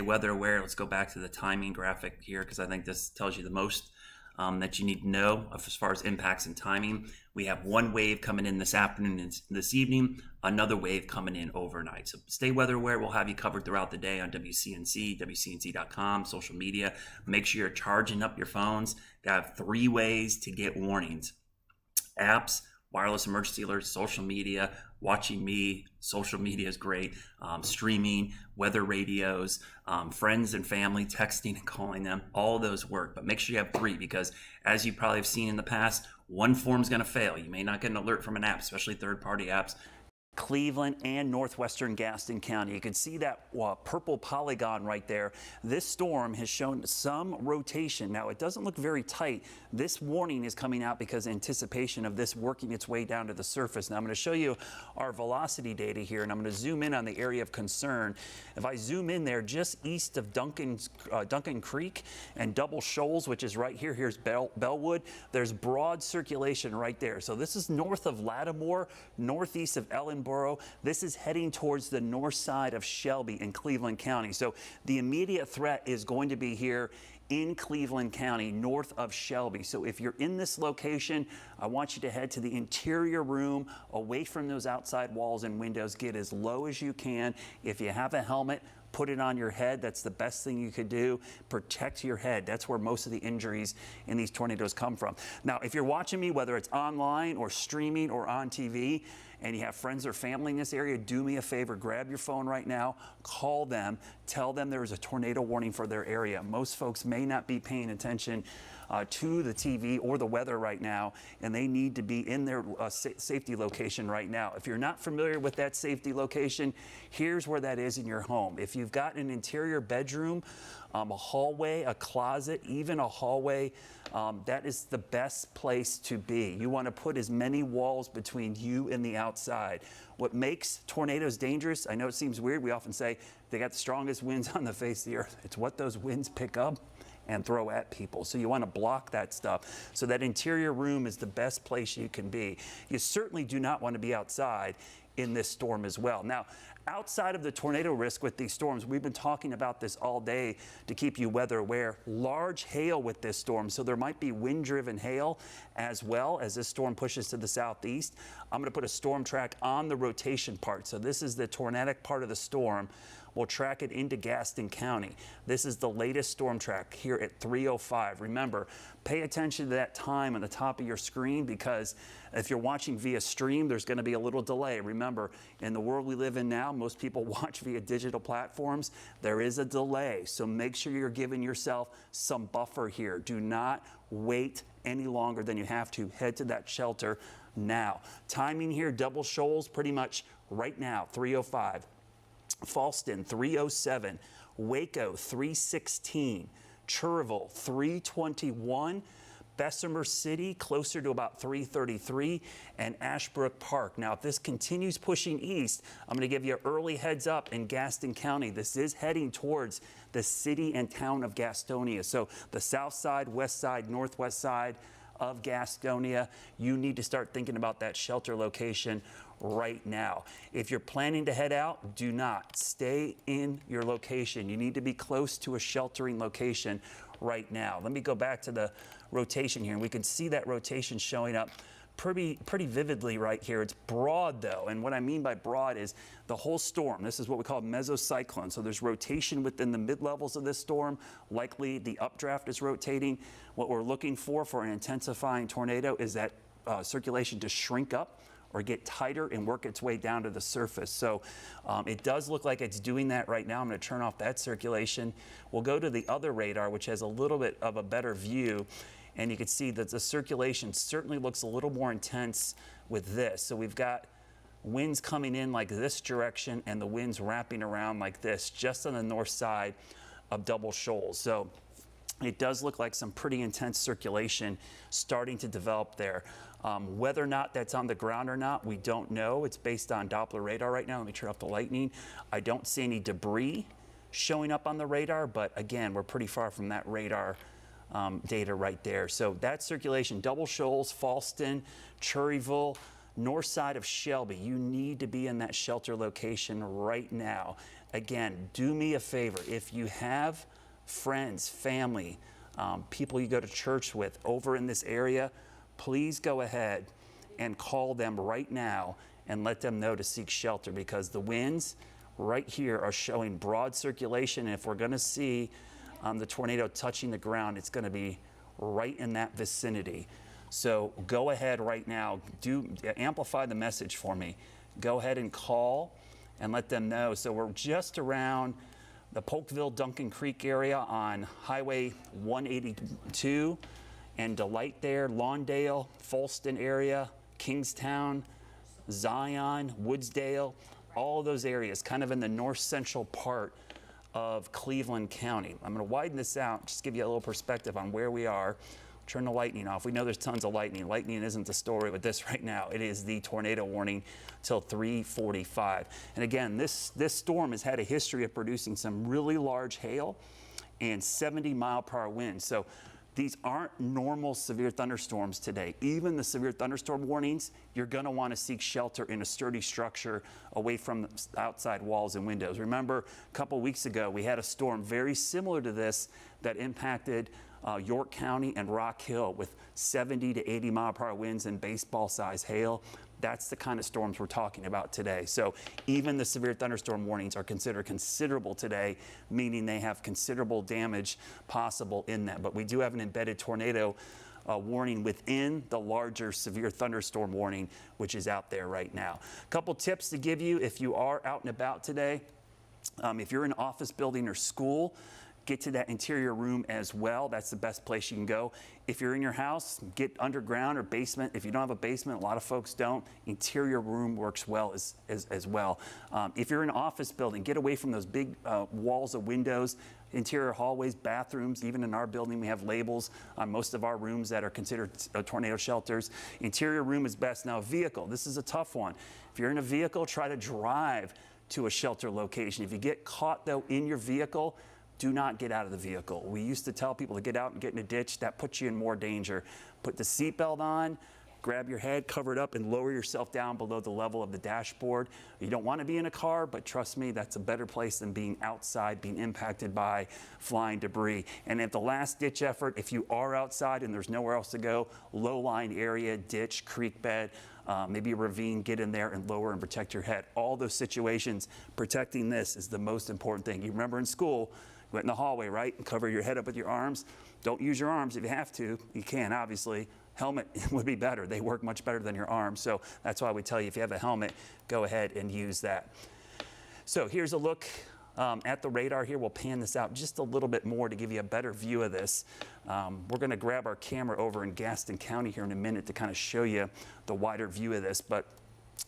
weather aware. Let's go back to the timing graphic here because I think this tells you the most that you need to know as far as impacts and timing. We have one wave coming in this afternoon and this evening, another wave coming in overnight. So stay weather aware. We'll have you covered throughout the day on WCNC, WCNC.com, social media. Make sure you're charging up your phones. You have 3 ways to get warnings: apps, wireless emergency alerts, social media. Watching me, social media is great. Streaming, weather radios, friends and family, texting and calling them, all those work. But make sure you have 3 because as you probably have seen in the past, one form's going to fail. You may not get an alert from an app, especially third-party apps. Cleveland and northwestern Gaston County. You can see that purple polygon right there. This storm has shown some rotation. Now, it doesn't look very tight. This warning is coming out because anticipation of this working its way down to the surface. Now, I'm going to show you our velocity data here, and I'm going to zoom in on the area of concern. If I zoom in there just east of Duncan Creek and Double Shoals, which is right here, here's Bellwood, there's broad circulation right there. So this is north of Lattimore, northeast of Ellenboro. This is heading towards the north side of Shelby in Cleveland County. So the immediate threat is going to be here in Cleveland County, north of Shelby. So if you're in this location, I want you to head to the interior room, away from those outside walls and windows. Get as low as you can. If you have a helmet, put it on your head. That's the best thing you could do. Protect your head. That's where most of the injuries in these tornadoes come from. Now, if you're watching me, whether it's online or streaming or on TV, and you have friends or family in this area, do me a favor, grab your phone right now, call them, tell them there is a tornado warning for their area. Most folks may not be paying attention to the TV or the weather right now, and they need to be in their safety location right now. If you're not familiar with that safety location, here's where that is in your home. If you've got an interior bedroom, a hallway, a closet, even a hallway, that is the best place to be. You want to put as many walls between you and the outside. What makes tornadoes dangerous, I know it seems weird, we often say they got the strongest winds on the face of the earth. It's what those winds pick up and throw at people. So you want to block that stuff. So that interior room is the best place you can be. You certainly do not want to be outside in this storm as well. Now, outside of the tornado risk with these storms, we've been talking about this all day to keep you weather aware. Large hail with this storm, so there might be wind-driven hail as well as this storm pushes to the southeast. I'm going to put a storm track on the rotation part. So this is the tornadic part of the storm. We'll track it into Gaston County. This is the latest storm track here at 3:05. Remember, pay attention to that time on the top of your screen because if you're watching via stream, there's going to be a little delay. Remember, in the world we live in now, most people watch via digital platforms. There is a delay, so make sure you're giving yourself some buffer here. Do not wait any longer than you have to. Head to that shelter now. Timing here, Double Shoals, pretty much right now, 3:05. Fallston, 3:07, Waco, 3:16, Cherville, 3:21, Bessemer City, closer to about 3:33, and Ashbrook Park. Now, if this continues pushing east, I'm going to give you an early heads up in Gaston County. This is heading towards the city and town of Gastonia. So the south side, west side, northwest side of Gastonia, you need to start thinking about that shelter location right now. If you're planning to head out, do not stay in your location. You need to be close to a sheltering location right now. Let me go back to the rotation here, and we can see that rotation showing up pretty vividly right here. It's broad though, and what I mean by broad is the whole storm. This is what we call mesocyclone. So there's rotation within the mid-levels of this storm. Likely the updraft is rotating. What we're looking for an intensifying tornado is that circulation to shrink up or get tighter and work its way down to the surface. So it does look like it's doing that right now. I'm going to turn off that circulation. We'll go to the other radar, which has a little bit of a better view. And you can see that the circulation certainly looks a little more intense with this. So we've got winds coming in like this direction and the winds wrapping around like this just on the north side of Double Shoals. So it does look like some pretty intense circulation starting to develop there. Whether or not that's on the ground or not, we don't know. It's based on Doppler radar right now. Let me turn off the lightning. I don't see any debris showing up on the radar, but again, we're pretty far from that radar data right there. So that circulation, Double Shoals, Fallston, Cherryville, north side of Shelby, you need to be in that shelter location right now. Again, do me a favor. If you have friends, family, people you go to church with over in this area, please go ahead and call them right now and let them know to seek shelter, because the winds right here are showing broad circulation. And if we're going to see the tornado touching the ground, it's going to be right in that vicinity. So go ahead right now, amplify the message for me. Go ahead and call and let them know. So we're just around the Polkville Duncan Creek area on Highway 182 and Delight there, Lawndale, Folston area, Kingstown, Zion, Woodsdale, all of those areas kind of in the north central part of Cleveland County. I'm going to widen this out, just give you a little perspective on where we are. Turn the lightning off. We know there's tons of lightning. Lightning isn't the story with this right now. It is the tornado warning till 3:45. And again, this storm has had a history of producing some really large hail and 70-mile-per-hour winds. So these aren't normal severe thunderstorms today. Even the severe thunderstorm warnings, you're going to want to seek shelter in a sturdy structure away from the outside walls and windows. Remember, a couple weeks ago, we had a storm very similar to this that impacted York County and Rock Hill with 70 to 80 mile-per-hour winds and baseball-sized hail. That's the kind of storms we're talking about today. So even the severe thunderstorm warnings are considered considerable today, meaning they have considerable damage possible in them. But we do have an embedded tornado warning within the larger severe thunderstorm warning, which is out there right now. A couple tips to give you if you are out and about today. If you're in an office building or school, get to that interior room as well. That's the best place you can go. If you're in your house, get underground or basement. If you don't have a basement, a lot of folks don't, interior room works well as well. If you're in an office building, get away from those big walls of windows, interior hallways, bathrooms. Even in our building, we have labels on most of our rooms that are considered tornado shelters. Interior room is best. Now, a vehicle, this is a tough one. If you're in a vehicle, try to drive to a shelter location. If you get caught, though, in your vehicle, do not get out of the vehicle. We used to tell people to get out and get in a ditch. That puts you in more danger. Put the seatbelt on, grab your head, cover it up, and lower yourself down below the level of the dashboard. You don't want to be in a car, but trust me, that's a better place than being outside, being impacted by flying debris. And at the last ditch effort, if you are outside and there's nowhere else to go, low-lying area, ditch, creek bed, maybe a ravine, get in there and lower and protect your head. All those situations, protecting this is the most important thing. You remember in school, you went in the hallway, right? And cover your head up with your arms. Don't use your arms if you have to. You can, obviously. Helmet would be better. They work much better than your arms. So that's why we tell you if you have a helmet, go ahead and use that. So here's a look at the radar here. We'll pan this out just a little bit more to give you a better view of this. We're going to grab our camera over in Gaston County here in a minute to kind of show you the wider view of this. But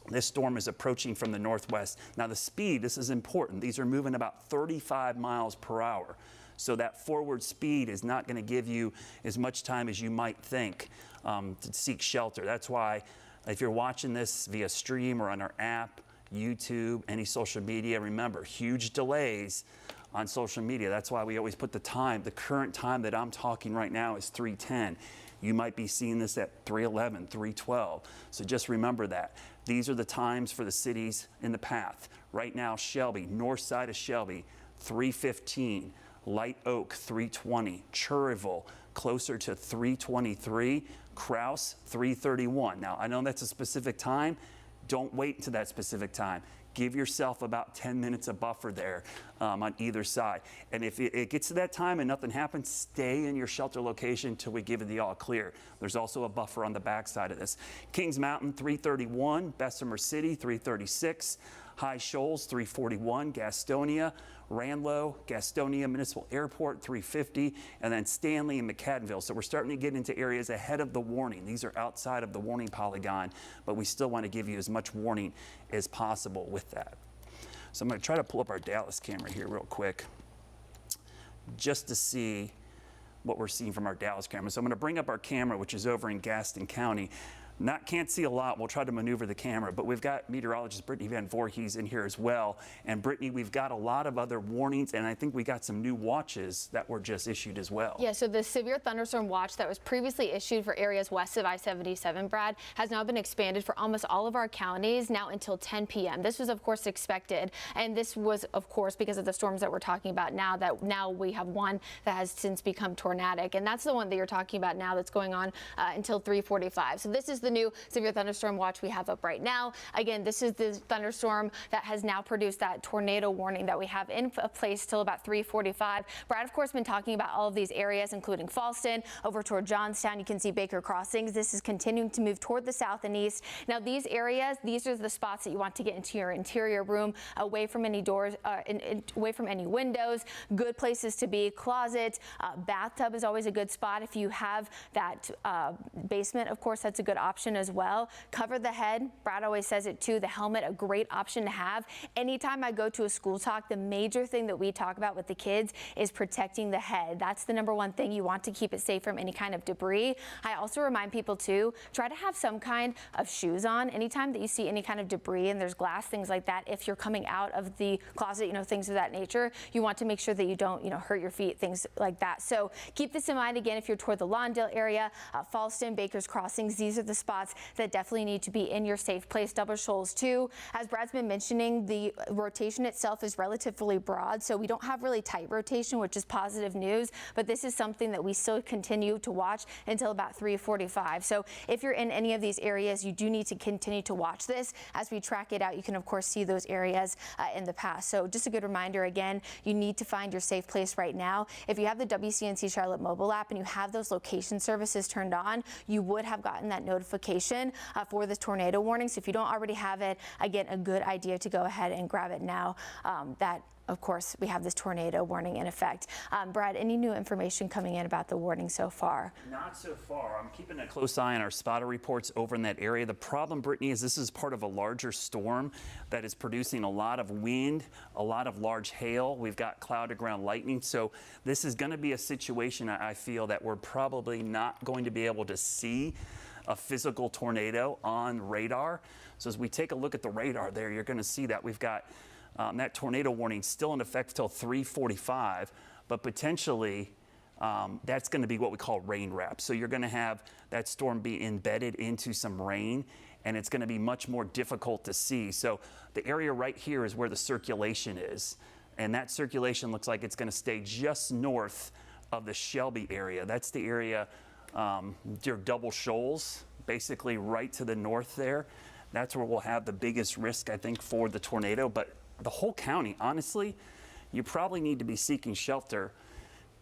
this storm is approaching from the northwest. Now the speed, this is important. These are moving about 35 miles per hour. So that forward speed is not going to give you as much time as you might think to seek shelter. That's why if you're watching this via stream or on our app, YouTube, any social media, remember, huge delays on social media. That's why we always put the time. The current time that I'm talking right now is 3:10. You might be seeing this at 3:11, 3:12. So just remember that. These are the times for the cities in the path. Right now, Shelby, north side of Shelby, 3:15. Light Oak, 3:20. Cherryville, closer to 3:23. Crouse, 3:31. Now, I know that's a specific time. Don't wait until that specific time. Give yourself about 10 minutes of buffer there on either side. And if it gets to that time and nothing happens, stay in your shelter location until we give you the all clear. There's also a buffer on the back side of this. Kings Mountain, 3:31. Bessemer City, 3:36. High Shoals, 3:41. Gastonia, Ranlow, Gastonia Municipal Airport, 3:50. And then Stanley and McAdenville. So we're starting to get into areas ahead of the warning. These are outside of the warning polygon, but we still want to give you as much warning as possible with that. So I'm going to try to pull up our Dallas camera here real quick just to see what we're seeing from our Dallas camera. So I'm going to bring up our camera, which is over in Gaston County. Can't see a lot. We'll try to maneuver the camera, but we've got meteorologist Brittany Van Voorhees in here as well. And Brittany, we've got a lot of other warnings, and I think we got some new watches that were just issued as well. Yeah, so the severe thunderstorm watch that was previously issued for areas west of I-77, Brad, has now been expanded for almost all of our counties now until 10 p.m. This was, of course, expected, and this was, of course, because of the storms that we're talking about now we have one that has since become tornadic, and that's the one that you're talking about now that's going on until 3:45. So this is the new severe thunderstorm watch we have up right now. Again, this is the thunderstorm that has now produced that tornado warning that we have in place till about 3:45. Brad, of course, been talking about all of these areas, including Falston, over toward Johnstown. You can see Baker Crossings. This is continuing to move toward the south and east. Now, these areas, these are the spots that you want to get into your interior room, away from any doors, away from any windows. Good places to be. Closet, bathtub is always a good spot. If you have that basement, of course, that's a good option as well. Cover the head. Brad always says it too. The helmet, a great option to have. Anytime I go to a school talk, the major thing that we talk about with the kids is protecting the head. That's the number one thing. You want to keep it safe from any kind of debris. I also remind people too, try to have some kind of shoes on. Anytime that you see any kind of debris and there's glass, things like that, if you're coming out of the closet, things of that nature, you want to make sure that you don't, hurt your feet, things like that. So keep this in mind. Again, if you're toward the Lawndale area, Falston, Baker's Crossings, these are the spots that definitely need to be in your safe place. Double Shoals too. As Brad's been mentioning, the rotation itself is relatively broad, so we don't have really tight rotation, which is positive news, but this is something that we still continue to watch until about 3:45. So if you're in any of these areas, you do need to continue to watch this. As we track it out, you can of course see those areas in the past. So just a good reminder, again, you need to find your safe place right now. If you have the WCNC Charlotte mobile app and you have those location services turned on, you would have gotten that notification for this tornado warning. So if you don't already have it, again, a good idea to go ahead and grab it now. Of course, we have this tornado warning in effect. Brad, any new information coming in about the warning so far? Not so far. I'm keeping a close eye on our spotter reports over in that area. The problem, Brittany, is this is part of a larger storm that is producing a lot of wind, a lot of large hail. We've got cloud to ground lightning. So this is going to be a situation I feel that we're probably not going to be able to see a physical tornado on radar. So as we take a look at the radar there, you're going to see that we've got that tornado warning still in effect till 3:45, but potentially that's going to be what we call rain wrap. So you're going to have that storm be embedded into some rain, and it's going to be much more difficult to see. So the area right here is where the circulation is, and that circulation looks like it's going to stay just north of the Shelby area. That's the area near Double Shoals, basically right to the north there. That's where we'll have the biggest risk, I think, for the tornado. But the whole county, honestly, you probably need to be seeking shelter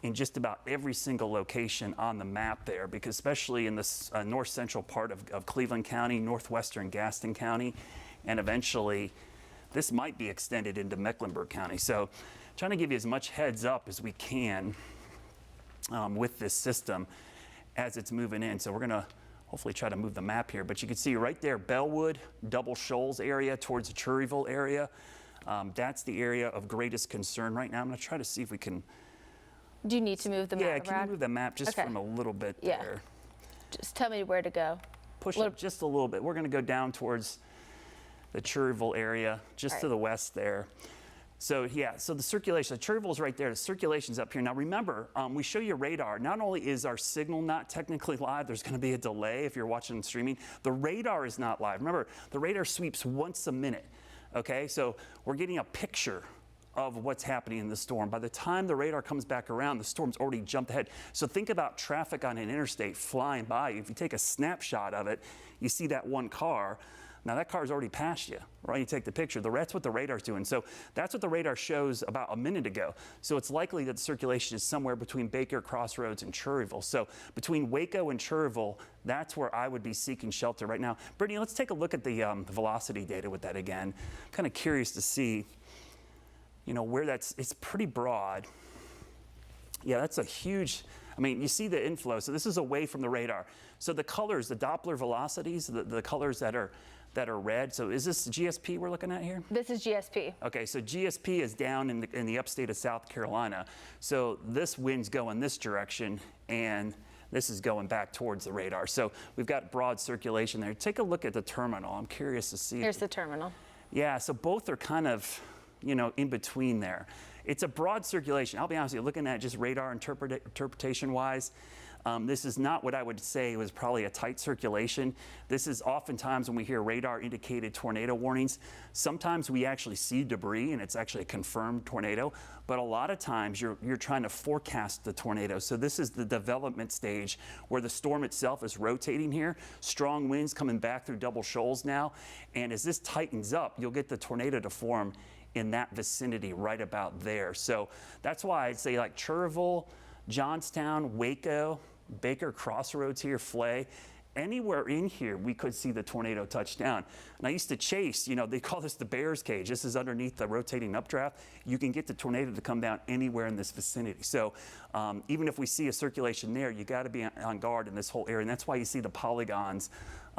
in just about every single location on the map there, because especially in this north central part of Cleveland County, northwestern Gaston County, and eventually this might be extended into Mecklenburg County. So trying to give you as much heads up as we can with this system as it's moving in. So we're going to hopefully try to move the map here, but you can see right there, Bellwood, Double Shoals area towards the Cherryville area. That's the area of greatest concern right now. I'm going to try to see if we can. Do you need to move the map, Yeah, Brad? can you move the map just Okay. from a little bit Yeah. there? Just tell me where to go. Push up just a little bit. We're going to go down towards the Cherryville area, just to the west there. So yeah, so the circulation, the Cherryville is right there. The circulation's up here. Now remember, we show you radar. Not only is our signal not technically live, there's going to be a delay if you're watching and streaming. The radar is not live. Remember, the radar sweeps once a minute. Okay, so we're getting a picture of what's happening in the storm. By the time the radar comes back around, the storm's already jumped ahead. So think about traffic on an interstate flying by you. If you take a snapshot of it, you see that one car. Now that car's already passed you, right? You take the picture. That's what the radar's doing. So that's what the radar shows about a minute ago. So it's likely that the circulation is somewhere between Baker, Crossroads, and Cherryville. So between Waco and Cherryville, that's where I would be seeking shelter right now. Brittany, let's take a look at the velocity data with that again. I'm kind of curious to see, where it's pretty broad. Yeah, that's a huge, you see the inflow. So this is away from the radar. So the colors, the Doppler velocities, the colors that are red. So is this GSP we're looking at here? This is GSP. Okay, so GSP is down in the upstate of South Carolina. So this wind's going this direction, and This is going back towards the radar. So we've got broad circulation there. Take a look at the terminal. I'm curious to see. Here's the terminal. Yeah, so both are kind of, in between there. It's a broad circulation. I'll be honest with you, looking at just radar interpretation-wise, this is not what I would say was probably a tight circulation. This is oftentimes when we hear radar indicated tornado warnings, sometimes we actually see debris and it's actually a confirmed tornado, but a lot of times you're trying to forecast the tornado. So this is the development stage where the storm itself is rotating here, strong winds coming back through double shoals now, and as this tightens up, you'll get the tornado to form in that vicinity right about there. So that's why I'd say like Cherville, Johnstown, Waco, Baker Crossroads here, Flay, anywhere in here we could see the tornado touch down. And I used to chase, they call this the bear's cage. This is underneath the rotating updraft. You can get the tornado to come down anywhere in this vicinity. So even if we see a circulation there, you got to be on guard in this whole area. And that's why you see the polygons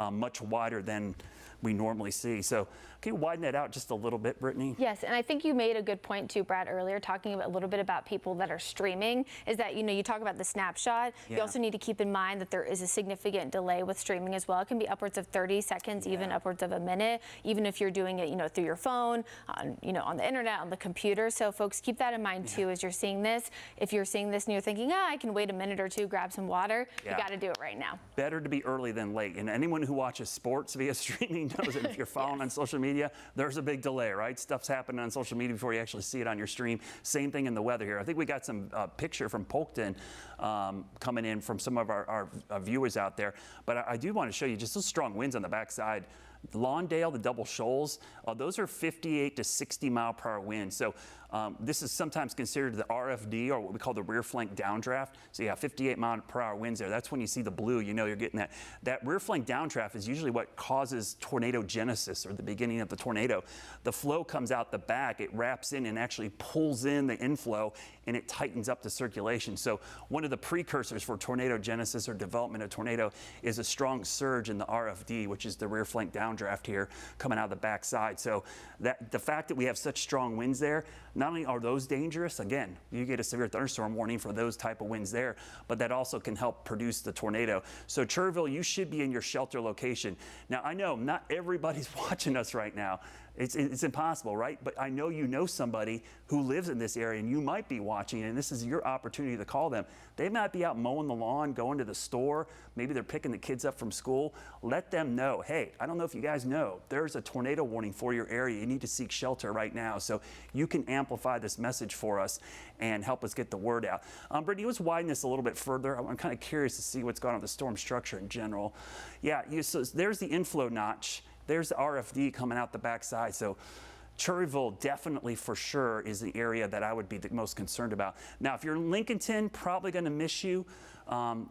much wider than we normally see. So can you widen that out just a little bit, Brittany? Yes, and I think you made a good point too, Brad, earlier, talking a little bit about people that are streaming, is that, you talk about the snapshot. Yeah. You also need to keep in mind that there is a significant delay with streaming as well. It can be upwards of 30 seconds, even upwards of a minute, even if you're doing it, through your phone, on the internet, on the computer. So folks, keep that in mind too, as you're seeing this. If you're seeing this and you're thinking, I can wait a minute or two, grab some water, you got to do it right now. Better to be early than late. And anyone who watches sports via streaming knows that if you're following on social media, there's a big delay, right? Stuff's happening on social media before you actually see it on your stream. Same thing in the weather here. I think we got some picture from Polkton coming in from some of our viewers out there. But I do want to show you just those strong winds on the backside. Lawndale, the double shoals, those are 58 to 60 mile per hour winds. So this is sometimes considered the RFD, or what we call the rear flank downdraft. So you have 58 mile per hour winds there. That's when you see the blue, you're getting that. That rear flank downdraft is usually what causes tornado genesis, or the beginning of the tornado. The flow comes out the back, it wraps in and actually pulls in the inflow, and it tightens up the circulation. So one of the precursors for tornado genesis or development of tornado is a strong surge in the RFD, which is the rear flank downdraft here coming out of the backside. So the fact that we have such strong winds there, not only are those dangerous, again, you get a severe thunderstorm warning for those type of winds there, but that also can help produce the tornado. So Cherville, you should be in your shelter location. Now, I know not everybody's watching us right now. It's impossible, right? But I know you know somebody who lives in this area, and you might be watching, and this is your opportunity to call them. They might be out mowing the lawn, going to the store. Maybe they're picking the kids up from school. Let them know, hey, I don't know if you guys know, there's a tornado warning for your area. You need to seek shelter right now. So you can amplify this message for us and help us get the word out. Brittany, let's widen this a little bit further. I'm kind of curious to see what's going on with the storm structure in general. Yeah, so there's the inflow notch. There's the RFD coming out the backside. So Cherryville definitely for sure is the area that I would be the most concerned about. Now, if you're in Lincolnton, probably going to miss you.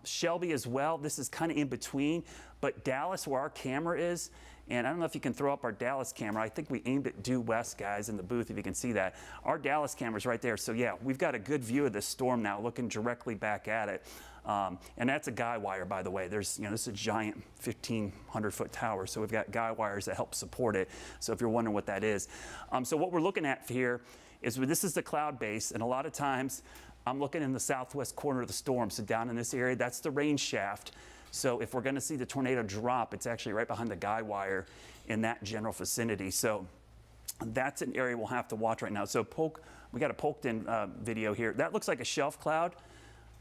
Shelby as well. This is kind of in between. But Dallas, where our camera is, and I don't know if you can throw up our Dallas camera. I think we aimed it due west, guys, in the booth, if you can see that. Our Dallas camera's right there. So yeah, we've got a good view of this storm now, looking directly back at it. And that's a guy wire, by the way. There's, this is a giant 1,500-foot tower, so we've got guy wires that help support it. So if you're wondering what that is. So what we're looking at here is this is the cloud base, and a lot of times I'm looking in the southwest corner of the storm. So down in this area, that's the rain shaft. So if we're going to see the tornado drop, it's actually right behind the guy wire in that general vicinity. So that's an area we'll have to watch right now. So we got a Polkton video here. That looks like a shelf cloud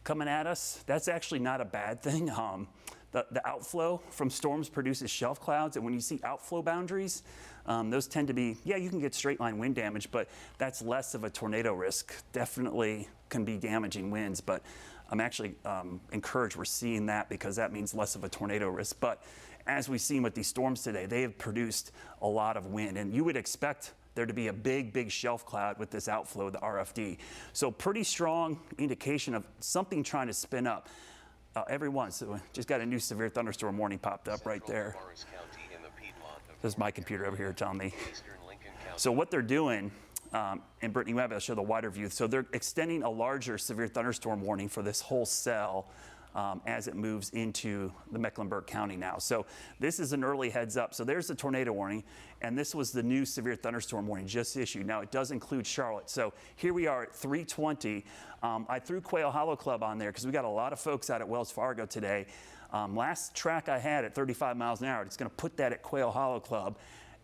coming at us. That's actually not a bad thing. The outflow from storms produces shelf clouds, and when you see outflow boundaries, those tend to be, yeah, you can get straight line wind damage, but that's less of a tornado risk. Definitely can be damaging winds, but I'm actually encouraged we're seeing that, because that means less of a tornado risk. But as we've seen with these storms today, they have produced a lot of wind, and you would expect there to be a big shelf cloud with this outflow, the RFD. So pretty strong indication of something trying to spin up. Everyone, so just got a new severe thunderstorm warning popped up right there. This is my computer over here telling me. So what they're doing, and Brittany Webb, I'll show the wider view. So they're extending a larger severe thunderstorm warning for this whole cell as it moves into the Mecklenburg County now. So this is an early heads up. So there's the tornado warning, and this was the new severe thunderstorm warning just issued. Now it does include Charlotte. So here we are at 3:20. I threw Quail Hollow Club on there because we got a lot of folks out at Wells Fargo today. Last track I had at 35 miles an hour, it's going to put that at Quail Hollow Club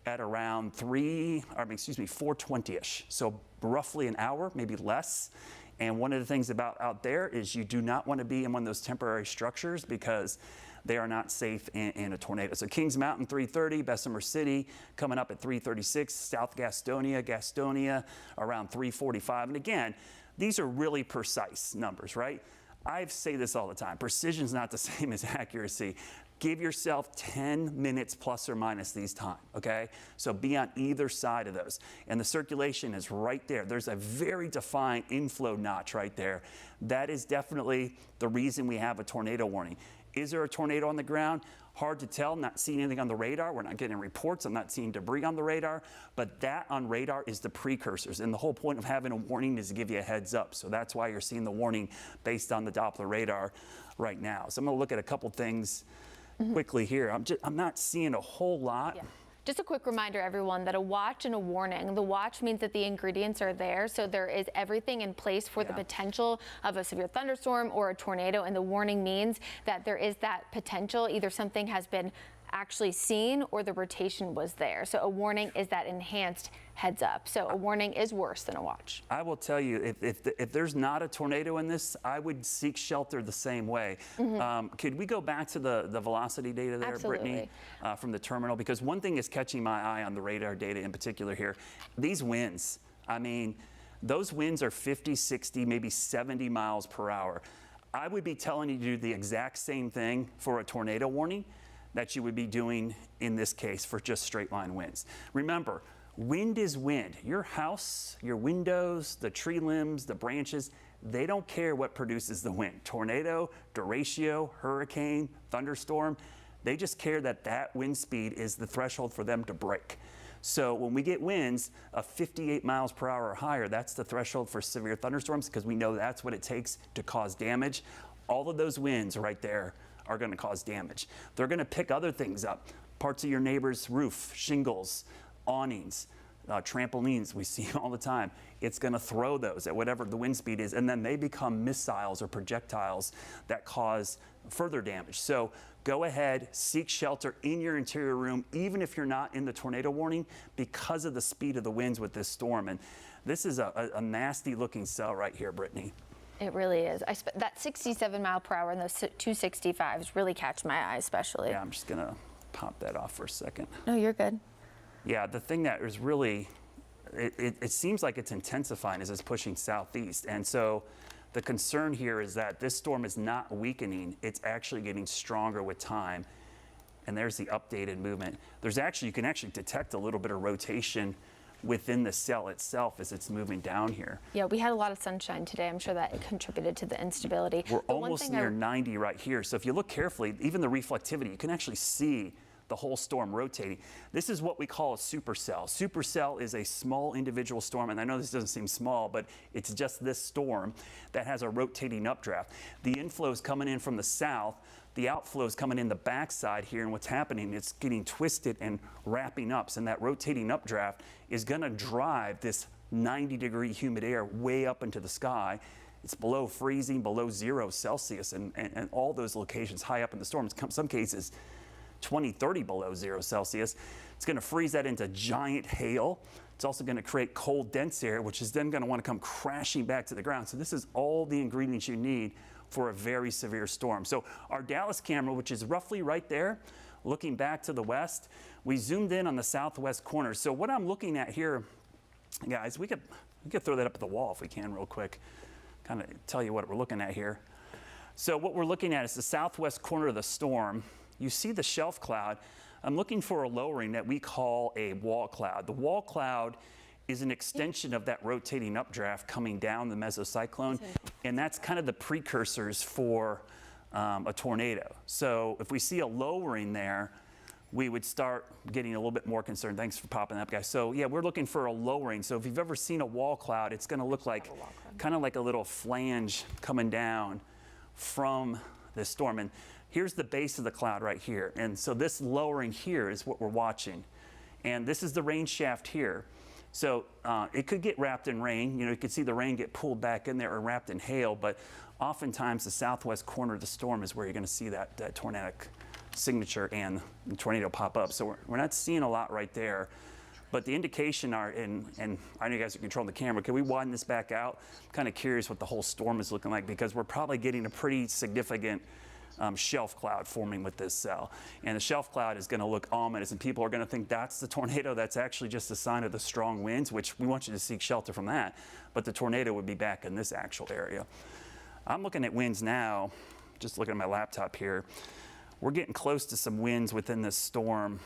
at around 4:20ish. So roughly an hour, maybe less. And one of the things about out there is you do not want to be in one of those temporary structures because they are not safe in a tornado. So Kings Mountain 3:30, Bessemer City coming up at 3:36, South Gastonia around 3:45. And again, these are really precise numbers, right? I say this all the time. Precision is not the same as accuracy. Give yourself 10 minutes plus or minus these time, okay? So be on either side of those. And the circulation is right there. There's a very defined inflow notch right there. That is definitely the reason we have a tornado warning. Is there a tornado on the ground? Hard to tell. I'm not seeing anything on the radar. We're not getting reports. I'm not seeing debris on the radar. But that on radar is the precursors. And the whole point of having a warning is to give you a heads up. So that's why you're seeing the warning based on the Doppler radar right now. So I'm going to look at a couple things quickly here. I'm not seeing a whole lot. Yeah. Just a quick reminder, everyone, that a watch and a warning. The watch means that the ingredients are there, so there is everything in place for the potential of a severe thunderstorm or a tornado, and the warning means that there is that potential. Either something has been actually seen or the rotation was there. So a warning is that enhanced heads up. So a warning is worse than a watch. I will tell you, if there's not a tornado in this, I would seek shelter the same way. Could we go back to the velocity data there, Absolutely. Brittany, from the terminal? Because one thing is catching my eye on the radar data in particular here. These winds, I mean, those winds are 50, 60, maybe 70 miles per hour. I would be telling you to do the exact same thing for a tornado warning that you would be doing in this case for just straight line winds. Remember, wind is wind. Your house, your windows, the tree limbs, the branches, they don't care what produces the wind. Tornado, derecho, hurricane, thunderstorm, they just care that that wind speed is the threshold for them to break. So when we get winds of 58 miles per hour or higher, that's the threshold for severe thunderstorms because we know that's what it takes to cause damage. All of those winds right there are going to cause damage. They're going to pick other things up, parts of your neighbor's roof, shingles, awnings, trampolines we see all the time. It's going to throw those at whatever the wind speed is, and then they become missiles or projectiles that cause further damage. So go ahead, seek shelter in your interior room, even if you're not in the tornado warning, because of the speed of the winds with this storm. And this is a nasty looking cell right here, Brittany. It really is. That 67 mile per hour and those 265s really catch my eye, especially. Yeah, I'm just going to pop that off for a second. No, you're good. Yeah, the thing that is really, it seems like it's intensifying as it's pushing southeast. And so the concern here is that this storm is not weakening. It's actually getting stronger with time. And there's the updated movement. There's actually, you can actually detect a little bit of rotation within the cell itself as it's moving down here. Yeah, we had a lot of sunshine today. I'm sure that contributed to the instability. We're almost near 90 right here. So if you look carefully, even the reflectivity, you can actually see the whole storm rotating. This is what we call a supercell. Supercell is a small individual storm, and I know this doesn't seem small, but it's just this storm that has a rotating updraft. The inflow is coming in from the south, the outflow is coming in the backside here, and what's happening, it's getting twisted and wrapping up, and that rotating updraft is gonna drive this 90-degree humid air way up into the sky. It's below freezing, below 0 Celsius, and all those locations high up in the storm, in some cases, 20, 30 below 0 Celsius. It's going to freeze that into giant hail. It's also going to create cold, dense air, which is then going to want to come crashing back to the ground. So this is all the ingredients you need for a very severe storm. So our Dallas camera, which is roughly right there, looking back to the west, we zoomed in on the southwest corner. So what I'm looking at here, guys, we could throw that up at the wall if we can real quick, kind of tell you what we're looking at here. So what we're looking at is the southwest corner of the storm. You see the shelf cloud. I'm looking for a lowering that we call a wall cloud. The wall cloud is an extension of that rotating updraft coming down the mesocyclone, and that's kind of the precursors for a tornado. So if we see a lowering there, we would start getting a little bit more concerned. Thanks for popping that up, guys. So yeah, we're looking for a lowering. So if you've ever seen a wall cloud, it's going to look like kind of like a little flange coming down from this storm. And here's the base of the cloud right here. And so this lowering here is what we're watching. And this is the rain shaft here. So it could get wrapped in rain. You know, you could see the rain get pulled back in there or wrapped in hail, but oftentimes the southwest corner of the storm is where you're gonna see that tornadic signature and the tornado pop up. So we're not seeing a lot right there. But the indication are, and I know you guys are controlling the camera, can we widen this back out? I'm kind of curious what the whole storm is looking like, because we're probably getting a pretty significant shelf cloud forming with this cell. And the shelf cloud is going to look ominous, and people are going to think that's the tornado. That's actually just a sign of the strong winds, which we want you to seek shelter from that. But the tornado would be back in this actual area. I'm looking at winds now, just looking at my laptop here. We're getting close to some winds within this storm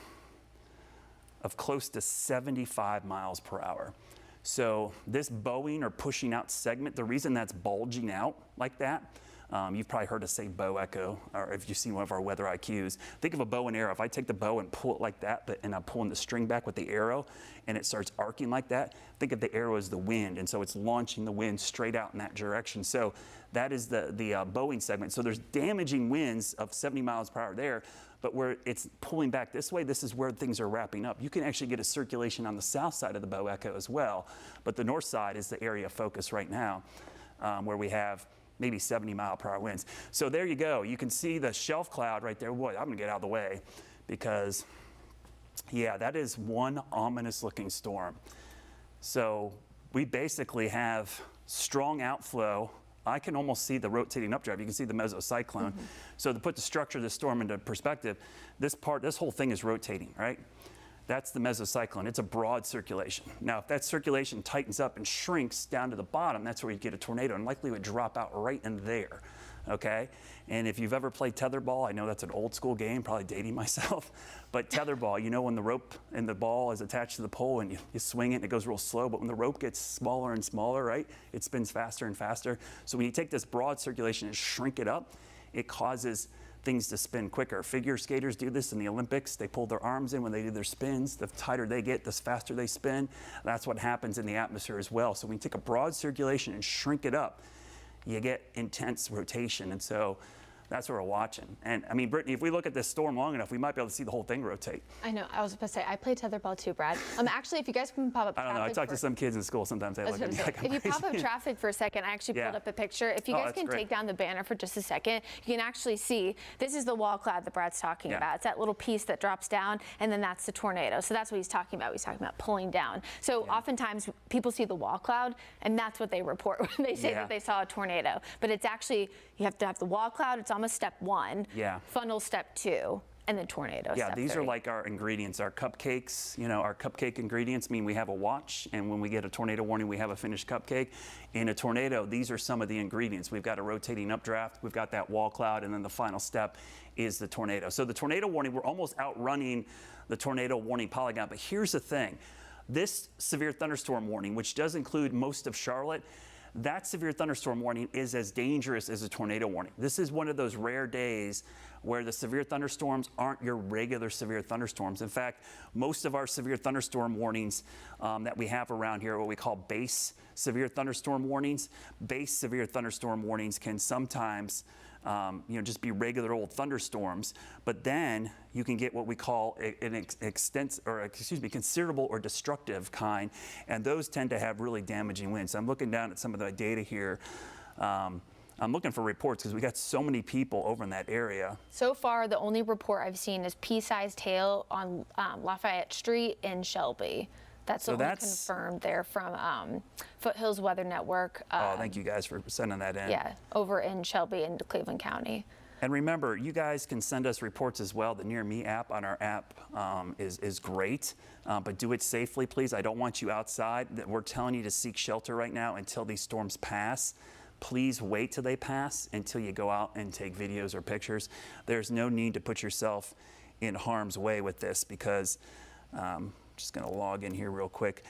of close to 75 miles per hour. So this bowing or pushing out segment, the reason that's bulging out like that, you've probably heard us say bow echo, or if you've seen one of our weather IQs, think of a bow and arrow. If I take the bow and pull it like that, and I'm pulling the string back with the arrow, and it starts arcing like that, think of the arrow as the wind, and so it's launching the wind straight out in that direction. So that is the bowing segment. So there's damaging winds of 70 miles per hour there, but where it's pulling back this way, this is where things are wrapping up. You can actually get a circulation on the south side of the bow echo as well, but the north side is the area of focus right now, where we have maybe 70 mile per hour winds. So there you go. You can see the shelf cloud right there. Boy, I'm gonna get out of the way because, yeah, that is one ominous looking storm. So we basically have strong outflow. I can almost see the rotating updraft. You can see the mesocyclone. So to put the structure of the storm into perspective, this whole thing is rotating, right? That's the mesocyclone. It's a broad circulation. Now, if that circulation tightens up and shrinks down to the bottom, that's where you get a tornado, and likely would drop out right in there, okay? And if you've ever played tetherball, I know that's an old school game, probably dating myself, but tetherball, you know when the rope and the ball is attached to the pole and you swing it and it goes real slow, but when the rope gets smaller and smaller, right, it spins faster and faster. So when you take this broad circulation and shrink it up, it causes things to spin quicker. Figure skaters do this in the Olympics. They pull their arms in when they do their spins. The tighter they get, the faster they spin. That's what happens in the atmosphere as well. So when you take a broad circulation and shrink it up, you get intense rotation. And so that's what we're watching. And I mean, Brittany, if we look at this storm long enough, we might be able to see the whole thing rotate. I know. I was about to say, I play tetherball too, Brad. Actually, if you guys can pop up I don't know. I talk to some kids in school. Sometimes they look at me like I'm If you crazy. pop up traffic for a second, I actually pulled up a picture. If you guys can take down the banner for just a second, you can actually see this is the wall cloud that Brad's talking about. It's that little piece that drops down, and then that's the tornado. So that's what he's talking about. He's talking about pulling down. So oftentimes people see the wall cloud, and that's what they report when they say that they saw a tornado. But it's actually, you have to have the wall cloud. It's almost step one. Funnel step 2, and then tornado step 3. These are like our ingredients, our cupcakes. You know, our cupcake ingredients mean we have a watch, and when we get a tornado warning, we have a finished cupcake. In a tornado, these are some of the ingredients. We've got a rotating updraft, we've got that wall cloud, and then the final step is the tornado. So the tornado warning, we're almost outrunning the tornado warning polygon, but here's the thing. This severe thunderstorm warning, which does include most of Charlotte, that severe thunderstorm warning is as dangerous as a tornado warning. This is one of those rare days where the severe thunderstorms aren't your regular severe thunderstorms. In fact, most of our severe thunderstorm warnings that we have around here are what we call base severe thunderstorm warnings. Base severe thunderstorm warnings can sometimes just be regular old thunderstorms, but then you can get what we call an considerable or destructive kind, and those tend to have really damaging winds. So I'm looking down at some of the data here. I'm looking for reports because we got so many people over in that area. So far, the only report I've seen is pea-sized hail on Lafayette Street in Shelby. That's only confirmed there from Foothills Weather Network. Thank you guys for sending that in. Yeah, over in Shelby and Cleveland County. And remember, you guys can send us reports as well. The Near Me app on our app is great, but do it safely, please. I don't want you outside. We're telling you to seek shelter right now until these storms pass. Please wait till they pass until you go out and take videos or pictures. There's no need to put yourself in harm's way with this because, just gonna log in here real quick.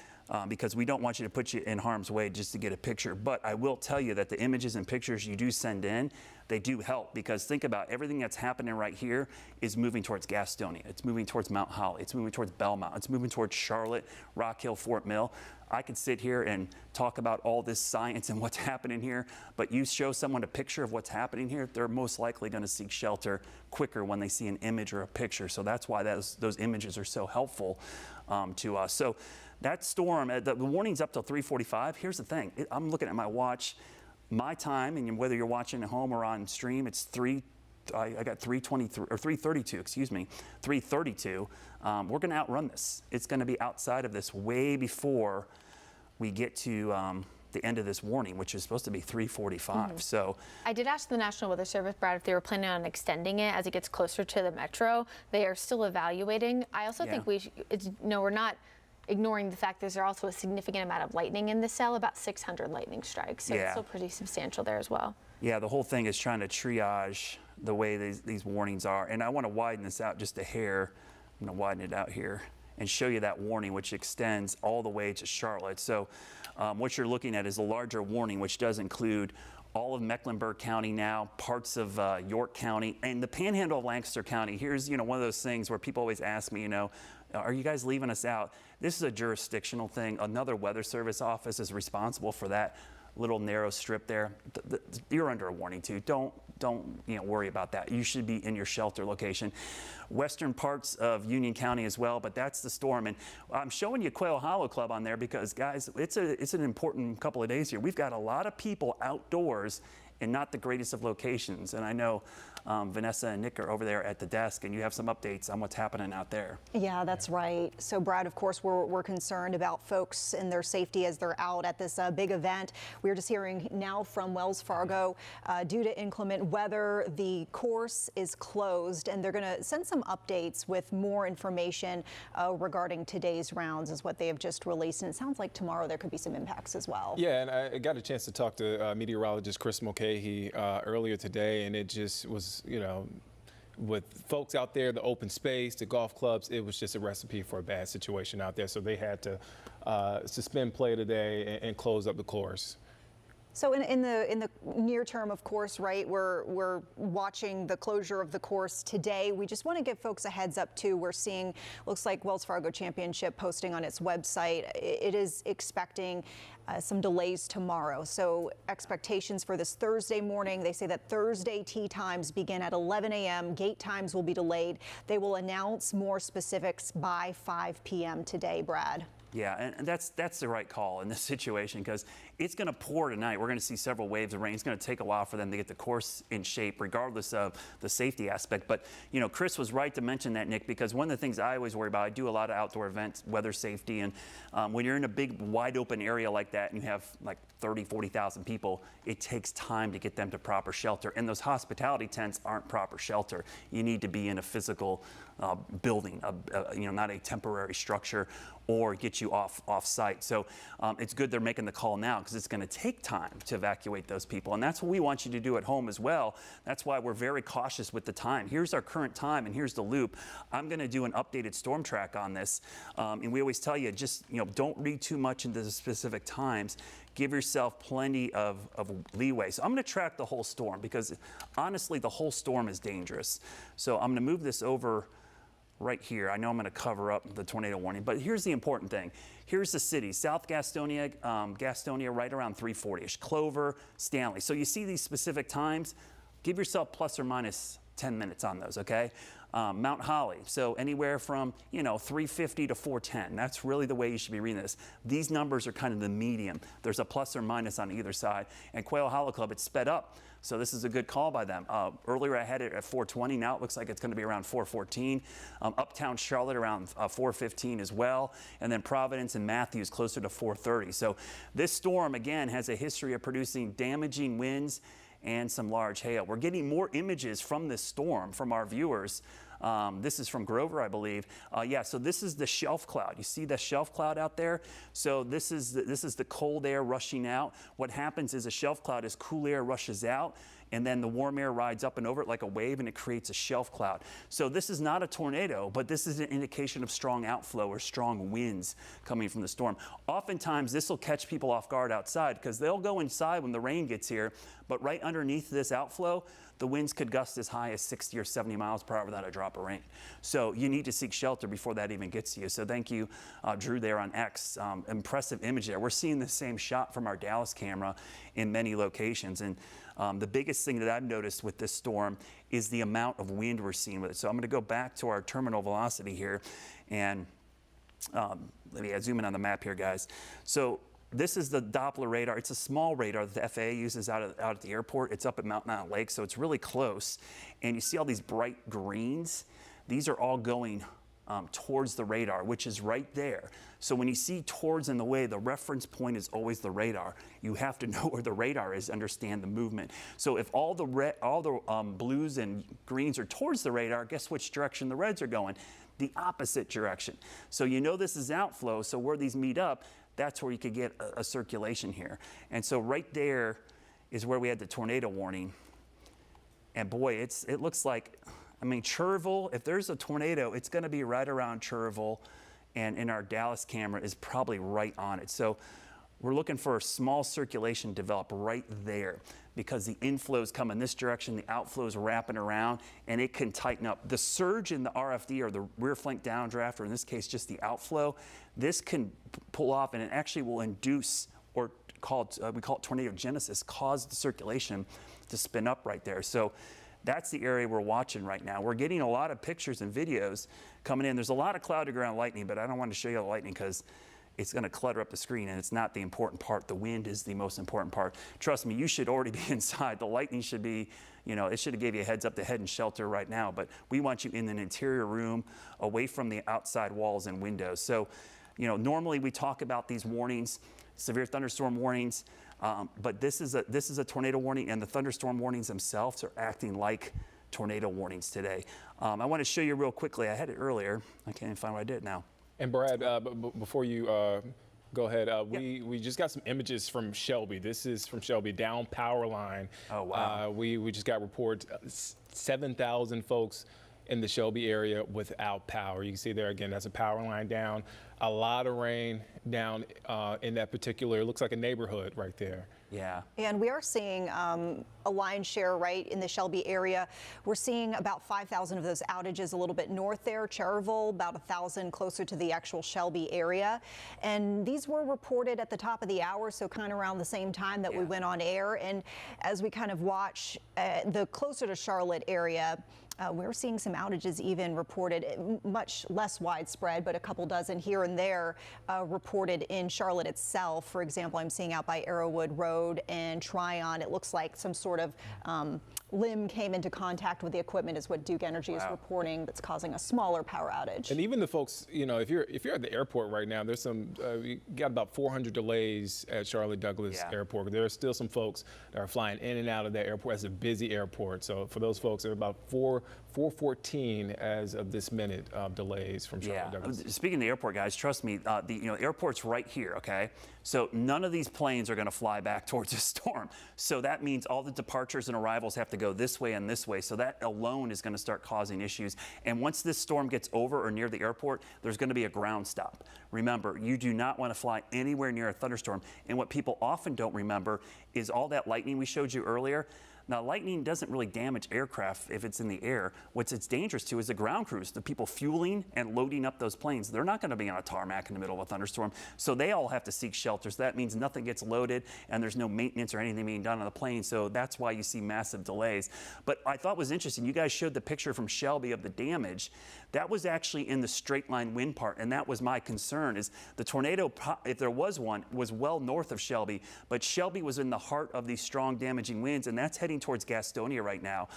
because we don't want you to put you in harm's way just to get a picture. But I will tell you that the images and pictures you do send in, they do help, because think about everything that's happening right here is moving towards Gastonia. It's moving towards Mount Holly. It's moving towards Belmont. It's moving towards Charlotte, Rock Hill, Fort Mill. I could sit here and talk about all this science and what's happening here, but you show someone a picture of what's happening here, they're most likely going to seek shelter quicker when they see an image or a picture. So that's why those images are so helpful to us. So that storm, the warning's up till 3:45. Here's the thing. I'm looking at my watch. My time, and whether you're watching at home or on stream, it's I got 3:23 or 3:32, excuse me, 3:32. We're going to outrun this. It's going to be outside of this way before we get to the end of this warning, which is supposed to be 3:45. So I did ask the National Weather Service, Brad, if they were planning on extending it as it gets closer to the metro. They are still evaluating. I also think we're not ignoring the fact there's also a significant amount of lightning in the cell, about 600 lightning strikes. So it's still pretty substantial there as well. Yeah, the whole thing is trying to triage the way these warnings are. And I want to widen this out just a hair. I'm going to widen it out here and show you that warning, which extends all the way to Charlotte. So what you're looking at is a larger warning, which does include all of Mecklenburg County now, parts of York County, and the Panhandle of Lancaster County. Here's one of those things where people always ask me, are you guys leaving us out? This is a jurisdictional thing. Another Weather Service office is responsible for that little narrow strip there. You're under a warning too. Don't worry about that. You should be in your shelter location. Western parts of Union County as well, but that's the storm. And I'm showing you Quail Hollow Club on there because, guys, it's an important couple of days here. We've got a lot of people outdoors in not the greatest of locations. And I know Vanessa and Nick are over there at the desk, and you have some updates on what's happening out there. Yeah, that's right. So, Brad, of course, we're concerned about folks and their safety as they're out at this big event. We're just hearing now from Wells Fargo, due to inclement weather, the course is closed, and they're going to send some updates with more information regarding today's rounds, is what they have just released. And it sounds like tomorrow there could be some impacts as well. Yeah, and I got a chance to talk to meteorologist Chris Mulcahy earlier today, and it just was, with folks out there, the open space, the golf clubs, it was just a recipe for a bad situation out there. So they had to suspend play today and close up the course. So in the near term, of course, right, we're watching the closure of the course today. We just want to give folks a heads up too. We're seeing, looks like Wells Fargo Championship posting on its website. It is expecting some delays tomorrow. So expectations for this Thursday morning, they say that Thursday tee times begin at 11 a.m. Gate times will be delayed. They will announce more specifics by 5 p.m. today, Brad. Yeah, and that's the right call in this situation, because it's going to pour tonight. We're going to see several waves of rain. It's going to take a while for them to get the course in shape, regardless of the safety aspect. But, Chris was right to mention that, Nick, because one of the things I always worry about, I do a lot of outdoor events, weather safety, and when you're in a big, wide open area like that and you have like 30, 40,000 people, it takes time to get them to proper shelter. And those hospitality tents aren't proper shelter. You need to be in a physical building, not a temporary structure, or get you off site. So it's good they're making the call now, because it's going to take time to evacuate those people. And that's what we want you to do at home as well. That's why we're very cautious with the time. Here's our current time, and here's the loop. I'm going to do an updated storm track on this. And we always tell you, just don't read too much into the specific times. Give yourself plenty of leeway. So I'm going to track the whole storm, because honestly, the whole storm is dangerous. So I'm going to move this over right here. I know I'm going to cover up the tornado warning, but here's the important thing. Here's the city: South Gastonia, Gastonia right around 340-ish, Clover, Stanley. So you see these specific times, give yourself plus or minus 10 minutes on those, okay? Mount Holly, so anywhere from 350 to 410. That's really the way you should be reading this. These numbers are kind of the medium. There's a plus or minus on either side. And Quail Hollow Club, it's sped up. So this is a good call by them. Earlier I had it at 420. Now it looks like it's going to be around 414. Uptown Charlotte around 415 as well. And then Providence and Matthews closer to 430. So this storm, again, has a history of producing damaging winds and some large hail. We're getting more images from this storm from our viewers This is from Grover, I believe. Yeah, so this is the shelf cloud. You see the shelf cloud out there? So this is the cold air rushing out. What happens is a shelf cloud is cool air rushes out, and then the warm air rides up and over it like a wave, and it creates a shelf cloud. So this is not a tornado, but this is an indication of strong outflow or strong winds coming from the storm. Oftentimes, this will catch people off guard outside because they'll go inside when the rain gets here, but right underneath this outflow, the winds could gust as high as 60 or 70 miles per hour without a drop of rain. So you need to seek shelter before that even gets to you. So thank you, Drew, there on X. Impressive image there. We're seeing the same shot from our Dallas camera in many locations. And the biggest thing that I've noticed with this storm is the amount of wind we're seeing with it. So I'm going to go back to our terminal velocity here, and let me zoom in on the map here, guys. So this is the Doppler radar. It's a small radar that the FAA uses out at the airport. It's up at Mountain Island Lake, so it's really close. And you see all these bright greens? These are all going towards the radar, which is right there. So when you see towards in the way, the reference point is always the radar. You have to know where the radar is to understand the movement. So if all the blues and greens are towards the radar, guess which direction the reds are going? The opposite direction. So you know this is outflow, so where these meet up, that's where you could get a circulation here. And so right there is where we had the tornado warning. And boy, it looks like, I mean, Cherville, if there's a tornado, it's going to be right around Cherville, and in our Dallas camera is probably right on it. So we're looking for a small circulation develop right there because the inflows come in this direction, the outflows wrapping around, and it can tighten up. The surge in the RFD, or the rear flank downdraft, or in this case just the outflow, this can pull off, and it actually will induce, or we call it tornadogenesis, cause the circulation to spin up right there. So that's the area we're watching right now. We're getting a lot of pictures and videos coming in. There's a lot of cloud to ground lightning, but I don't want to show you the lightning because it's going to clutter up the screen, and it's not the important part. The wind is the most important part. Trust me, you should already be inside. The lightning should be, you know, it should have gave you a heads up to head in shelter right now, but we want you in an interior room away from the outside walls and windows. So, you know, normally we talk about these warnings, severe thunderstorm warnings, but this is a tornado warning, and the thunderstorm warnings themselves are acting like tornado warnings today. I want to show you real quickly. I had it earlier. I can't even find what I did now. And Brad, before you go ahead, we just got some images from Shelby. This is from Shelby, down power line. Oh, wow. We just got reports 7,000 folks in the Shelby area without power. You can see there again, that's a power line down. A lot of rain down in that particular, it looks like a neighborhood right there. Yeah. And we are seeing a line share right in the Shelby area. We're seeing about 5,000 of those outages a little bit north there, Cherville, about 1,000 closer to the actual Shelby area. And these were reported at the top of the hour, so kind of around the same time that we went on air. And as we kind of watch the closer to Charlotte area, we're seeing some outages even reported, much less widespread, but a couple dozen here and there reported in Charlotte itself. For example, I'm seeing out by Arrowwood Road and Tryon, it looks like some sort of limb came into contact with the equipment is what Duke Energy is reporting, that's causing a smaller power outage. And even the folks, you know, if you're at the airport right now, there's some, we got about 400 delays at Charlotte Douglas Airport. There are still some folks that are flying in and out of that airport. It's a busy airport. So for those folks, there are about 414 as of this minute delays from Charlotte Douglas. Speaking of the airport, guys, trust me, the airport's right here, okay? So none of these planes are going to fly back towards a storm. So that means all the departures and arrivals have to go this way and this way. So that alone is going to start causing issues. And once this storm gets over or near the airport, there's going to be a ground stop. Remember, you do not want to fly anywhere near a thunderstorm. And what people often don't remember is all that lightning we showed you earlier. Now, lightning doesn't really damage aircraft if it's in the air. What it's dangerous to is the ground crews, the people fueling and loading up those planes. They're not going to be on a tarmac in the middle of a thunderstorm, so they all have to seek shelters. That means nothing gets loaded and there's no maintenance or anything being done on the plane, so that's why you see massive delays. But I thought it was interesting, you guys showed the picture from Shelby of the damage. That was actually in the straight line wind part, and that was my concern, is the tornado, if there was one, was well north of Shelby, but Shelby was in the heart of these strong damaging winds, and that's heading towards Gastonia right now.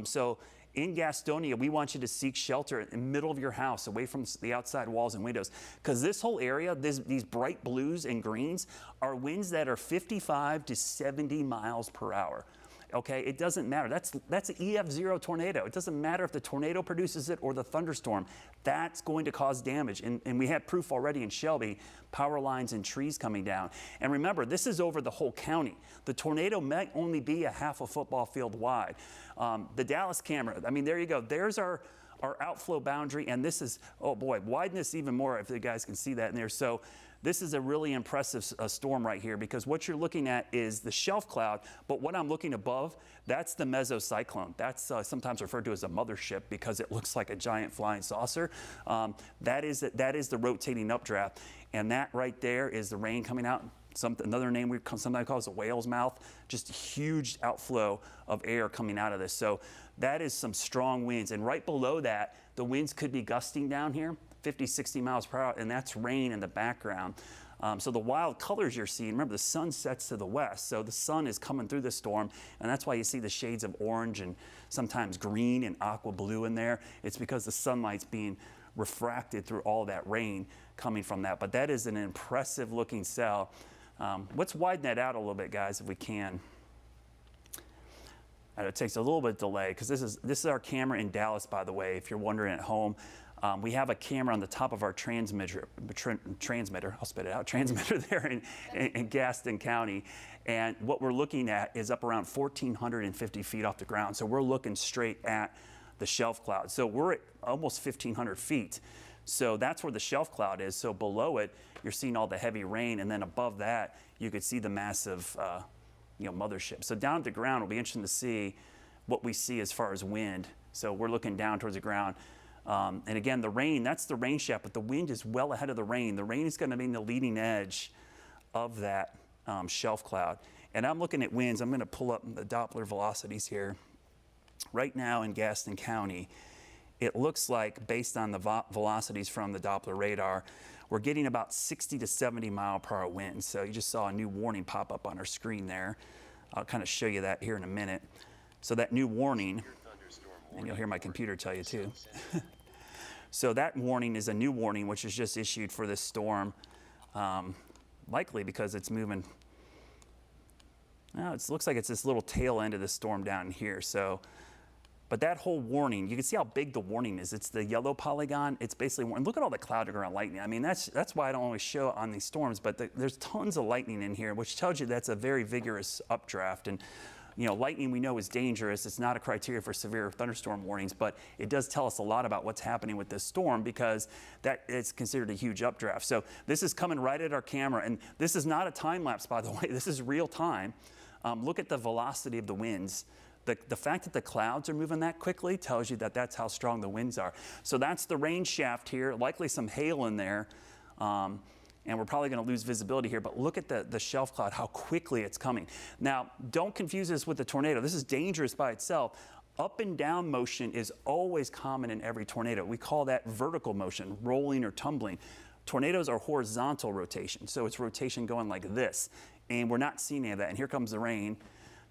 So in Gastonia, we want you to seek shelter in the middle of your house, away from the outside walls and windows, because this whole area, these bright blues and greens are winds that are 55 to 70 miles per hour. Okay, it doesn't matter. That's an EF0 tornado. It doesn't matter if the tornado produces it or the thunderstorm. That's going to cause damage. And we had proof already in Shelby, power lines and trees coming down. And remember, this is over the whole county. The tornado might only be a half a football field wide. The Dallas camera, I mean, there you go. There's our outflow boundary, and this is, oh boy, widen this even more if you guys can see that in there. So this is a really impressive storm right here, because what you're looking at is the shelf cloud, but what I'm looking above, that's the mesocyclone. That's sometimes referred to as a mothership because it looks like a giant flying saucer. That is the rotating updraft, and that right there is the rain coming out. Another name we sometimes call is a whale's mouth, just a huge outflow of air coming out of this. So that is some strong winds, and right below that, the winds could be gusting down here, 50, 60 miles per hour, and that's rain in the background. So the wild colors you're seeing, remember the sun sets to the west, so the sun is coming through the storm, and that's why you see the shades of orange and sometimes green and aqua blue in there. It's because the sunlight's being refracted through all that rain coming from that. But that is an impressive looking cell. Let's widen that out a little bit, guys, if we can. It takes a little bit of delay because this is our camera in Dallas, by the way, if you're wondering at home. We have a camera on the top of our transmitter, I'll spit it out, transmitter there in Gaston County. And what we're looking at is up around 1,450 feet off the ground. So we're looking straight at the shelf cloud. So we're at almost 1,500 feet. So that's where the shelf cloud is. So below it, you're seeing all the heavy rain. And then above that, you could see the massive mothership. So down at the ground, it'll be interesting to see what we see as far as wind. So we're looking down towards the ground. And again, the rain, that's the rain shaft, but the wind is well ahead of the rain. The rain is going to be in the leading edge of that shelf cloud. And I'm looking at winds. I'm going to pull up the Doppler velocities here. Right now in Gaston County, it looks like, based on the velocities from the Doppler radar, we're getting about 60 to 70 mile per hour winds. So you just saw a new warning pop up on our screen there. I'll kind of show you that here in a minute. So that new warning, and you'll hear my computer tell you too. So that warning is a new warning which is just issued for this storm, likely because it's moving. Now it looks like it's this little tail end of the storm down here. So, but that whole warning, you can see how big the warning is. It's the yellow polygon. It's basically, and look at all the cloud around lightning. I mean, that's why I don't always show on these storms, but there's tons of lightning in here, which tells you that's a very vigorous updraft. And lightning we know is dangerous. It's not a criteria for severe thunderstorm warnings, but it does tell us a lot about what's happening with this storm because that it's considered a huge updraft. So this is coming right at our camera, and this is not a time lapse, by the way. This is real time. Look at the velocity of the winds. The fact that the clouds are moving that quickly tells you that that's how strong the winds are. So that's the rain shaft here, likely some hail in there. And we're probably going to lose visibility here, but look at the shelf cloud, how quickly it's coming. Now, don't confuse this with the tornado. This is dangerous by itself. Up and down motion is always common in every tornado. We call that vertical motion, rolling or tumbling. Tornadoes are horizontal rotation, so it's rotation going like this, and we're not seeing any of that. And here comes the rain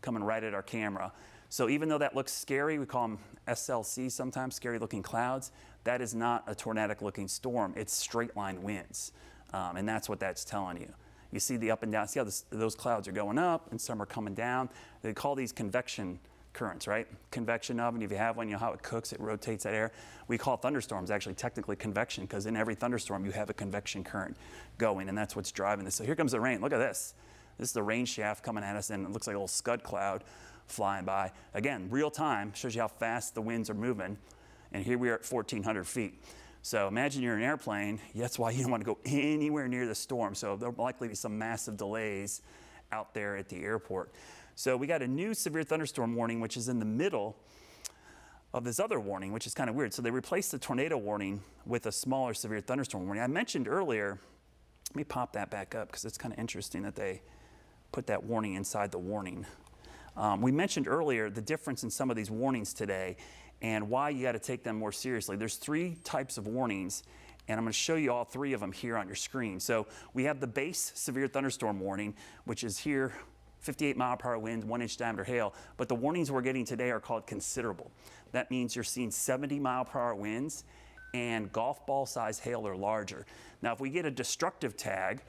coming right at our camera. So even though that looks scary, we call them SLC sometimes, scary looking clouds, that is not a tornadic looking storm. It's straight line winds. And that's what that's telling you. You see the up and down, see how those clouds are going up and some are coming down. They call these convection currents, right? Convection oven, if you have one, you know how it cooks, it rotates that air. We call thunderstorms actually technically convection because in every thunderstorm you have a convection current going, and that's what's driving this. So here comes the rain, look at this. This is the rain shaft coming at us, and it looks like a little scud cloud flying by. Again, real time, shows you how fast the winds are moving. And here we are at 1,400 feet. So imagine you're in an airplane. That's why you don't want to go anywhere near the storm. So there'll likely be some massive delays out there at the airport. So we got a new severe thunderstorm warning, which is in the middle of this other warning, which is kind of weird. So they replaced the tornado warning with a smaller severe thunderstorm warning. I mentioned earlier, let me pop that back up because it's kind of interesting that they put that warning inside the warning. We mentioned earlier the difference in some of these warnings today and why you got to take them more seriously. There's 3 types of warnings, and I'm going to show you all 3 of them here on your screen. So we have the base severe thunderstorm warning, which is here, 58 mile per hour winds, 1-inch diameter hail. But the warnings we're getting today are called considerable. That means you're seeing 70 mile per hour winds and golf ball size hail or larger. Now, if we get a destructive tag,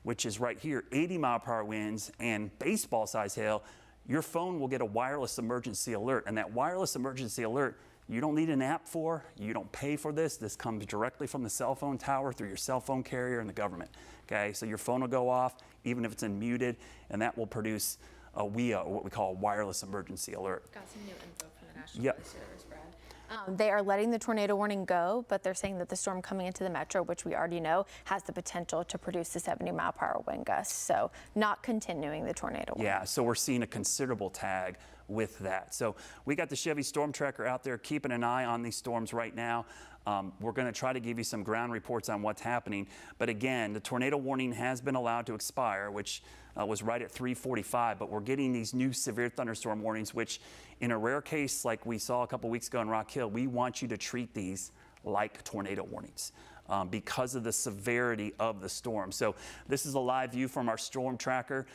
which is right here, 80 mile per hour winds and baseball size hail, your phone will get a wireless emergency alert. And that wireless emergency alert, you don't need an app for, you don't pay for this. This comes directly from the cell phone tower through your cell phone carrier and the government. Okay, so your phone will go off, even if it's unmuted, and that will produce a WIA, or what we call a wireless emergency alert. Got some new info from the National Yep. Weather Service, Brad. They are letting the tornado warning go, but they're saying that the storm coming into the metro, which we already know, has the potential to produce the 70-mile-per-hour wind gusts. So not continuing the tornado warning. Yeah, so we're seeing a considerable tag with that. So we got the Chevy Storm Tracker out there keeping an eye on these storms right now. We're going to try to give you some ground reports on what's happening. But again, the tornado warning has been allowed to expire, which was right at 3:45. But we're getting these new severe thunderstorm warnings, which in a rare case like we saw a couple weeks ago in Rock Hill, we want you to treat these like tornado warnings because of the severity of the storm. So this is a live view from our storm tracker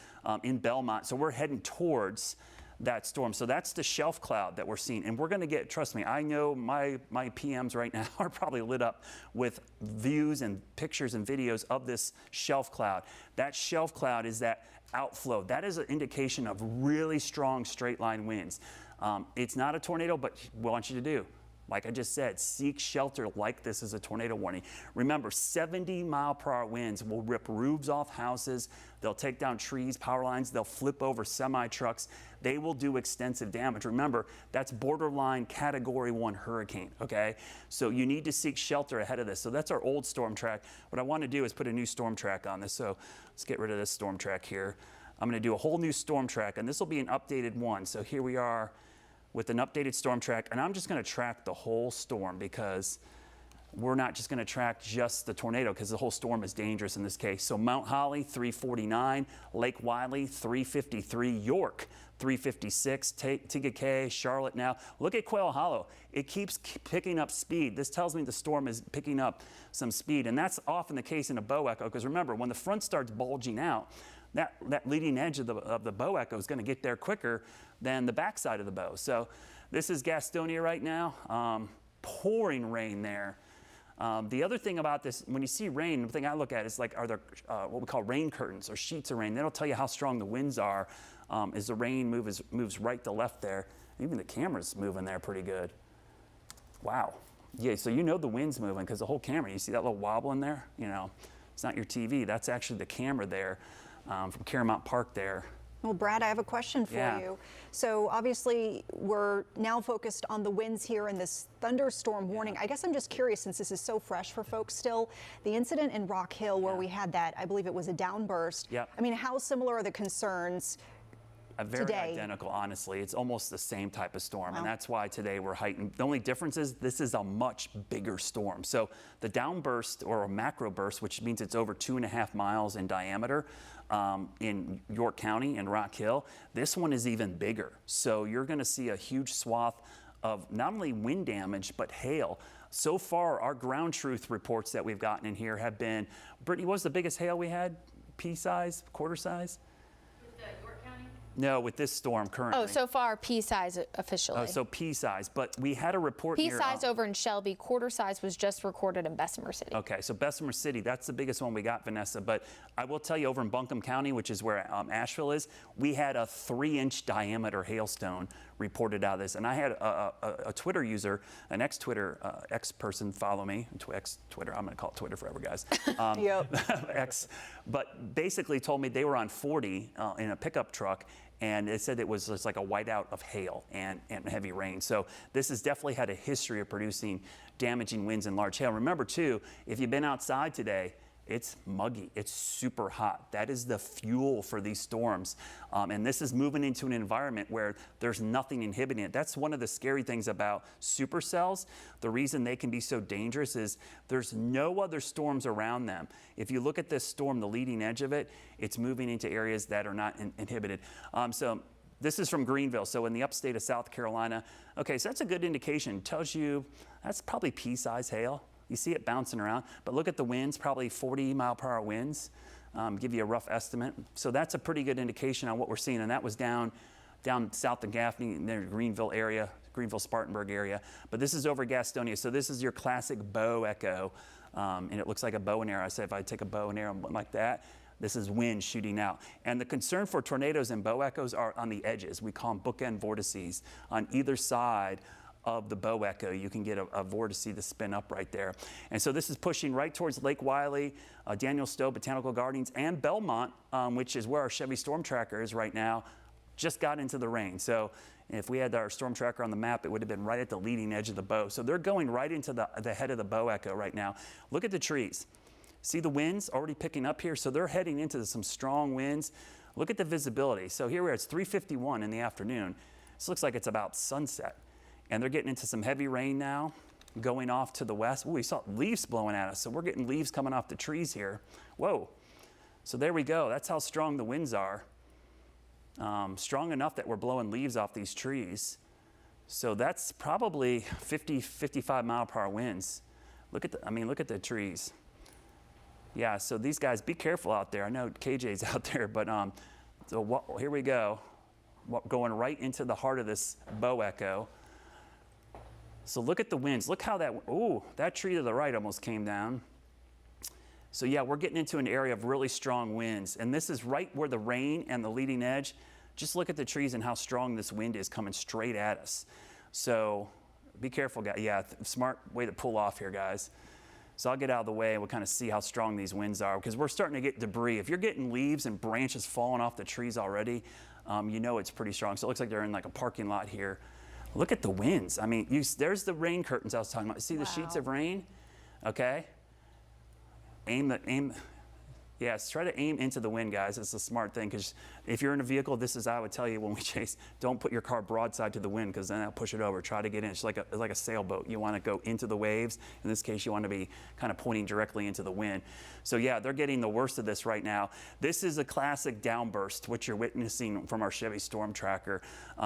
in Belmont. So we're heading towards that storm. So that's the shelf cloud that we're seeing. And we're going to get, trust me, I know my PMs right now are probably lit up with views and pictures and videos of this shelf cloud. That shelf cloud is that outflow. That is an indication of really strong straight line winds. It's not a tornado, but what I want you to do, like I just said, seek shelter like this is a tornado warning. Remember, 70-mile-per-hour winds will rip roofs off houses. They'll take down trees, power lines. They'll flip over semi-trucks. They will do extensive damage. Remember, that's borderline Category 1 hurricane, okay? So you need to seek shelter ahead of this. So that's our old storm track. What I want to do is put a new storm track on this. So let's get rid of this storm track here. I'm going to do a whole new storm track, and this will be an updated one. So here we are with an updated storm track, and I'm just going to track the whole storm because we're not just going to track just the tornado because the whole storm is dangerous in this case. So Mount Holly, 349, Lake Wiley, 353, York, 356, Tigakay, Charlotte now. Look at Quail Hollow. It keeps picking up speed. This tells me the storm is picking up some speed, and that's often the case in a bow echo because remember, when the front starts bulging out, that leading edge of the bow echo is going to get there quicker than the backside of the bow. So this is Gastonia right now, pouring rain there. The other thing about this, when you see rain, the thing I look at is like, are there what we call rain curtains or sheets of rain? That'll tell you how strong the winds are as the rain moves right to left there. Even the camera's moving there pretty good. Wow. Yeah, so you know the wind's moving because the whole camera, you see that little wobble in there? You know, it's not your TV. That's actually the camera there from Caramount Park there. Well, Brad, I have a question for you. So obviously we're now focused on the winds here and this thunderstorm warning. I guess I'm just curious, since this is so fresh for folks still, the incident in Rock Hill where we had that, I believe it was a downburst. Yep. I mean, how similar are the concerns Very today? identical, honestly. It's almost the same type of storm, and that's why today we're heightened. The only difference is this is a much bigger storm. So the downburst, or a macro burst, which means it's over 2.5 miles in diameter in York County and Rock Hill, this one is even bigger. So you're going to see a huge swath of not only wind damage, but hail. So far, our ground truth reports that we've gotten in here have been, Brittany, what was the biggest hail we had? Pea size, quarter size? No, with this storm currently. Oh, so far pea size officially. So pea size, but we had a report Pea here. size over in Shelby, quarter size was just recorded in Bessemer City. Okay, so Bessemer City, that's the biggest one we got, Vanessa. But I will tell you, over in Buncombe County, which is where Asheville is, we had a 3-inch diameter hailstone reported out of this. And I had a Twitter user, an ex-Twitter, ex-person follow me, ex-Twitter, I'm going to call it Twitter forever, guys. Ex, but basically told me they were on 40 in a pickup truck, and it said it was just like a whiteout of hail and heavy rain. So this has definitely had a history of producing damaging winds and large hail. Remember too, if you've been outside today, it's muggy, it's super hot. That is the fuel for these storms. And this is moving into an environment where there's nothing inhibiting it. That's one of the scary things about supercells. The reason they can be so dangerous is there's no other storms around them. If you look at this storm, the leading edge of it, it's moving into areas that are not inhibited. So this is from Greenville, so in the upstate of South Carolina. Okay, so that's a good indication. Tells you that's probably pea-size hail. You see it bouncing around, but look at the winds, probably 40-mile-per-hour winds, give you a rough estimate. So that's a pretty good indication on what we're seeing, and that was down south of Gaffney, in the Greenville area, Greenville-Spartanburg area. But this is over Gastonia, so this is your classic bow echo, and it looks like a bow and arrow. I say if I take a bow and arrow like that, This is wind shooting out. And the concern for tornadoes and bow echoes are on the edges. We call them bookend vortices. On either side of the bow echo, you can get a vortice to spin up right there. And so this is pushing right towards Lake Wiley, Daniel Stowe Botanical Gardens, and Belmont, which is where our Chevy Storm Tracker is right now, just got into the rain. So if we had our storm tracker on the map, it would have been right at the leading edge of the bow. So they're going right into the head of the bow echo right now. Look at the trees. See the winds already picking up here? So they're heading into some strong winds. Look at the visibility. So here we are, it's 3:51 in the afternoon. This looks like it's about sunset. And they're getting into some heavy rain now, going off to the west. Ooh, we saw leaves blowing at us. So we're getting leaves coming off the trees here. Whoa. So there we go. That's how strong the winds are. Strong enough that we're blowing leaves off these trees. So that's probably 50, 55 mile per hour winds. Look at the trees. Yeah, so these guys, be careful out there. I know KJ's out there, but here we go. Going right into the heart of this bow echo. So look at the winds. Look how that tree to the right almost came down. So yeah, we're getting into an area of really strong winds. And this is right where the rain and the leading edge. Just look at the trees and how strong this wind is coming straight at us. So be careful, guys. Yeah, smart way to pull off here, guys. So I'll get out of the way and we'll kind of see how strong these winds are, because we're starting to get debris. If you're getting leaves and branches falling off the trees already, you know it's pretty strong. So it looks like they're in like a parking lot here. Look at the winds. I mean, there's the rain curtains I was talking about. See the sheets of rain? Okay. Yes, try to aim into the wind, guys. It's a smart thing, because if you're in a vehicle, I would tell you when we chase, don't put your car broadside to the wind, because then that'll push it over. Try to get in. It's like a sailboat. You want to go into the waves. In this case, you want to be kind of pointing directly into the wind. So yeah, they're getting the worst of this right now. This is a classic downburst, which you're witnessing from our Chevy Storm Tracker.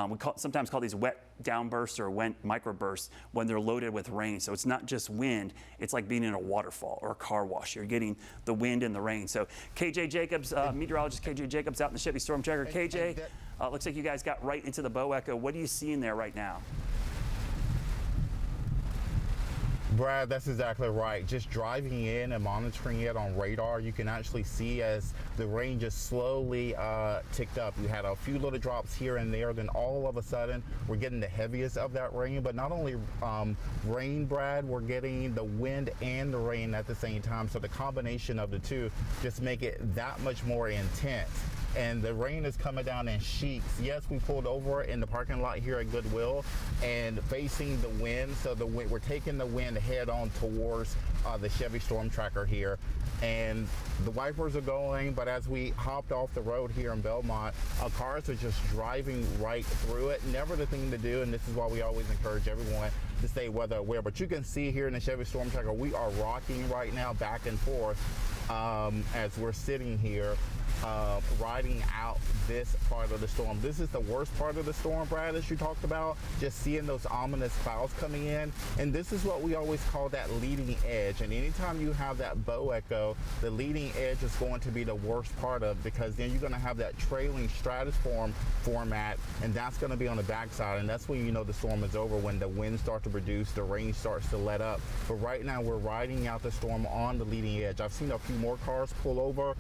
We sometimes call these wet downbursts or wet microbursts when they're loaded with rain. So it's not just wind. It's like being in a waterfall or a car wash. You're getting the wind and the rain. So KJ Jacobs, meteorologist KJ Jacobs out in the Chevy Storm Tracker. KJ, looks like you guys got right into the bow echo. What are you seeing there right now? Brad, that's exactly right. Just driving in and monitoring it on radar, you can actually see as the rain just slowly ticked up. You had a few little drops here and there, then all of a sudden we're getting the heaviest of that rain. But not only rain, Brad, we're getting the wind and the rain at the same time. So the combination of the two just make it that much more intense. And the rain is coming down in sheets. Yes, we pulled over in the parking lot here at Goodwill and facing the wind. So we're taking the wind head on towards the Chevy Storm Tracker here. And the wipers are going, but as we hopped off the road here in Belmont, cars are just driving right through it. Never the thing to do, and this is why we always encourage everyone to stay weather aware. But you can see here in the Chevy Storm Tracker, we are rocking right now back and forth as we're sitting here riding out this part of the storm. This is the worst part of the storm, Brad, as you talked about, just seeing those ominous clouds coming in. And this is what we always call that leading edge. And anytime you have that bow echo, the leading edge is going to be the worst part of, because then you're going to have that trailing stratusform format, and that's going to be on the backside. And that's when you know the storm is over, when the winds start to reduce, the rain starts to let up. But right now we're riding out the storm on the leading edge. I've seen a few more cars pull over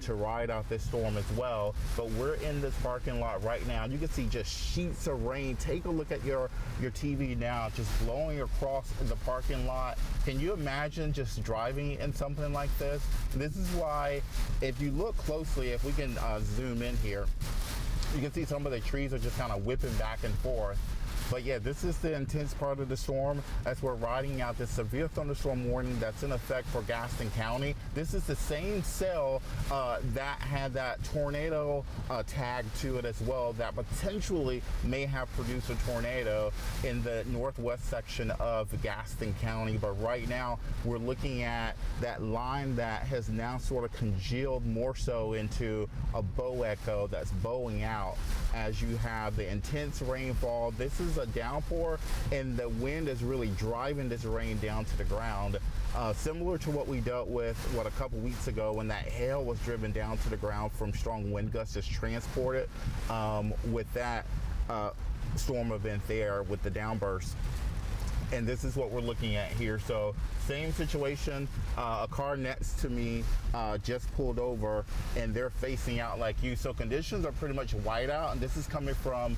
to ride out this storm as well, but we're in this parking lot right now. You can see just sheets of rain. Take a look at your TV now, just blowing across the parking lot. Can you imagine just driving in something like this? This is why, if you look closely, if we can zoom in here, you can see some of the trees are just kind of whipping back and forth. But yeah, this is the intense part of the storm as we're riding out this severe thunderstorm warning that's in effect for Gaston County. This is the same cell that had that tornado tag to it as well, that potentially may have produced a tornado in the northwest section of Gaston County. But right now we're looking at that line that has now sort of congealed more so into a bow echo that's bowing out as you have the intense rainfall. This is a downpour, and the wind is really driving this rain down to the ground. Similar to what we dealt with a couple weeks ago when that hail was driven down to the ground from strong wind gusts just transported with that storm event there with the downburst. and this is what we're looking at here. So same situation, a car next to me just pulled over, and they're facing out like you. So conditions are pretty much white out, and this is coming from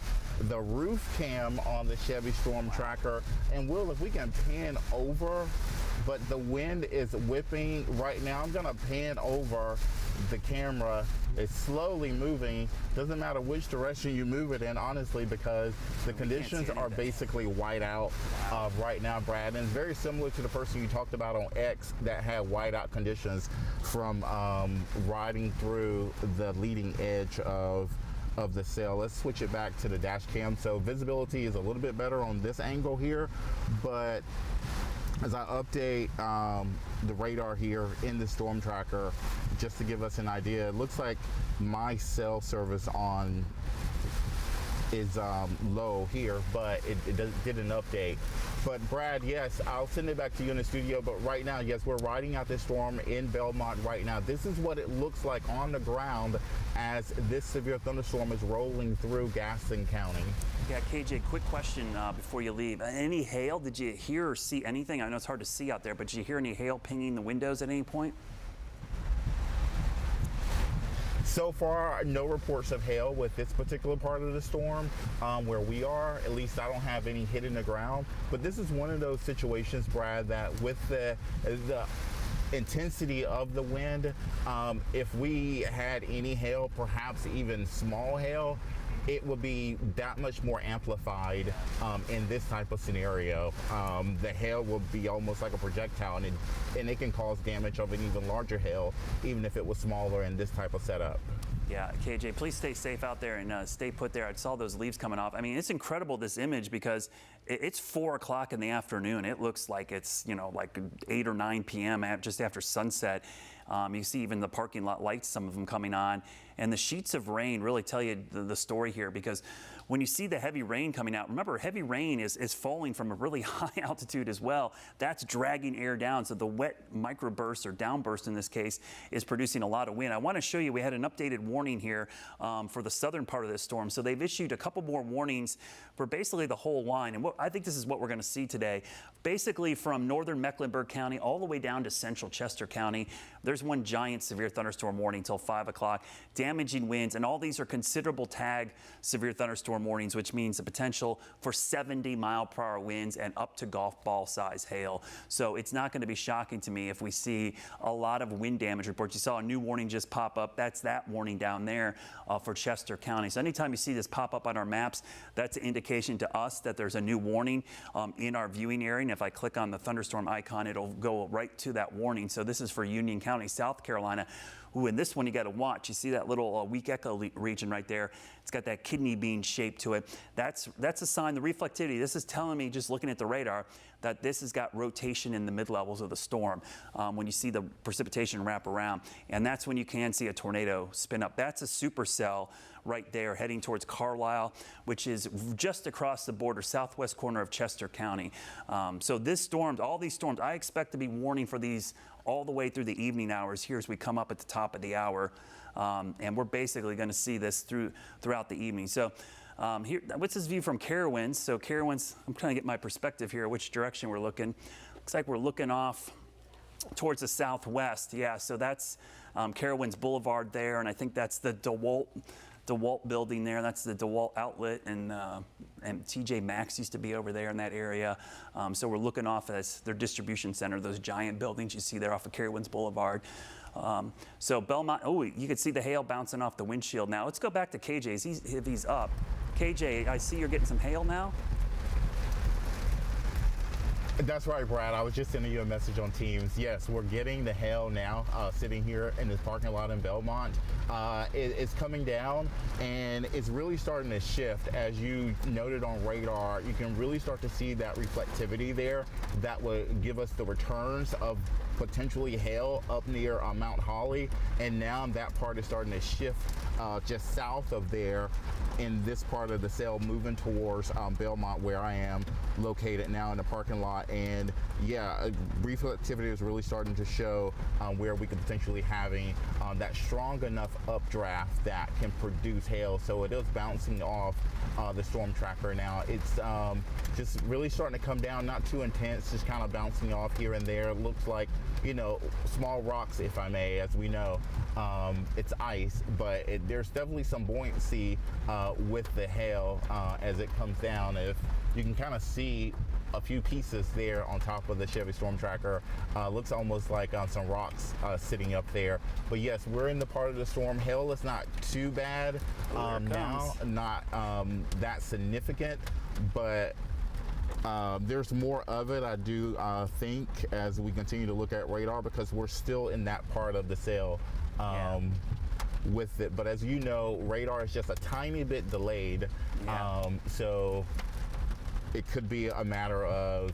the roof cam on the Chevy Storm Tracker. And Will, if we can pan over, but the wind is whipping right now. I'm gonna pan over the camera. It's slowly moving. Doesn't matter which direction you move it in, honestly, because the conditions are basically white out right now, Brad. And it's very similar to the person you talked about on X that had whiteout conditions from riding through the leading edge of the sail. Let's switch it back to the dash cam. So visibility is a little bit better on this angle here, but as I update the radar here in the Storm Tracker, just to give us an idea, it looks like my cell service on is low here, but it did an update. But Brad, yes, I'll send it back to you in the studio, but right now, yes, we're riding out this storm in Belmont right now. This is what it looks like on the ground as this severe thunderstorm is rolling through Gaston County. Yeah, KJ, quick question before you leave. Any hail? Did you hear or see anything? I know it's hard to see out there, but did you hear any hail pinging the windows at any point? So far, no reports of hail with this particular part of the storm where we are. At least I don't have any hit in the ground. But this is one of those situations, Brad, that with the intensity of the wind, if we had any hail, perhaps even small hail, it would be that much more amplified in this type of scenario. The hail will be almost like a projectile, and it can cause damage of an even larger hail, even if it was smaller in this type of setup. Yeah, KJ, please stay safe out there and stay put there. I saw those leaves coming off. I mean, it's incredible, this image, because it's 4 o'clock in the afternoon. It looks like it's, like 8 or 9 p.m. just after sunset. You see even the parking lot lights, some of them coming on. And the sheets of rain really tell you the story here, because when you see the heavy rain coming out, remember, heavy rain is falling from a really high altitude as well. That's dragging air down. So the wet microburst, or downburst in this case, is producing a lot of wind. I want to show you, we had an updated warning here for the southern part of this storm. So they've issued a couple more warnings for basically the whole line. And I think this is what we're going to see today. Basically from northern Mecklenburg County all the way down to central Chester County, there's one giant severe thunderstorm warning till 5 o'clock. Damaging winds, and all these are considerable tag severe thunderstorm warnings, which means the potential for 70-mile-per-hour winds and up to golf ball size hail. So it's not going to be shocking to me if we see a lot of wind damage reports. You saw a new warning just pop up. That's that warning down there for Chester County. So anytime you see this pop up on our maps, that's an indication to us that there's a new warning in our viewing area. And if I click on the thunderstorm icon, it'll go right to that warning. So this is for Union County, South Carolina. Ooh, and this one you got to watch. You see that little weak echo region right there? It's got that kidney bean shape to it. That's a sign. The reflectivity, this is telling me, just looking at the radar, that this has got rotation in the mid-levels of the storm when you see the precipitation wrap around. And that's when you can see a tornado spin up. That's a supercell right there heading towards Carlisle, which is just across the border, southwest corner of Chester County. So this storm, all these storms, I expect to be warning for these all the way through the evening hours here as we come up at the top of the hour. And we're basically going to see this throughout the evening. So here, what's this view from Carowinds? So Carowinds, I'm trying to get my perspective here, which direction we're looking. Looks like we're looking off towards the southwest. Yeah, so that's Carowinds Boulevard there, and I think that's the DeWalt building there. That's the DeWalt outlet, and TJ Maxx used to be over there in that area. So we're looking off as their distribution center, those giant buildings you see there off of Carowinds Boulevard. So Belmont, oh, you can see the hail bouncing off the windshield now. Let's go back to KJ if he's up. KJ, I see you're getting some hail now. That's right, Brad. I was just sending you a message on Teams. Yes, we're getting the hail now, sitting here in this parking lot in Belmont. It's coming down, and it's really starting to shift. As you noted on radar, you can really start to see that reflectivity there that would give us the returns of potentially hail up near Mount Holly. And now that part is starting to shift just south of there in this part of the cell, moving towards Belmont, where I am located now in the parking lot. And yeah, brief activity is really starting to show where we could potentially having that strong enough updraft that can produce hail. So it is bouncing off the storm tracker now. It's just really starting to come down, not too intense, just kind of bouncing off here and there. It looks like, you know, small rocks, if I may, as we know. It's ice, but there's definitely some buoyancy with the hail as it comes down. If you can kind of see a few pieces there on top of the Chevy Storm Tracker. Looks almost like some rocks sitting up there. But yes, we're in the part of the storm. Hail is not too bad now, not that significant, but there's more of it, I do think, as we continue to look at radar, because we're still in that part of the sail with it. But as you know, radar is just a tiny bit delayed, so it could be a matter of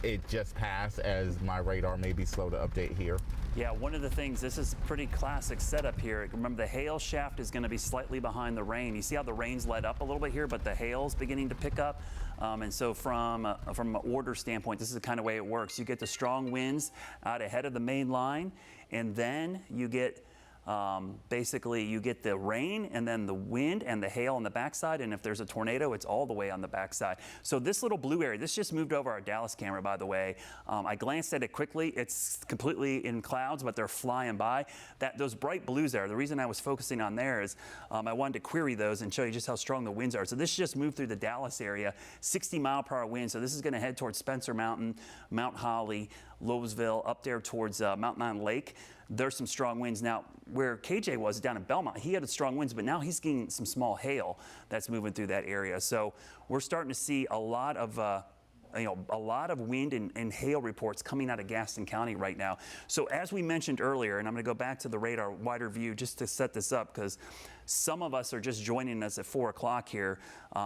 it just passed, as my radar may be slow to update here. Yeah, one of the things, this is a pretty classic setup here. Remember, the hail shaft is going to be slightly behind the rain. You see how the rain's let up a little bit here, but the hail's beginning to pick up. And so from an order standpoint, this is the kind of way it works. You get the strong winds out ahead of the main line, and then you get basically you get the rain and then the wind and the hail on the backside, and if there's a tornado, it's all the way on the backside. So this little blue area, this just moved over our Dallas camera, by the way. I glanced at it quickly. It's completely in clouds, but they're flying by. Those bright blues there, the reason I was focusing on there is I wanted to query those and show you just how strong the winds are. So this just moved through the Dallas area, 60-mile-per-hour wind. So this is going to head towards Spencer Mountain, Mount Holly, Lowesville, up there towards Mount Mountain Lake. There's some strong winds. Now, where KJ was down in Belmont, he had strong winds, but now he's getting some small hail that's moving through that area. So we're starting to see a lot of wind and hail reports coming out of Gaston County right now. So as we mentioned earlier, and I'm going to go back to the radar wider view just to set this up, because some of us are just joining us at 4 o'clock here.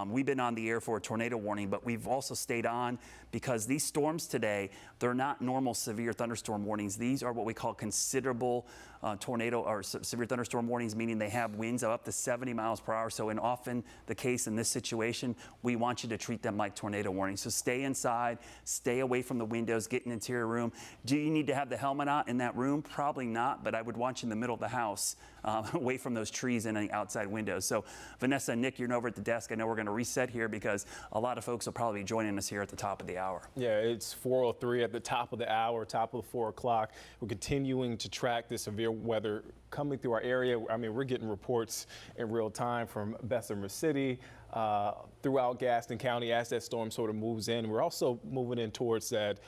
We've been on the air for a tornado warning, but we've also stayed on because these storms today, they're not normal severe thunderstorm warnings. These are what we call considerable tornado or severe thunderstorm warnings, meaning they have winds of up to 70 miles per hour. So, and often the case in this situation, we want you to treat them like tornado warnings. So stay inside, stay away from the windows, get in an interior room. Do you need to have the helmet on in that room? Probably not, but I would want you in the middle of the house, away from those trees and any outside windows. So Vanessa and Nick, you're over at the desk. I know we're going to reset here because a lot of folks will probably be joining us here at the top of the hour. Yeah, it's 4:03 at the top of the hour, top of 4 o'clock. We're continuing to track the severe weather coming through our area. I mean, we're getting reports in real time from Bessemer City, throughout Gaston County as that storm sort of moves in. We're also moving in towards that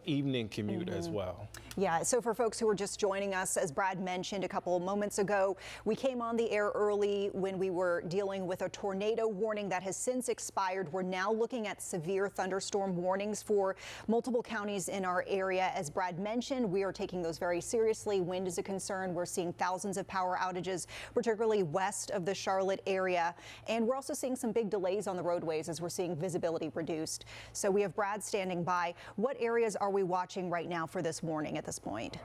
evening commute as well. Yeah, so for folks who are just joining us, as Brad mentioned a couple of moments ago, we came on the air early when we were dealing with a tornado warning that has since expired. We're now looking at severe thunderstorm warnings for multiple counties in our area. As Brad mentioned, we are taking those very seriously. Wind is a concern. We're seeing thousands of power outages, particularly west of the Charlotte area. And we're also seeing some big delays on the roadways as we're seeing visibility reduced. So we have Brad standing by. What areas are we watching right now for this warning at this point?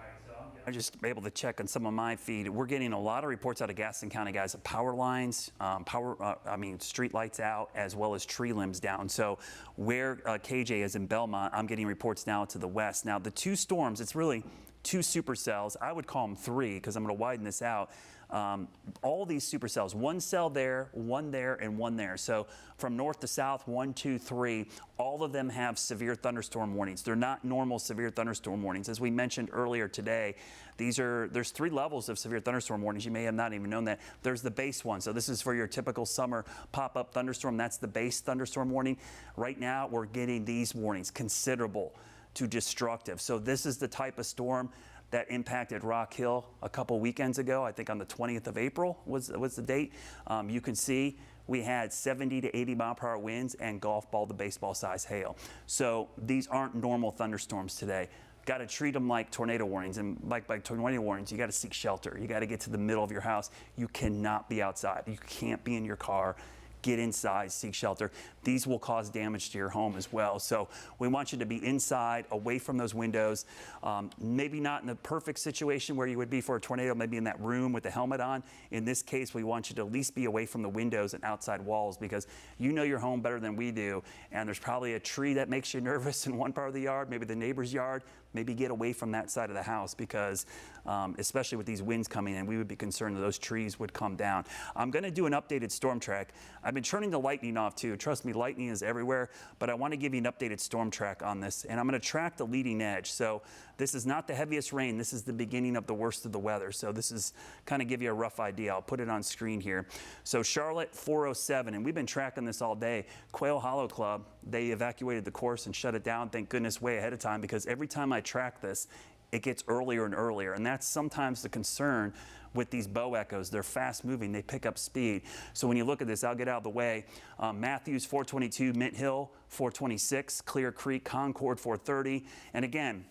I'm just able to check on some of my feed. We're getting a lot of reports out of Gaston County, guys, of power lines, street lights out, as well as tree limbs down. So where KJ is in Belmont, I'm getting reports now to the west. Now, the two storms, it's really two supercells. I would call them three because I'm going to widen this out. All these supercells, one cell there, and one there. So from north to south, 1, 2, 3, all of them have severe thunderstorm warnings. They're not normal severe thunderstorm warnings. As we mentioned earlier today, there's 3 levels of severe thunderstorm warnings. You may have not even known that. There's the base one. So this is for your typical summer pop-up thunderstorm. That's the base thunderstorm warning. Right now, we're getting these warnings, considerable to destructive. So this is the type of storm that impacted Rock Hill a couple weekends ago. I think on the 20th of April was the date. You can see we had 70 to 80 mile per hour winds and golf ball to baseball size hail. So these aren't normal thunderstorms today. Got to treat them like tornado warnings, and like tornado warnings, you got to seek shelter. You got to get to the middle of your house. You cannot be outside. You can't be in your car. get inside, seek shelter. These will cause damage to your home as well. So we want you to be inside, away from those windows. Maybe not in the perfect situation where you would be for a tornado, maybe in that room with the helmet on. In this case, we want you to at least be away from the windows and outside walls, because you know your home better than we do. And there's probably a tree that makes you nervous in one part of the yard, maybe the neighbor's yard. Maybe get away from that side of the house, because especially with these winds coming in, we would be concerned that those trees would come down. I'm going to do an updated storm track. I've been turning the lightning off too. Trust me, lightning is everywhere, but I want to give you an updated storm track on this, and I'm going to track the leading edge. So this is not the heaviest rain. This is the beginning of the worst of the weather. So this is kind of give you a rough idea. I'll put it on screen here. So Charlotte 407, and we've been tracking this all day. Quail Hollow Club, they evacuated the course and shut it down, thank goodness, way ahead of time, because every time I track this, it gets earlier and earlier. And that's sometimes the concern with these bow echoes. They're fast moving, they pick up speed. So when you look at this, I'll get out of the way. Matthews 422, Mint Hill 426, Clear Creek, Concord 430. And again,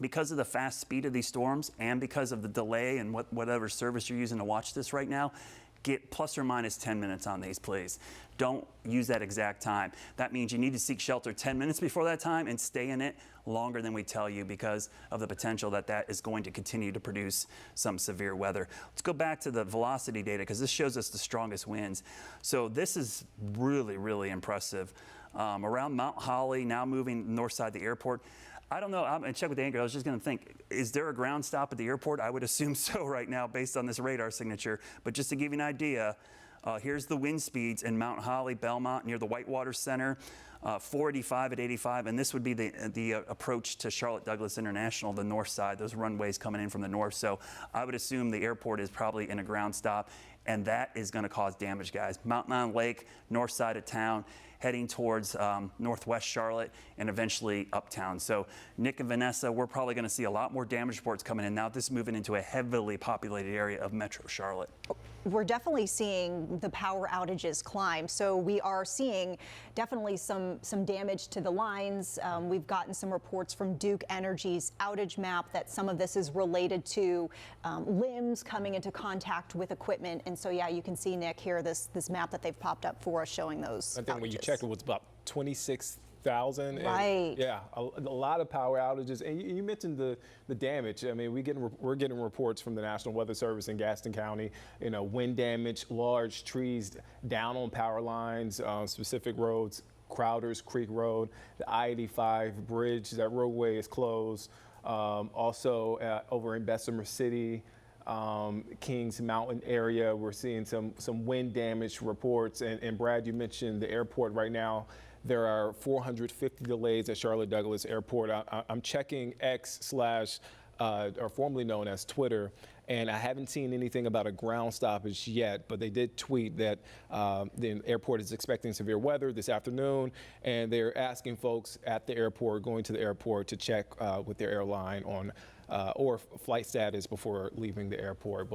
because of the fast speed of these storms and because of the delay and whatever service you're using to watch this right now, get plus or minus 10 minutes on these, please. Don't use that exact time. That means you need to seek shelter 10 minutes before that time and stay in it longer than we tell you, because of the potential that that is going to continue to produce some severe weather. Let's go back to the velocity data, because this shows us the strongest winds. So this is really, really impressive. Around Mount Holly, now moving north side of the airport. I don't know, I'm gonna check with the anchor. I was just gonna think, is there a ground stop at the airport? I would assume so right now based on this radar signature. But just to give you an idea, here's the wind speeds in Mount Holly, Belmont, near the Whitewater Center, 485 at 85, and this would be the approach to Charlotte Douglas International, the north side, those runways coming in from the north. So I would assume the airport is probably in a ground stop, and that is gonna cause damage, guys. Mountain Island Lake, north side of town, heading towards northwest Charlotte and eventually uptown. So Nick and Vanessa, we're probably going to see a lot more damage reports coming in now. This is moving into a heavily populated area of Metro Charlotte. We're definitely seeing the power outages climb. So we are seeing definitely some damage to the lines. We've gotten some reports from Duke Energy's outage map that some of this is related to limbs coming into contact with equipment. And so, yeah, you can see, Nick, here, this map that they've popped up for us showing those I think outages. when you checked, it was about 26,000. Right. Yeah, a lot of power outages. And you mentioned the damage. I mean, we're getting reports from the National Weather Service in Gaston County, you know, wind damage, large trees down on power lines, specific roads, Crowders Creek Road, the I-85 bridge, that roadway is closed. Also over in Bessemer City, Kings Mountain area, we're seeing some wind damage reports. And Brad, you mentioned the airport right now. There are 450 delays at Charlotte Douglas Airport. I'm checking X/ or formerly known as Twitter, and I haven't seen anything about a ground stoppage yet, but they did tweet that the airport is expecting severe weather this afternoon, and they're asking folks at the airport, going to the airport, to check with their airline on or flight status before leaving the airport,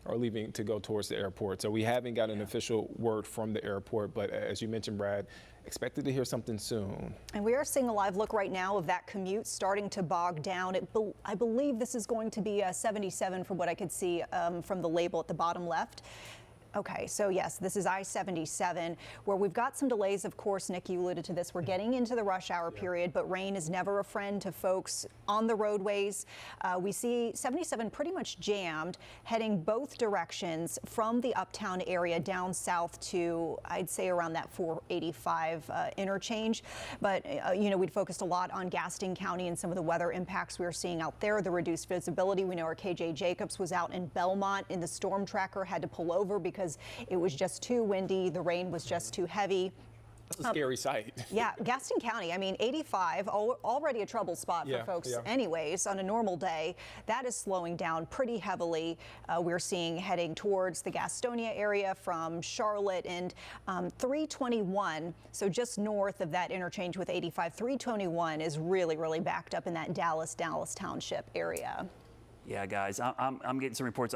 or leaving to go towards the airport. So we haven't got an official word from the airport, but as you mentioned, Brad, expected to hear something soon. And we are seeing a live look right now of that commute starting to bog down. I believe this is going to be a 77 from what I could see from the label at the bottom left. Okay, so yes, this is I-77, where we've got some delays. Of course, Nick, you alluded to this. We're getting into the rush hour period, but rain is never a friend to folks on the roadways. We see 77 pretty much jammed, heading both directions from the uptown area down south to, I'd say, around that 485 interchange. But, you know, we'd focused a lot on Gaston County and some of the weather impacts we were seeing out there, the reduced visibility. We know our KJ Jacobs was out in Belmont in the storm tracker, had to pull over because it was just too windy, the rain was just too heavy. That's a scary sight. Yeah, Gaston County, I mean, 85, already a trouble spot for folks anyways on a normal day. That is slowing down pretty heavily. We're seeing heading towards the Gastonia area from Charlotte, and 321, so just north of that interchange with 85, 321 is really, really backed up in that Dallas Township area. Yeah, guys, I'm getting some reports.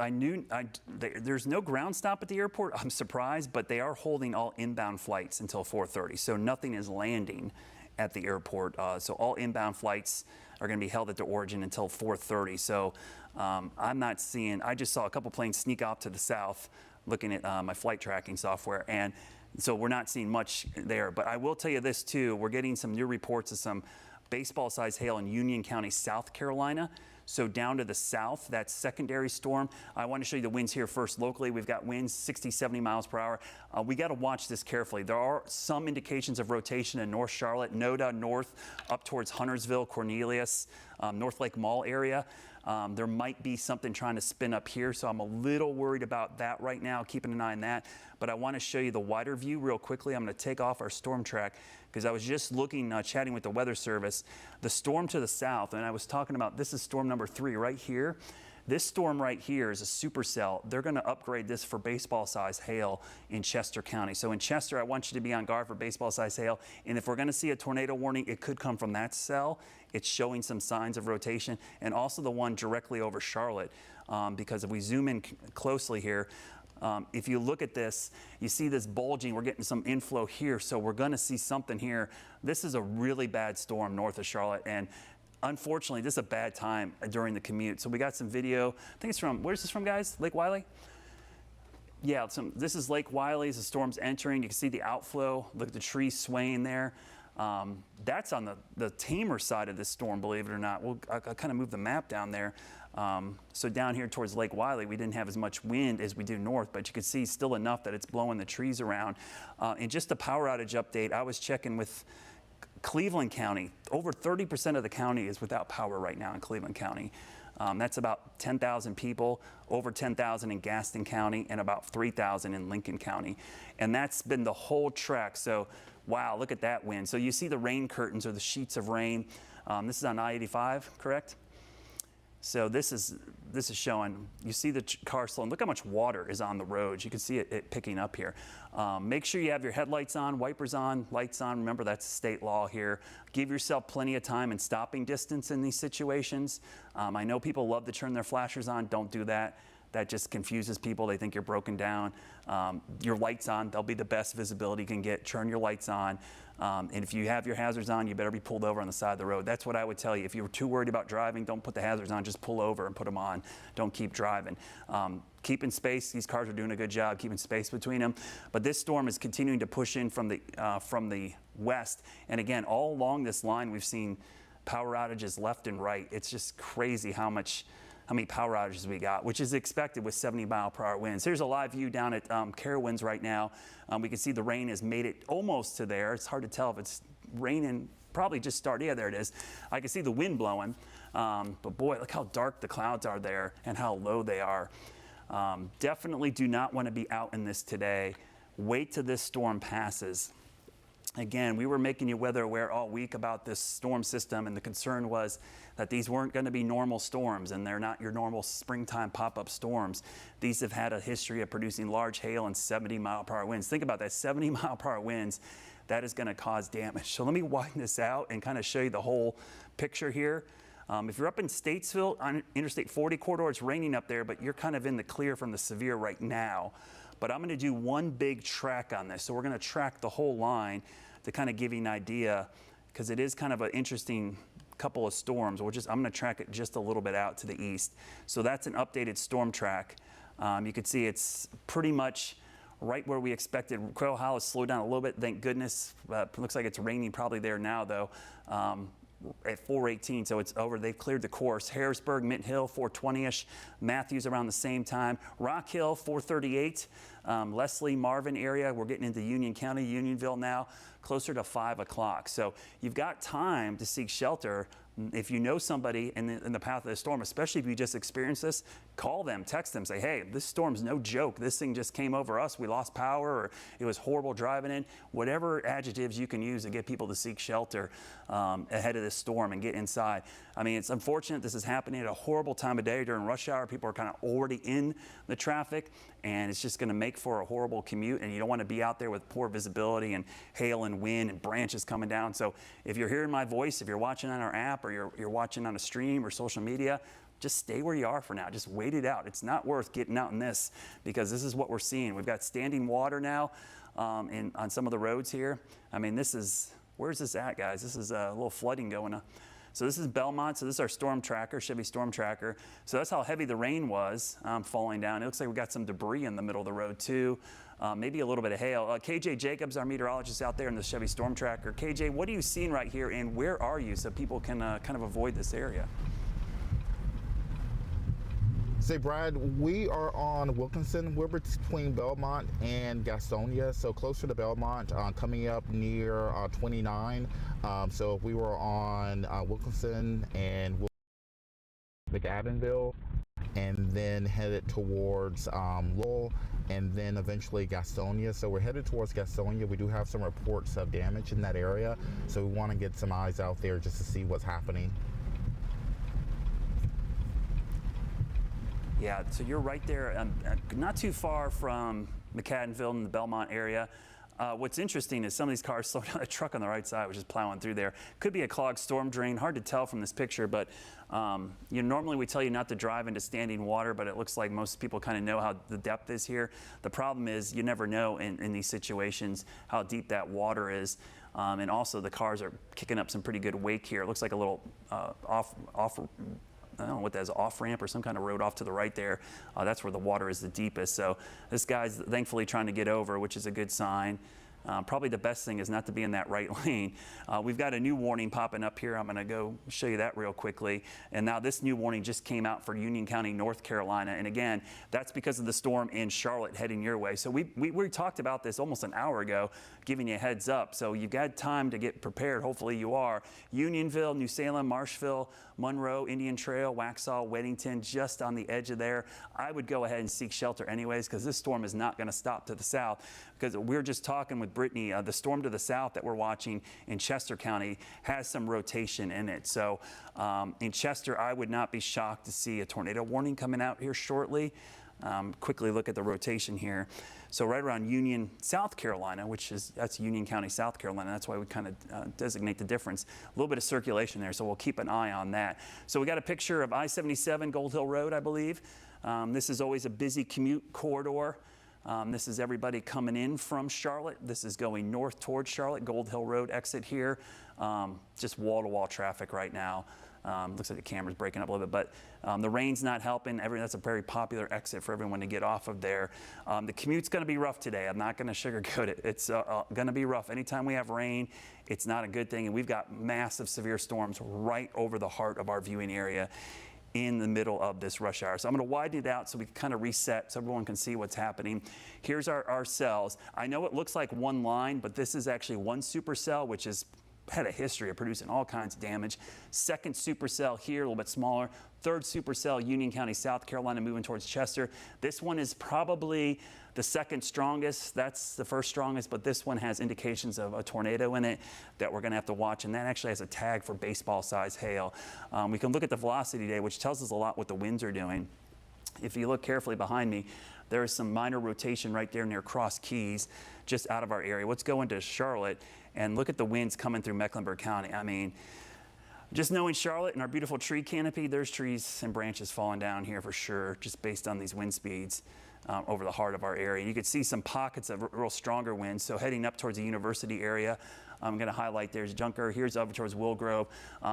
There's no ground stop at the airport. I'm surprised, but they are holding all inbound flights until 4:30. So nothing is landing at the airport. So all inbound flights are going to be held at their origin until 4:30. So I'm not seeing. I just saw a couple planes sneak off to the south, looking at my flight tracking software, and So we're not seeing much there. But I will tell you this too, we're getting some new reports of some baseball-sized hail in Union County, South Carolina. So down to the south, that secondary storm. I want to show you the winds here first. Locally, we've got winds 60, 70 miles per hour. We got to watch this carefully. There are some indications of rotation in North Charlotte, NODA north, up towards Huntersville, Cornelius, North Lake Mall area. There might be something trying to spin up here, so I'm a little worried about that right now, keeping an eye on that. But I want to show you the wider view real quickly. I'm going to take off our storm track because I was just looking, chatting with the Weather Service. The storm to the south, and I was talking about, this is storm number 3 right here. This storm right here is a supercell. They're going to upgrade this for baseball-sized hail in Chester County. So in Chester, I want you to be on guard for baseball-sized hail. And if we're going to see a tornado warning, it could come from that cell. It's showing some signs of rotation, and also the one directly over Charlotte. Because if we zoom in closely here, if you look at this, you see this bulging. We're getting some inflow here, so we're going to see something here. This is a really bad storm north of Charlotte, and unfortunately, this is a bad time during the commute. So we got some video. I think it's from, where's this from, guys? Lake Wiley? Yeah, this is Lake Wiley as the storm's entering. You can see the outflow. Look at the trees swaying there. That's on the tamer side of this storm, believe it or not. I'll kind of move the map down there. So down here towards Lake Wiley, we didn't have as much wind as we do north, but you can see still enough that it's blowing the trees around. And just a power outage update, I was checking with Cleveland County. Over 30% of the county is without power right now in Cleveland County. That's about 10,000 people, over 10,000 in Gaston County, and about 3,000 in Lincoln County. And that's been the whole trek. So, wow, look at that wind. So you see the rain curtains or the sheets of rain. This is on I-85, correct? So this is showing, you see the car slowing. Look how much water is on the roads. You can see it picking up here. Make sure you have your headlights on, wipers on, lights on. Remember, that's state law here. Give yourself plenty of time and stopping distance in these situations. I know people love to turn their flashers on. Don't do that. That just confuses people. They think you're broken down. Your lights on, they'll be the best visibility you can get. Turn your lights on. And if you have your hazards on, you better be pulled over on the side of the road. That's what I would tell you. If you're too worried about driving, don't put the hazards on. Just pull over and put them on. Don't keep driving. Keeping space. These cars are doing a good job keeping space between them. But this storm is continuing to push in from the west. And again, all along this line, we've seen power outages left and right. It's just crazy how many power outages we got, which is expected with 70-mile-per-hour winds. Here's a live view down at Carowinds right now. We can see the rain has made it almost to there. It's hard to tell if it's raining, probably just started. Yeah, there it is. I can see the wind blowing, but boy, look how dark the clouds are there and how low they are. Definitely do not want to be out in this today. Wait till this storm passes. Again, we were making you weather aware all week about this storm system, and the concern was that these weren't going to be normal storms, and they're not your normal springtime pop-up storms. These have had a history of producing large hail and 70-mile-per-hour winds. Think about that, 70-mile-per-hour winds. That is going to cause damage. So let me widen this out and kind of show you the whole picture here. If you're up in Statesville on Interstate 40 corridor, it's raining up there, but you're kind of in the clear from the severe right now. But I'm going to do one big track on this. So we're going to track the whole line to kind of give you an idea, because it is kind of an interesting couple of storms. I'm going to track it just a little bit out to the east. So that's an updated storm track. You can see it's pretty much right where we expected. Quail Hollow has slowed down a little bit, thank goodness. Looks like it's raining probably there now, though. At 418, so it's over. They've cleared the course. Harrisburg, Mint Hill, 420-ish. Matthews around the same time. Rock Hill, 438. Leslie, Marvin area. We're getting into Union County, Unionville now, closer to 5 o'clock. So you've got time to seek shelter. If you know somebody in the path of the storm, especially if you just experienced this, call them, text them, say, hey, this storm's no joke. This thing just came over us. We lost power, or it was horrible driving in. Whatever adjectives you can use to get people to seek shelter ahead of this storm and get inside. I mean, it's unfortunate this is happening at a horrible time of day during rush hour. People are kind of already in the traffic, and it's just going to make for a horrible commute, and you don't want to be out there with poor visibility and hail and wind and branches coming down. So if you're hearing my voice, if you're watching on our app, or you're watching on a stream or social media, just stay where you are for now. Just wait it out. It's not worth getting out in this, because this is what we're seeing. We've got standing water now on some of the roads here. I mean, where's this at, guys? This is a little flooding going on. So this is Belmont. So this is our storm tracker, Chevy storm tracker. So that's how heavy the rain was falling down. It looks like we got some debris in the middle of the road too. maybe a little bit of hail. KJ Jacobs, our meteorologist out there in the Chevy Storm Tracker. KJ, what are you seeing right here, and where are you so people can kind of avoid this area? Say, Brad, we are on Wilkinson. We're between Belmont and Gastonia, so closer to Belmont, coming up near 29. So we were on Wilkinson and McAdenville, and then headed towards Lull, and then eventually Gastonia. So we're headed towards Gastonia. We do have some reports of damage in that area, so we want to get some eyes out there just to see what's happening. Yeah, so you're right there, not too far from McAdenville in the Belmont area. What's interesting is some of these cars slowed down. A truck on the right side was just plowing through there. Could be a clogged storm drain. Hard to tell from this picture, but normally we tell you not to drive into standing water, but it looks like most people kind of know how the depth is here. The problem is you never know in these situations how deep that water is. And also the cars are kicking up some pretty good wake here. It looks like a little I don't know what that is, off ramp or some kind of road off to the right there. That's where the water is the deepest. So this guy's thankfully trying to get over, which is a good sign. Probably the best thing is not to be in that right lane. We've got a new warning popping up here. I'm going to go show you that real quickly. And now this new warning just came out for Union County, North Carolina. And again, that's because of the storm in Charlotte heading your way. So we talked about this almost an hour ago, giving you a heads up. So you've got time to get prepared. Hopefully you are. Unionville, New Salem, Marshville, Monroe, Indian Trail, Waxhaw, Weddington, just on the edge of there. I would go ahead and seek shelter anyways, because this storm is not going to stop to the south. Because we're just talking with Brittany, the storm to the south that we're watching in Chester County has some rotation in it. So in Chester, I would not be shocked to see a tornado warning coming out here shortly. Quickly look at the rotation here. So right around Union, South Carolina, that's Union County, South Carolina. That's why we kind of designate the difference. A little bit of circulation there, so we'll keep an eye on that. So we got a picture of I-77 Gold Hill Road, I believe. This is always a busy commute corridor. This is everybody coming in from Charlotte. This is going north towards Charlotte, Gold Hill Road exit here. Just wall-to-wall traffic right now. Looks like the camera's breaking up a little bit, but the rain's not helping. That's a very popular exit for everyone to get off of there. The commute's going to be rough today. I'm not going to sugarcoat it. It's going to be rough. Anytime we have rain, it's not a good thing. And we've got massive severe storms right over the heart of our viewing area in the middle of this rush hour. So I'm going to widen it out so we can kind of reset so everyone can see what's happening. Here's our cells. I know it looks like one line, but this is actually one supercell, which is had a history of producing all kinds of damage. Second supercell here, a little bit smaller. Third supercell, Union County, South Carolina, moving towards Chester. This one is probably the second strongest. That's the first strongest, but this one has indications of a tornado in it that we're going to have to watch, and that actually has a tag for baseball-sized hail. We can look at the velocity today, which tells us a lot what the winds are doing. If you look carefully behind me, there is some minor rotation right there near Cross Keys, just out of our area. Let's go into Charlotte and look at the winds coming through Mecklenburg County. I mean, just knowing Charlotte and our beautiful tree canopy, there's trees and branches falling down here for sure, just based on these wind speeds over the heart of our area. You could see some pockets of real stronger winds. So heading up towards the university area, I'm going to highlight there's Junker. Here's over towards Willgrove.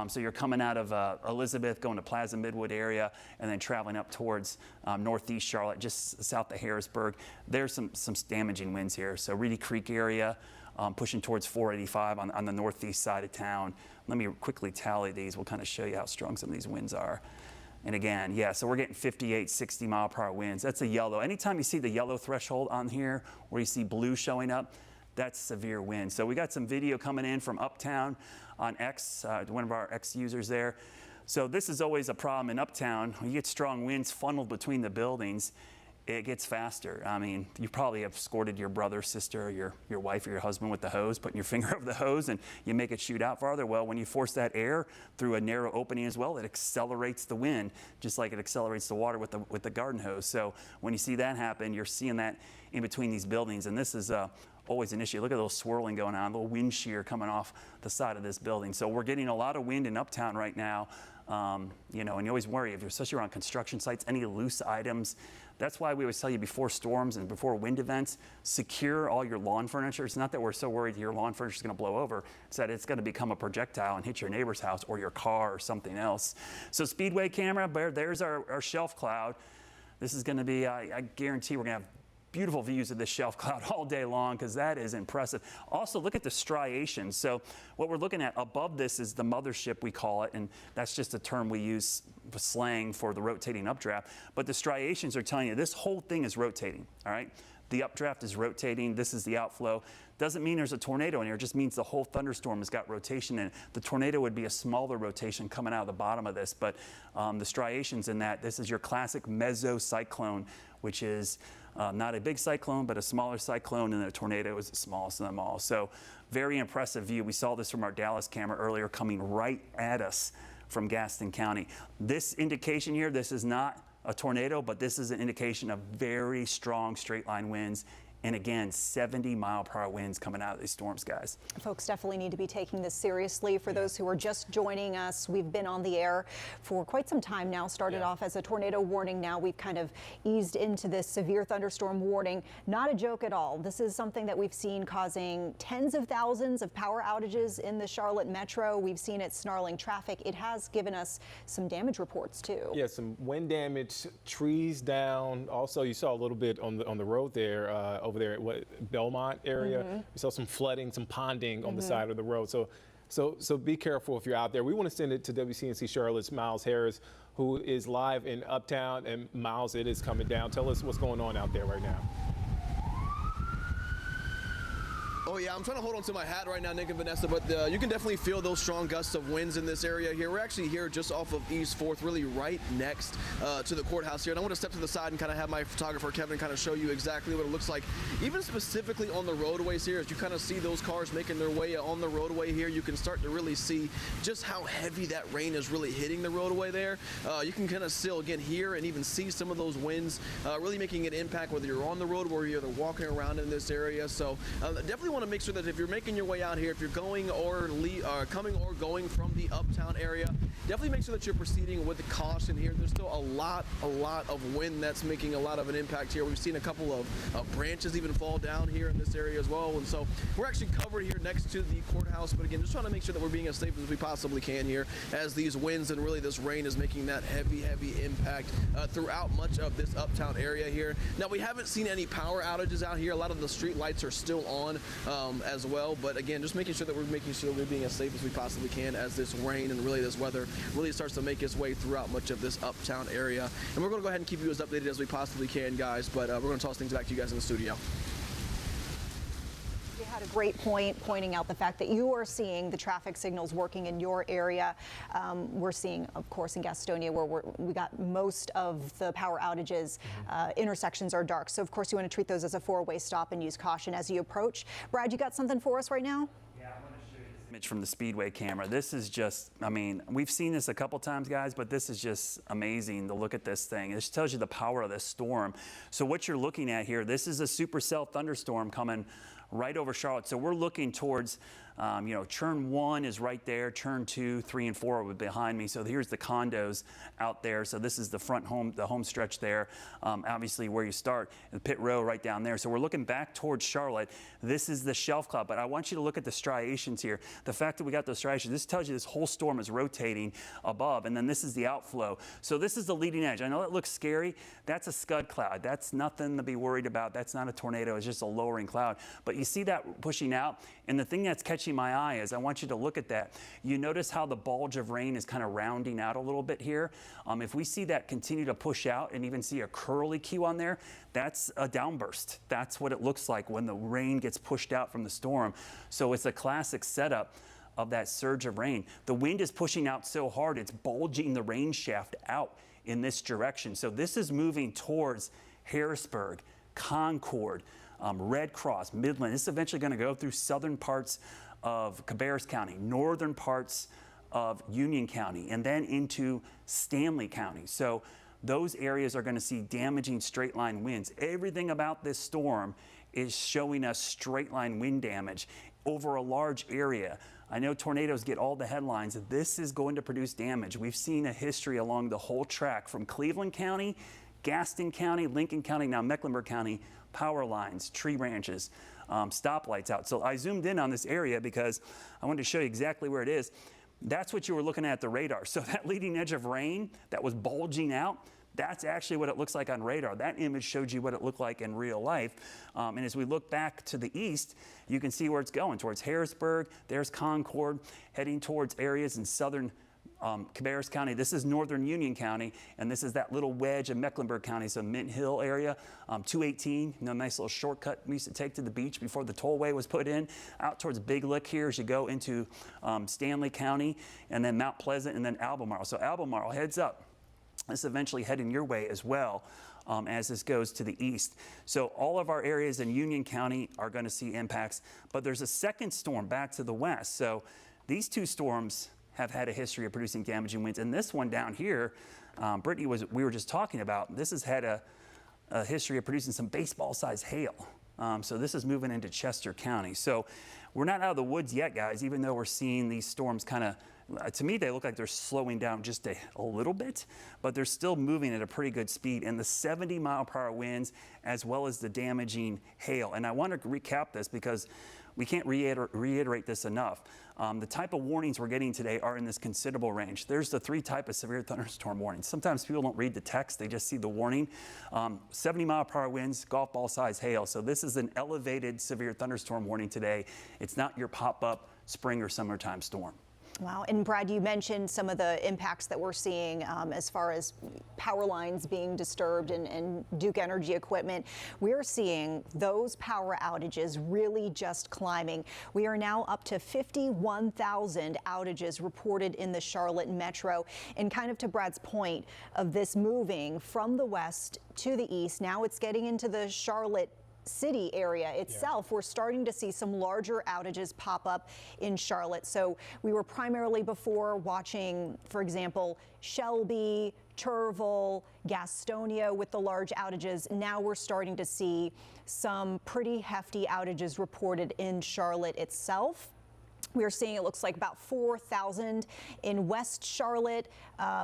So you're coming out of Elizabeth, going to Plaza Midwood area, and then traveling up towards northeast Charlotte, just south of Harrisburg. There's some damaging winds here. So Reedy Creek area, pushing towards 485 on the northeast side of town. Let me quickly tally these. We'll kind of show you how strong some of these winds are. And again, yeah, so we're getting 58, 60 mile per hour winds. That's a yellow. Anytime you see the yellow threshold on here, where you see blue showing up, that's severe wind. So we got some video coming in from Uptown on X, one of our X users there. So this is always a problem in Uptown. When you get strong winds funneled between the buildings, it gets faster. I mean, you probably have escorted your brother, sister, your wife, or your husband with the hose, putting your finger over the hose, and you make it shoot out farther. Well, when you force that air through a narrow opening as well, it accelerates the wind, just like it accelerates the water with the garden hose. So when you see that happen, you're seeing that in between these buildings, and this is always an issue. Look at a little swirling going on, a little wind shear coming off the side of this building. So we're getting a lot of wind in Uptown right now. You know, and you always worry, if you're especially around construction sites, any loose items. That's why we always tell you before storms and before wind events, secure all your lawn furniture. It's not that we're so worried your lawn furniture is going to blow over. It's that it's going to become a projectile and hit your neighbor's house or your car or something else. So Speedway camera, there's our shelf cloud. This is going to be, I guarantee we're going to have beautiful views of this shelf cloud all day long because that is impressive. Also, look at the striations. So what we're looking at above this is the mothership, we call it, and that's just a term we use for slang for the rotating updraft. But the striations are telling you this whole thing is rotating, all right? The updraft is rotating. This is the outflow. Doesn't mean there's a tornado in here. It just means the whole thunderstorm has got rotation in it. The tornado would be a smaller rotation coming out of the bottom of this, but the striations in that, this is your classic mesocyclone, which is not a big cyclone, but a smaller cyclone, and a tornado is the smallest of them all. So very impressive view. We saw this from our Dallas camera earlier coming right at us from Gaston County. This indication here, this is not a tornado, but this is an indication of very strong straight line winds. And again, 70-mile-per-hour winds coming out of these storms, guys. Folks definitely need to be taking this seriously. For those who are just joining us, we've been on the air for quite some time now. Started off as a tornado warning. Now we've kind of eased into this severe thunderstorm warning. Not a joke at all. This is something that we've seen causing tens of thousands of power outages in the Charlotte metro. We've seen it snarling traffic. It has given us some damage reports too. Yeah, some wind damage, trees down. Also, you saw a little bit on the road there. Over there at Belmont area. We saw some flooding, some ponding on the side of the road. So be careful if you're out there. We want to send it to WCNC Charlotte's Miles Harris, who is live in Uptown. And Miles, it is coming down. Tell us what's going on out there right now. Oh yeah, I'm trying to hold on to my hat right now, Nick and Vanessa, but you can definitely feel those strong gusts of winds in this area here. We're actually here just off of East 4th, really right next to the courthouse here. And I want to step to the side and kind of have my photographer, Kevin, kind of show you exactly what it looks like. Even specifically on the roadways here, as you kind of see those cars making their way on the roadway here, you can start to really see just how heavy that rain is really hitting the roadway there. You can kind of still, again, hear and even see some of those winds really making an impact, whether you're on the road or you're walking around in this area. So definitely want to make sure that if you're making your way out here, if you're going or coming or going from the Uptown area, definitely make sure that you're proceeding with caution here. There's still a lot of wind that's making a lot of an impact here. We've seen a couple of branches even fall down here in this area as well. And so we're actually covered here next to the courthouse. But again, just trying to make sure that we're being as safe as we possibly can here as these winds and really this rain is making that heavy impact throughout much of this Uptown area here. Now, we haven't seen any power outages out here. A lot of the street lights are still on as well. But again, just making sure that we're being as safe as we possibly can as this rain and really this weather really starts to make its way throughout much of this Uptown area. And we're going to go ahead and keep you as updated as we possibly can, guys. But we're going to toss things back to you guys in the studio. You had a great point pointing out the fact that you are seeing the traffic signals working in your area. We're seeing, of course, in Gastonia where we got most of the power outages. Intersections are dark. So, of course, you want to treat those as a four-way stop and use caution as you approach. Brad, you got something for us right now? Yeah, I want to show you this image from the Speedway camera. This is just, I mean, we've seen this a couple times, guys, but this is just amazing to look at this thing. It just tells you the power of this storm. So what you're looking at here, this is a supercell thunderstorm coming right over Charlotte. So we're looking towards, churn 1 is right there, churn 2, 3, and 4 are behind me. So here's the condos out there. So this is the the home stretch there, obviously where you start, the pit row right down there. So we're looking back towards Charlotte. This is the shelf cloud, but I want you to look at the striations here. The fact that we got those striations, this tells you this whole storm is rotating above, and then this is the outflow. So this is the leading edge. I know that looks scary. That's a scud cloud. That's nothing to be worried about. That's not a tornado. It's just a lowering cloud. But you see that pushing out, and the thing that's catching my eye is I want you to look at that. You notice how the bulge of rain is kind of rounding out a little bit here. If we see that continue to push out and even see a curly Q on there, that's a downburst. That's what it looks like when the rain gets pushed out from the storm. So it's a classic setup of that surge of rain. The wind is pushing out so hard, it's bulging the rain shaft out in this direction. So this is moving towards Harrisburg, Concord, Red Cross, Midland. This is eventually going to go through southern parts of Cabarrus County, northern parts of Union County, and then into Stanley County. So those areas are going to see damaging straight line winds. Everything about this storm is showing us straight line wind damage over a large area. I know tornadoes get all the headlines. This is going to produce damage. We've seen a history along the whole track from Cleveland County, Gaston County, Lincoln County, now Mecklenburg County, power lines, tree branches, stoplights out. So I zoomed in on this area because I wanted to show you exactly where it is. That's what you were looking at the radar. So that leading edge of rain that was bulging out, That's actually what it looks like on radar. That image showed you what it looked like in real life. And as we look back to the east, you can see where it's going, towards Harrisburg. There's Concord, heading towards areas in southern Cabarrus County. This is northern Union County, and this is that little wedge of Mecklenburg County, so Mint Hill area. 218, nice little shortcut we used to take to the beach before the tollway was put in. Out towards Big Lick here as you go into Stanley County, and then Mount Pleasant, and then Albemarle. So Albemarle, heads up. It's eventually heading your way as well as this goes to the east. So all of our areas in Union County are going to see impacts, but there's a second storm back to the west. So these two storms have had a history of producing damaging winds, and this one down here, Brittany, we were just talking about, this has had a history of producing some baseball-sized hail. So this is moving into Chester County. So we're not out of the woods yet, guys, even though we're seeing these storms kind of, to me, they look like they're slowing down just a little bit, but they're still moving at a pretty good speed. And the 70-mile-per-hour winds, as well as the damaging hail. And I want to recap this because we can't reiterate this enough. The type of warnings we're getting today are in this considerable range. There's the 3 types of severe thunderstorm warnings. Sometimes people don't read the text, they just see the warning. 70-mile-per-hour winds, golf ball size hail. So this is an elevated severe thunderstorm warning today. It's not your pop-up spring or summertime storm. Wow. And Brad, you mentioned some of the impacts that we're seeing as far as power lines being disturbed and Duke Energy equipment. We're seeing those power outages really just climbing. We are now up to 51,000 outages reported in the Charlotte metro. And kind of to Brad's point of this moving from the west to the east, now it's getting into the Charlotte city area itself. Yeah. We're starting to see some larger outages pop up in Charlotte. So we were primarily before watching, for example, Shelby, Turville, Gastonia with the large outages. Now we're starting to see some pretty hefty outages reported in Charlotte itself. We're seeing it looks like about 4,000 in West Charlotte,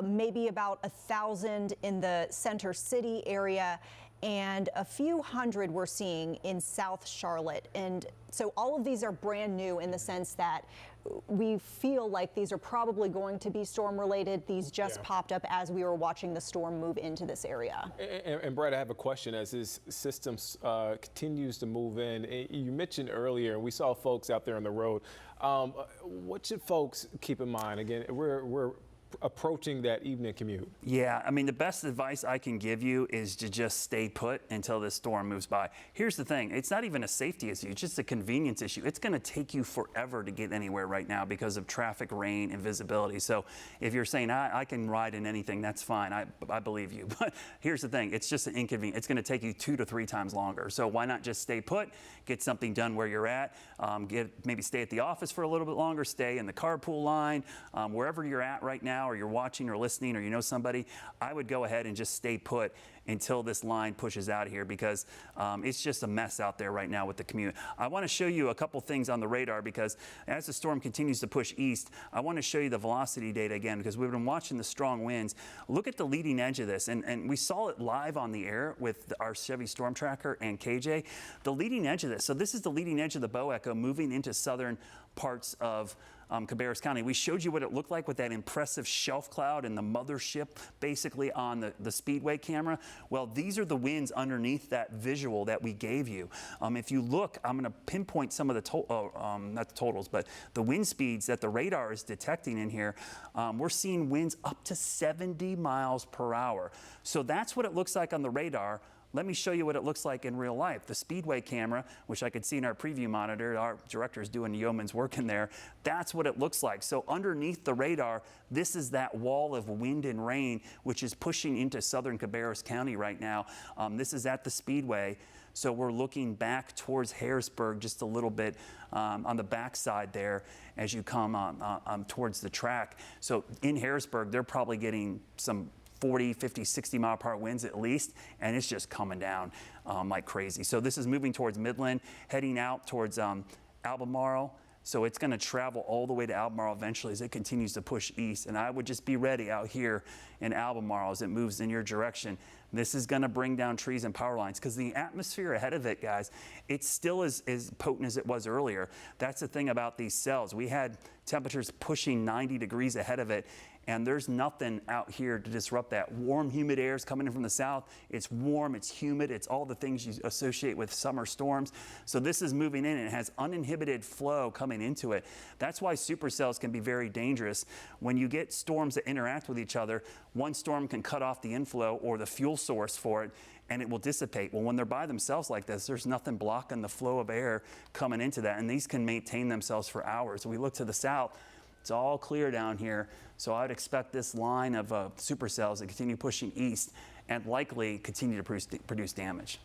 maybe about 1,000 in the Center City area, and a few hundred we're seeing in South Charlotte. And so all of these are brand new in the sense that we feel like these are probably going to be storm related. These just popped up as we were watching the storm move into this area. And Brad, I have a question as this system continues to move in. You mentioned earlier, we saw folks out there on the road. What should folks keep in mind? Again, we're approaching that evening commute. Yeah, I mean, the best advice I can give you is to just stay put until this storm moves by. Here's the thing, it's not even a safety issue, it's just a convenience issue. It's gonna take you forever to get anywhere right now because of traffic, rain, and visibility. So if you're saying, I can ride in anything, that's fine, I believe you. But here's the thing, it's just an inconvenience. It's gonna take you 2 to 3 times longer. So why not just stay put, get something done where you're at, maybe stay at the office for a little bit longer, stay in the carpool line, wherever you're at right now, or you're watching or listening or you know somebody, I would go ahead and just stay put until this line pushes out of here because it's just a mess out there right now with the commute. I want to show you a couple things on the radar because as the storm continues to push east, I want to show you the velocity data again because we've been watching the strong winds. Look at the leading edge of this, and we saw it live on the air with our Chevy Storm Tracker and KJ. The leading edge of this, so this is the leading edge of the bow echo moving into southern parts of Cabarrus County. We showed you what it looked like with that impressive shelf cloud and the mothership basically on the speedway camera. Well, these are the winds underneath that visual that we gave you. If you look, I'm going to pinpoint some of the, not the totals, but the wind speeds that the radar is detecting in here. We're seeing winds up to 70 miles per hour. So that's what it looks like on the radar. Let me show you what it looks like in real life. The speedway camera, which I could see in our preview monitor, our director's doing yeoman's work in there, that's what it looks like. So underneath the radar, this is that wall of wind and rain, which is pushing into southern Cabarrus County right now. This is at the speedway. So we're looking back towards Harrisburg just a little bit on the backside there as you come towards the track. So in Harrisburg, they're probably getting some 40, 50, 60 mile per hour winds at least, and it's just coming down like crazy. So this is moving towards Midland, heading out towards Albemarle. So it's going to travel all the way to Albemarle eventually as it continues to push east. And I would just be ready out here in Albemarle as it moves in your direction. This is going to bring down trees and power lines because the atmosphere ahead of it, guys, it's still as potent as it was earlier. That's the thing about these cells. We had temperatures pushing 90 degrees ahead of it, and there's nothing out here to disrupt that. Warm, humid air is coming in from the south. It's warm, it's humid, it's all the things you associate with summer storms. So this is moving in and it has uninhibited flow coming into it. That's why supercells can be very dangerous. When you get storms that interact with each other, one storm can cut off the inflow or the fuel source for it, and it will dissipate. Well, when they're by themselves like this, there's nothing blocking the flow of air coming into that, and these can maintain themselves for hours. We look to the south, it's all clear down here, so I would expect this line of supercells to continue pushing east and likely continue to produce damage.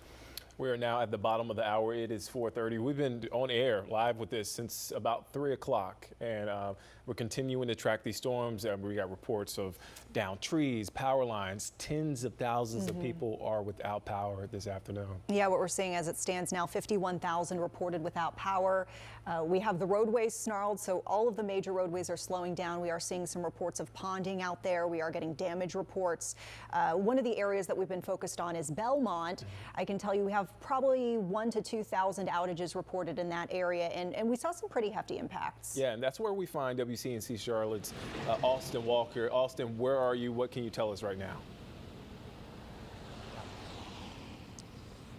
We are now at the bottom of the hour. It is 4:30. We've been on air live with this since about 3 o'clock, and we're continuing to track these storms. We got reports of downed trees, power lines. Tens of thousands of people are without power this afternoon. Yeah, what we're seeing as it stands now, 51,000 reported without power. We have the roadways snarled, so all of the major roadways are slowing down. We are seeing some reports of ponding out there. We are getting damage reports. One of the areas that we've been focused on is Belmont. I can tell you we have probably 1,000 to 2,000 outages reported in that area, and we saw some pretty hefty impacts. Yeah, and that's where we find WCNC Charlotte's Austin Walker. Austin, where are you? What can you tell us right now?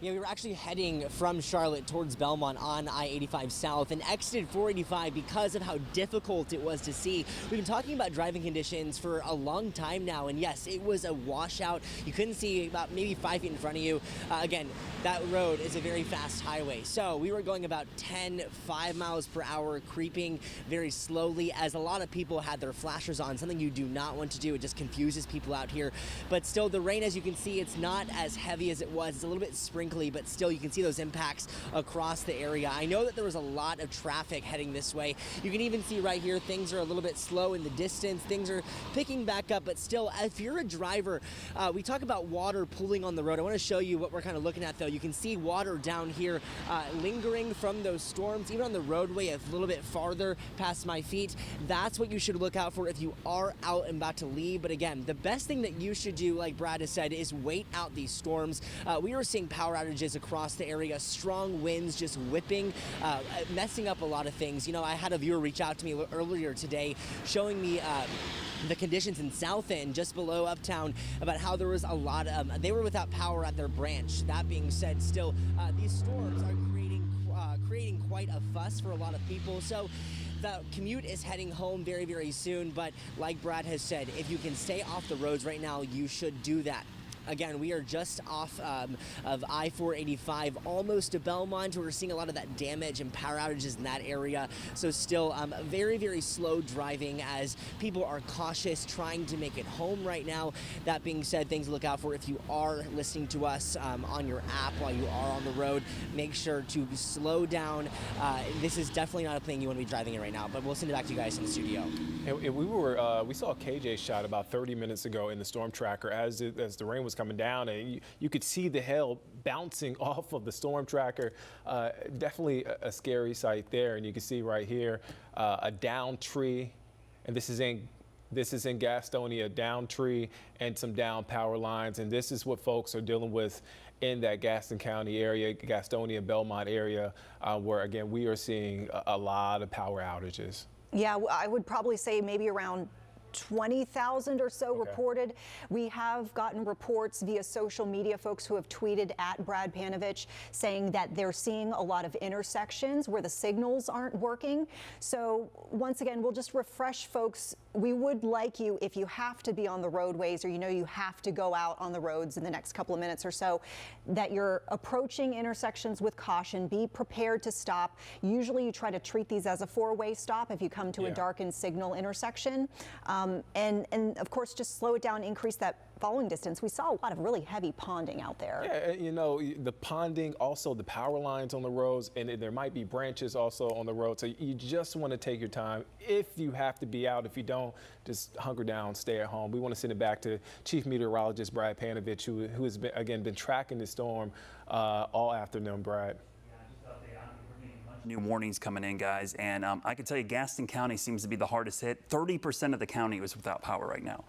Yeah, we were actually heading from Charlotte towards Belmont on I-85 South and exited 485 because of how difficult it was to see. We've been talking about driving conditions for a long time now, and yes, it was a washout. You couldn't see about maybe 5 feet in front of you. Again, that road is a very fast highway, so we were going about 5 miles per hour, creeping very slowly as a lot of people had their flashers on, something you do not want to do. It just confuses people out here. But still, the rain, as you can see, it's not as heavy as it was. It's a little bit sprinkly, but still you can see those impacts across the area. I know that there was a lot of traffic heading this way. You can even see right here things are a little bit slow in the distance. Things are picking back up, but still, if you're a driver, we talk about water pooling on the road. I want to show you what we're kind of looking at, though. You can see water down here lingering from those storms, even on the roadway a little bit farther past my feet. That's what you should look out for if you are out and about to leave. But again, the best thing that you should do, like Brad has said, is wait out these storms. We are seeing power outages across the area, strong winds just whipping, messing up a lot of things. You know, I had a viewer reach out to me earlier today showing me the conditions in South End, just below Uptown, about how there was a lot of, they were without power at their branch. That being said, still, these storms are creating quite a fuss for a lot of people. So the commute is heading home very, very soon. But like Brad has said, if you can stay off the roads right now, you should do that. Again, we are just off of I-485, almost to Belmont. We're seeing a lot of that damage and power outages in that area. So still very, very slow driving as people are cautious, trying to make it home right now. That being said, things to look out for if you are listening to us on your app while you are on the road. Make sure to slow down. This is definitely not a thing you want to be driving in right now, but we'll send it back to you guys in the studio. And we saw a KJ shot about 30 minutes ago in the storm tracker as the rain was coming down, and you could see the hail bouncing off of the storm tracker. Definitely a scary sight there, and you can see right here a downed tree, and this is in Gastonia, a downed tree and some down power lines, and this is what folks are dealing with in that Gaston County area, Gastonia, Belmont area, where again we are seeing a lot of power outages. Yeah, I would probably say maybe around 20,000 or so reported. We have gotten reports via social media, folks who have tweeted at Brad Panovich saying that they're seeing a lot of intersections where the signals aren't working. So once again, we'll just refresh folks. We would like you, if you have to be on the roadways or you know you have to go out on the roads in the next couple of minutes or so, that you're approaching intersections with caution. Be prepared to stop. Usually you try to treat these as a four-way stop if you come to a darkened signal intersection. And of course, just slow it down, increase that following distance. We saw a lot of really heavy ponding out there. Yeah, you know, the ponding, also the power lines on the roads, and there might be branches also on the road. So you just want to take your time. If you have to be out, if you don't, just hunker down, stay at home. We want to send it back to Chief Meteorologist Brad Panovich, who has been tracking the storm all afternoon. Brad. New warnings coming in, guys, and I can tell you Gaston County seems to be the hardest hit. 30% of the county was without power right now.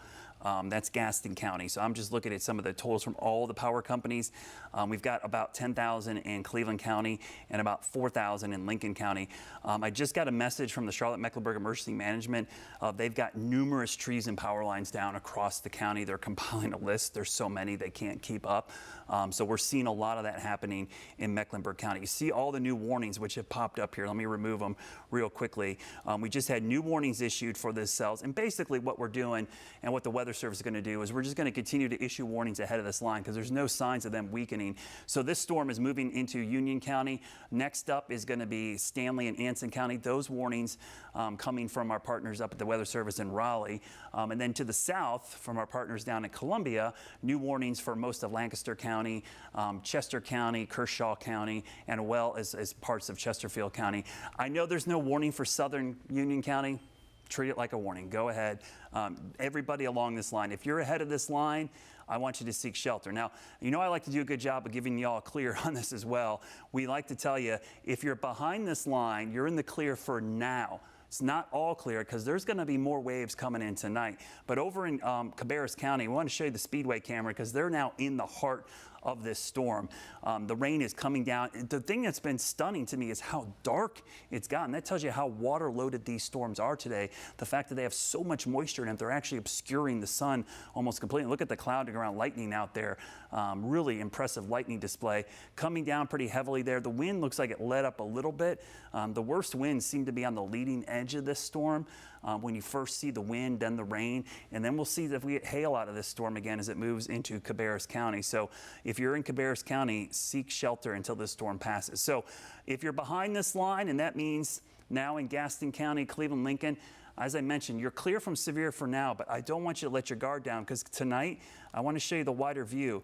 That's Gaston County. So I'm just looking at some of the totals from all the power companies. We've got about 10,000 in Cleveland County and about 4,000 in Lincoln County. I just got a message from the Charlotte Mecklenburg Emergency Management. They've got numerous trees and power lines down across the county. They're compiling a list. There's so many they can't keep up. So we're seeing a lot of that happening in Mecklenburg County. You see all the new warnings which have popped up here. Let me remove them real quickly. We just had new warnings issued for the cells, and basically what we're doing and what the Weather Service is going to do is we're just going to continue to issue warnings ahead of this line because there's no signs of them weakening. So this storm is moving into Union County. Next up is going to be Stanley and Anson County. Those warnings coming from our partners up at the Weather Service in Raleigh. And then to the south from our partners down in Columbia, new warnings for most of Lancaster County, Chester County, Kershaw County, and well as parts of Chesterfield County. I know there's no warning for southern Union County. Treat it like a warning. Go ahead. Everybody along this line, if you're ahead of this line, I want you to seek shelter. Now, you know I like to do a good job of giving y'all a clear on this as well. We like to tell you, if you're behind this line, you're in the clear for now. It's not all clear because there's going to be more waves coming in tonight. But over in Cabarrus County, we want to show you the Speedway camera because they're now in the heart of this storm. The rain is coming down. The thing that's been stunning to me is how dark it's gotten. That tells you how water loaded these storms are today. The fact that they have so much moisture in them, they're actually obscuring the sun almost completely. Look at the cloud to ground lightning out there. Really impressive lightning display. Coming down pretty heavily there. The wind looks like it let up a little bit. The worst winds seem to be on the leading edge of this storm. When you first see the wind, then the rain, and then we'll see if we get hail out of this storm again as it moves into Cabarrus County. So if you're in Cabarrus County, seek shelter until this storm passes. So if you're behind this line, and that means now in Gaston County, Cleveland, Lincoln, as I mentioned, you're clear from severe for now, but I don't want you to let your guard down because tonight I want to show you the wider view.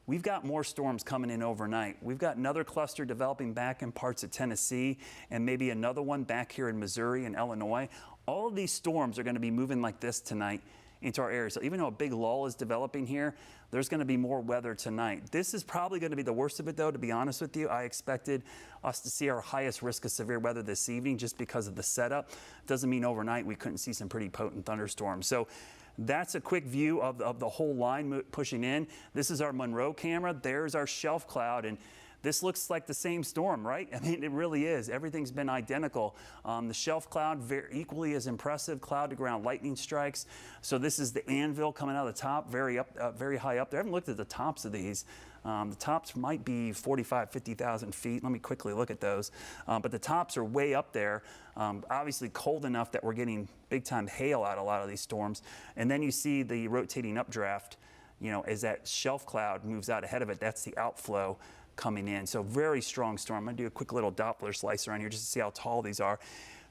We've got more storms coming in overnight. We've got another cluster developing back in parts of Tennessee and maybe another one back here in Missouri and Illinois. All of these storms are going to be moving like this tonight into our area. So even though a big lull is developing here, there's going to be more weather tonight. This is probably going to be the worst of it, though, to be honest with you. I expected us to see our highest risk of severe weather this evening just because of the setup. Doesn't mean overnight we couldn't see some pretty potent thunderstorms. So that's a quick view of the whole line pushing in. This is our Monroe camera. There's our shelf cloud. And this looks like the same storm, right? I mean, it really is. Everything's been identical. The shelf cloud, very equally as impressive. Cloud to ground lightning strikes. So this is the anvil coming out of the top, very high up there. I haven't looked at the tops of these. The tops might be 45, 50,000 feet. Let me quickly look at those. But the tops are way up there. Obviously cold enough that we're getting big time hail out of a lot of these storms. And then you see the rotating updraft, you know, as that shelf cloud moves out ahead of it, that's the outflow coming in. So very strong storm. I'm going to do a quick little Doppler slice around here just to see how tall these are.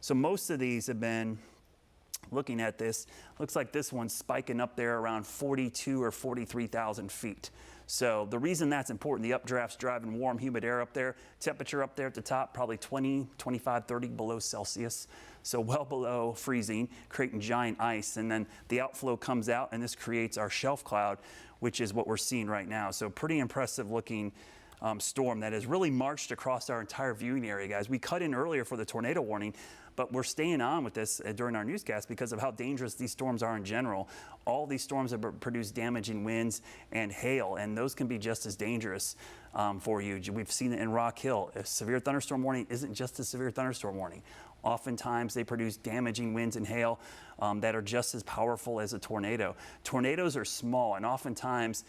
So most of these have been, looking at this, looks like this one's spiking up there around 42 or 43,000 feet. So the reason that's important, the updraft's driving warm, humid air up there, temperature up there at the top, probably 20, 25, 30 below Celsius. So well below freezing, creating giant ice. And then the outflow comes out and this creates our shelf cloud, which is what we're seeing right now. So pretty impressive looking storm that has really marched across our entire viewing area, guys. We cut in earlier for the tornado warning, but we're staying on with this during our newscast because of how dangerous these storms are in general. All these storms have produced damaging winds and hail, and those can be just as dangerous for you. We've seen it in Rock Hill. A severe thunderstorm warning isn't just a severe thunderstorm warning. Oftentimes they produce damaging winds and hail that are just as powerful as a tornado. Tornadoes are small, and oftentimes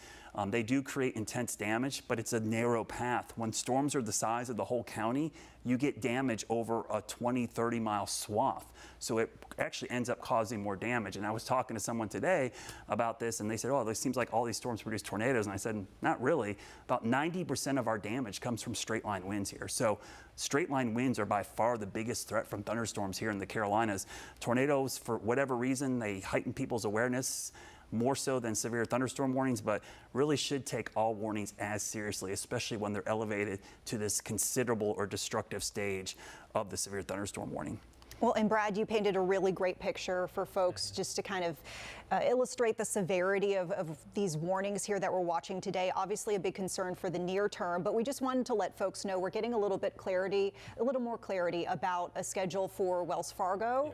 they do create intense damage, but it's a narrow path. When storms are the size of the whole county, you get damage over a 20, 30 mile swath. So it actually ends up causing more damage. And I was talking to someone today about this, and they said, oh, it seems like all these storms produce tornadoes. And I said, not really. About 90% of our damage comes from straight line winds here. So straight line winds are by far the biggest threat from thunderstorms here in the Carolinas. Tornadoes, for whatever reason, they heighten people's awareness more so than severe thunderstorm warnings, but really should take all warnings as seriously, especially when they're elevated to this considerable or destructive stage of the severe thunderstorm warning. Well, and Brad, you painted a really great picture for folks just to kind of illustrate the severity of these warnings here that we're watching today. Obviously a big concern for the near term, but we just wanted to let folks know we're getting a little more clarity about a schedule for Wells Fargo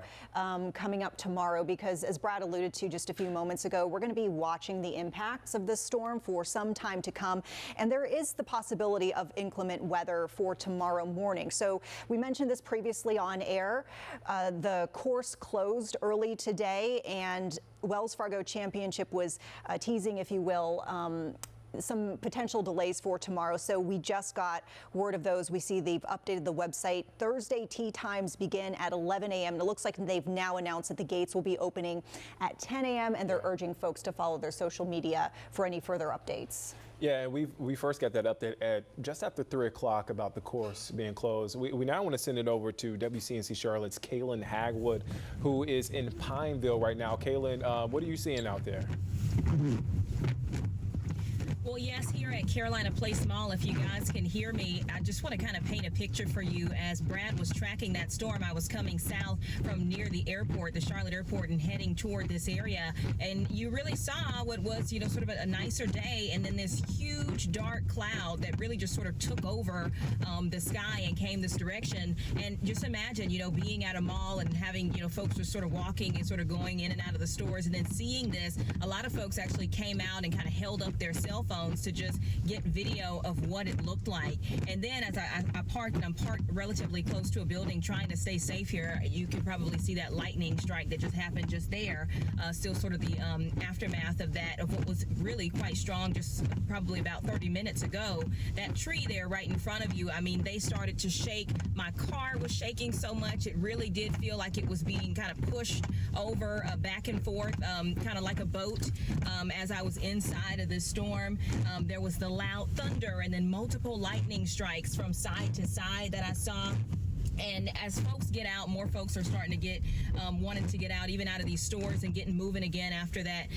coming up tomorrow, because as Brad alluded to just a few moments ago, we're going to be watching the impacts of this storm for some time to come. And there is the possibility of inclement weather for tomorrow morning. So we mentioned this previously on air. The course closed early today, and Wells Fargo Championship was teasing, if you will, some potential delays for tomorrow. So we just got word of those. We see they've updated the website. Thursday tee times begin at 11 a.m. It looks like they've now announced that the gates will be opening at 10 a.m. and they're urging folks to follow their social media for any further updates. Yeah, we first got that update at just after 3 o'clock about the course being closed. We now want to send it over to WCNC Charlotte's Kaylin Hagwood, who is in Pineville right now. Kaylin, what are you seeing out there? Well, yes, here at Carolina Place Mall, if you guys can hear me, I just want to kind of paint a picture for you. As Brad was tracking that storm, I was coming south from near the airport, the Charlotte airport, and heading toward this area. And you really saw what was, sort of a nicer day, and then this huge dark cloud that really just sort of took over the sky and came this direction. And just imagine, being at a mall and having, folks just sort of walking and sort of going in and out of the stores, and then seeing this. A lot of folks actually came out and kind of held up their cell phones to just get video of what it looked like. And then as I parked, and I'm parked relatively close to a building trying to stay safe here, you can probably see that lightning strike that just happened just there. Still sort of the aftermath of that, of what was really quite strong just probably about 30 minutes ago. That tree there right in front of you, I mean, they started to shake. My car was shaking so much, it really did feel like it was being kind of pushed over back and forth, kind of like a boat as I was inside of this storm. There was the loud thunder and then multiple lightning strikes from side to side that I saw. And as folks get out, more folks are starting to get wanting to get out, even out of these stores, and getting moving again after that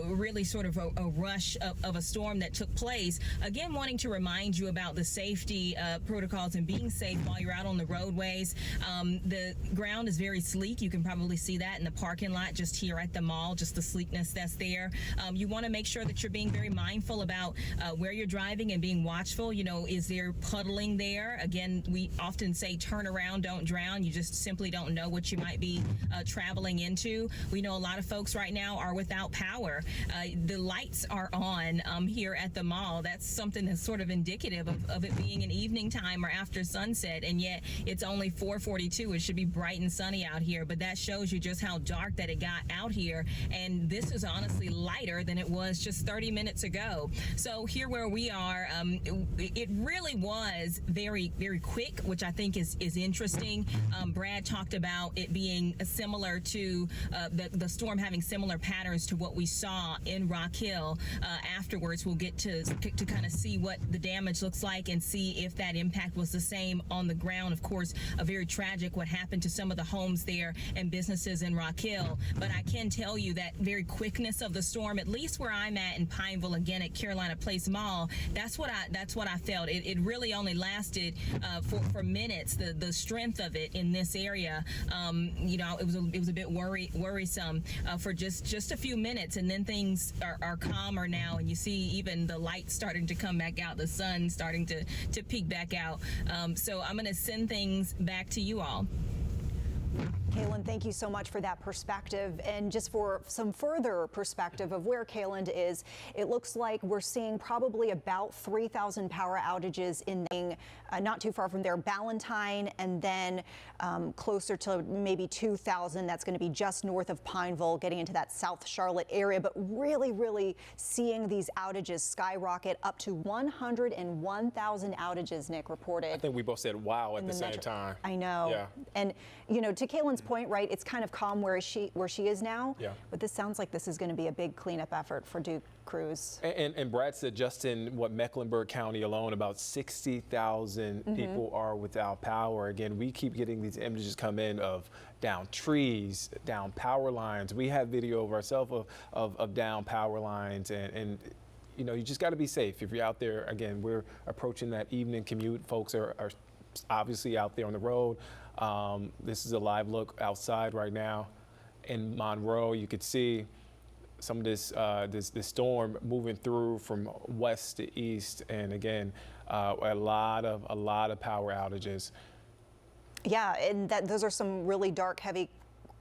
really sort of a rush of a storm that took place. Again, wanting to remind you about the safety protocols and being safe while you're out on the roadways. The ground is very sleek. You can probably see that in the parking lot just here at the mall, just the sleekness that's there. You want to make sure that you're being very mindful about where you're driving and being watchful. Is there puddling there? Again, we often say turn around, don't drown. You just simply don't know what you might be traveling into. We know a lot of folks right now are without power. The lights are on here at the mall. That's something that's sort of indicative of it being an evening time or after sunset, and yet it's only 4:42. It should be bright and sunny out here, but that shows you just how dark that it got out here, and this is honestly lighter than it was just 30 minutes ago. So here where we are, it really was very, very quick, which I think is interesting. Brad talked about it being similar to the storm having similar patterns to what we saw in Rock Hill. Afterwards, we'll get to kind of see what the damage looks like and see if that impact was the same on the ground. Of course, very tragic what happened to some of the homes there and businesses in Rock Hill. But I can tell you that very quickness of the storm, at least where I'm at in Pineville, again at Carolina Place Mall, that's what I felt. It really only lasted for minutes. The strength of it in this area, it was a bit worrisome for just a few minutes, and then things are calmer now, and you see even the lights starting to come back out, the sun starting to peek back out. So I'm going to send things back to you all. Kaylin, thank you so much for that perspective. And just for some further perspective of where Kaylin is, it looks like we're seeing probably about 3,000 power outages in not too far from there, Ballantyne, and then closer to maybe 2,000. That's going to be just north of Pineville, getting into that South Charlotte area. But really seeing these outages skyrocket up to 101,000 outages, Nick, reported. I think we both said wow at the same time. I know. Yeah. And, to Kaylin's point, right, it's kind of calm where she is now. Yeah. But this sounds like this is going to be a big cleanup effort for Duke Crews. And Brad said just in Mecklenburg County alone, about 60,000 people are without power. Again, we keep getting these images come in of down trees, down power lines. We have video of ourselves of down power lines, and you just got to be safe if you're out there. Again, we're approaching that evening commute. Folks are obviously out there on the road. This is a live look outside right now. In Monroe, you could see some of this storm moving through from west to east, and again, a lot of power outages. Yeah, and those are some really dark, heavy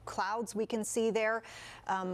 clouds we can see there.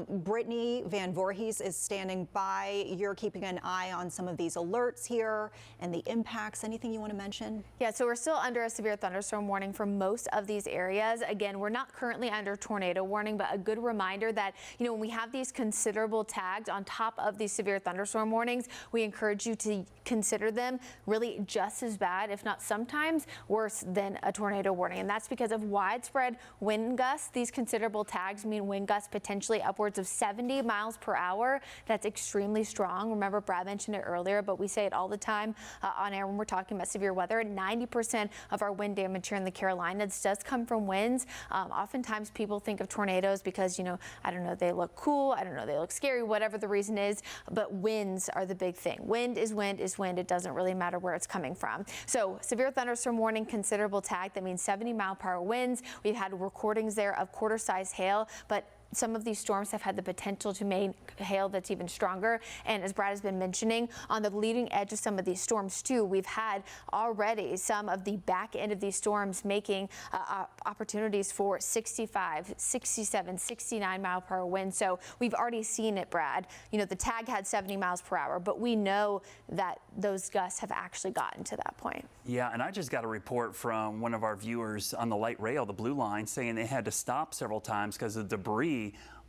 Brittany Van Voorhees is standing by. You're keeping an eye on some of these alerts here and the impacts. Anything you want to mention? Yeah, so we're still under a severe thunderstorm warning for most of these areas. Again, we're not currently under tornado warning, but a good reminder that, when we have these considerable tags on top of these severe thunderstorm warnings, we encourage you to consider them really just as bad, if not sometimes worse than a tornado warning. And that's because of widespread wind gusts. These considerable tags mean wind gusts potentially upwards of 70 miles per hour. That's extremely strong. Remember, Brad mentioned it earlier, but we say it all the time on air when we're talking about severe weather. 90% of our wind damage here in the Carolinas does come from winds. Oftentimes people think of tornadoes because, I don't know, they look cool. I don't know, they look scary, whatever the reason is, but winds are the big thing. Wind is wind is wind. It doesn't really matter where it's coming from. So severe thunderstorm warning, considerable tag. That means 70-mile-per-hour winds. We've had recordings there of quarter-size hail, but some of these storms have had the potential to make hail that's even stronger. And as Brad has been mentioning, on the leading edge of some of these storms too, we've had already some of the back end of these storms making opportunities for 65, 67, 69 mile per hour winds. So we've already seen it, Brad. The tag had 70 miles per hour, but we know that those gusts have actually gotten to that point. Yeah, and I just got a report from one of our viewers on the light rail, the blue line, saying they had to stop several times because of debris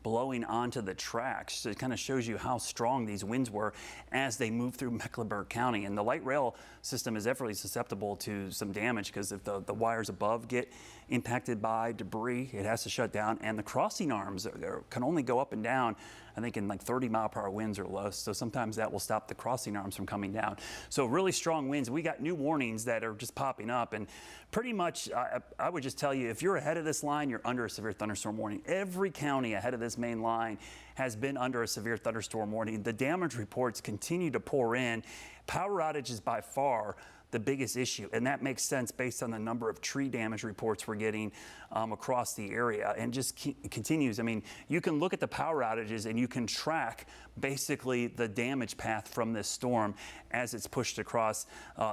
blowing onto the tracks. So it kind of shows you how strong these winds were as they move through Mecklenburg County. And the light rail system is definitely susceptible to some damage because if the wires above get impacted by debris, it has to shut down. And the crossing arms can only go up and down, I think, in like 30-mile-per-hour winds or less. So sometimes that will stop the crossing arms from coming down. So really strong winds. We got new warnings that are just popping up. And pretty much, I would just tell you, if you're ahead of this line, you're under a severe thunderstorm warning. Every county ahead of this main line has been under a severe thunderstorm warning. The damage reports continue to pour in. Power outages by far the biggest issue, and that makes sense based on the number of tree damage reports we're getting across the area, and just continues. I mean, you can look at the power outages and you can track basically the damage path from this storm as it's pushed across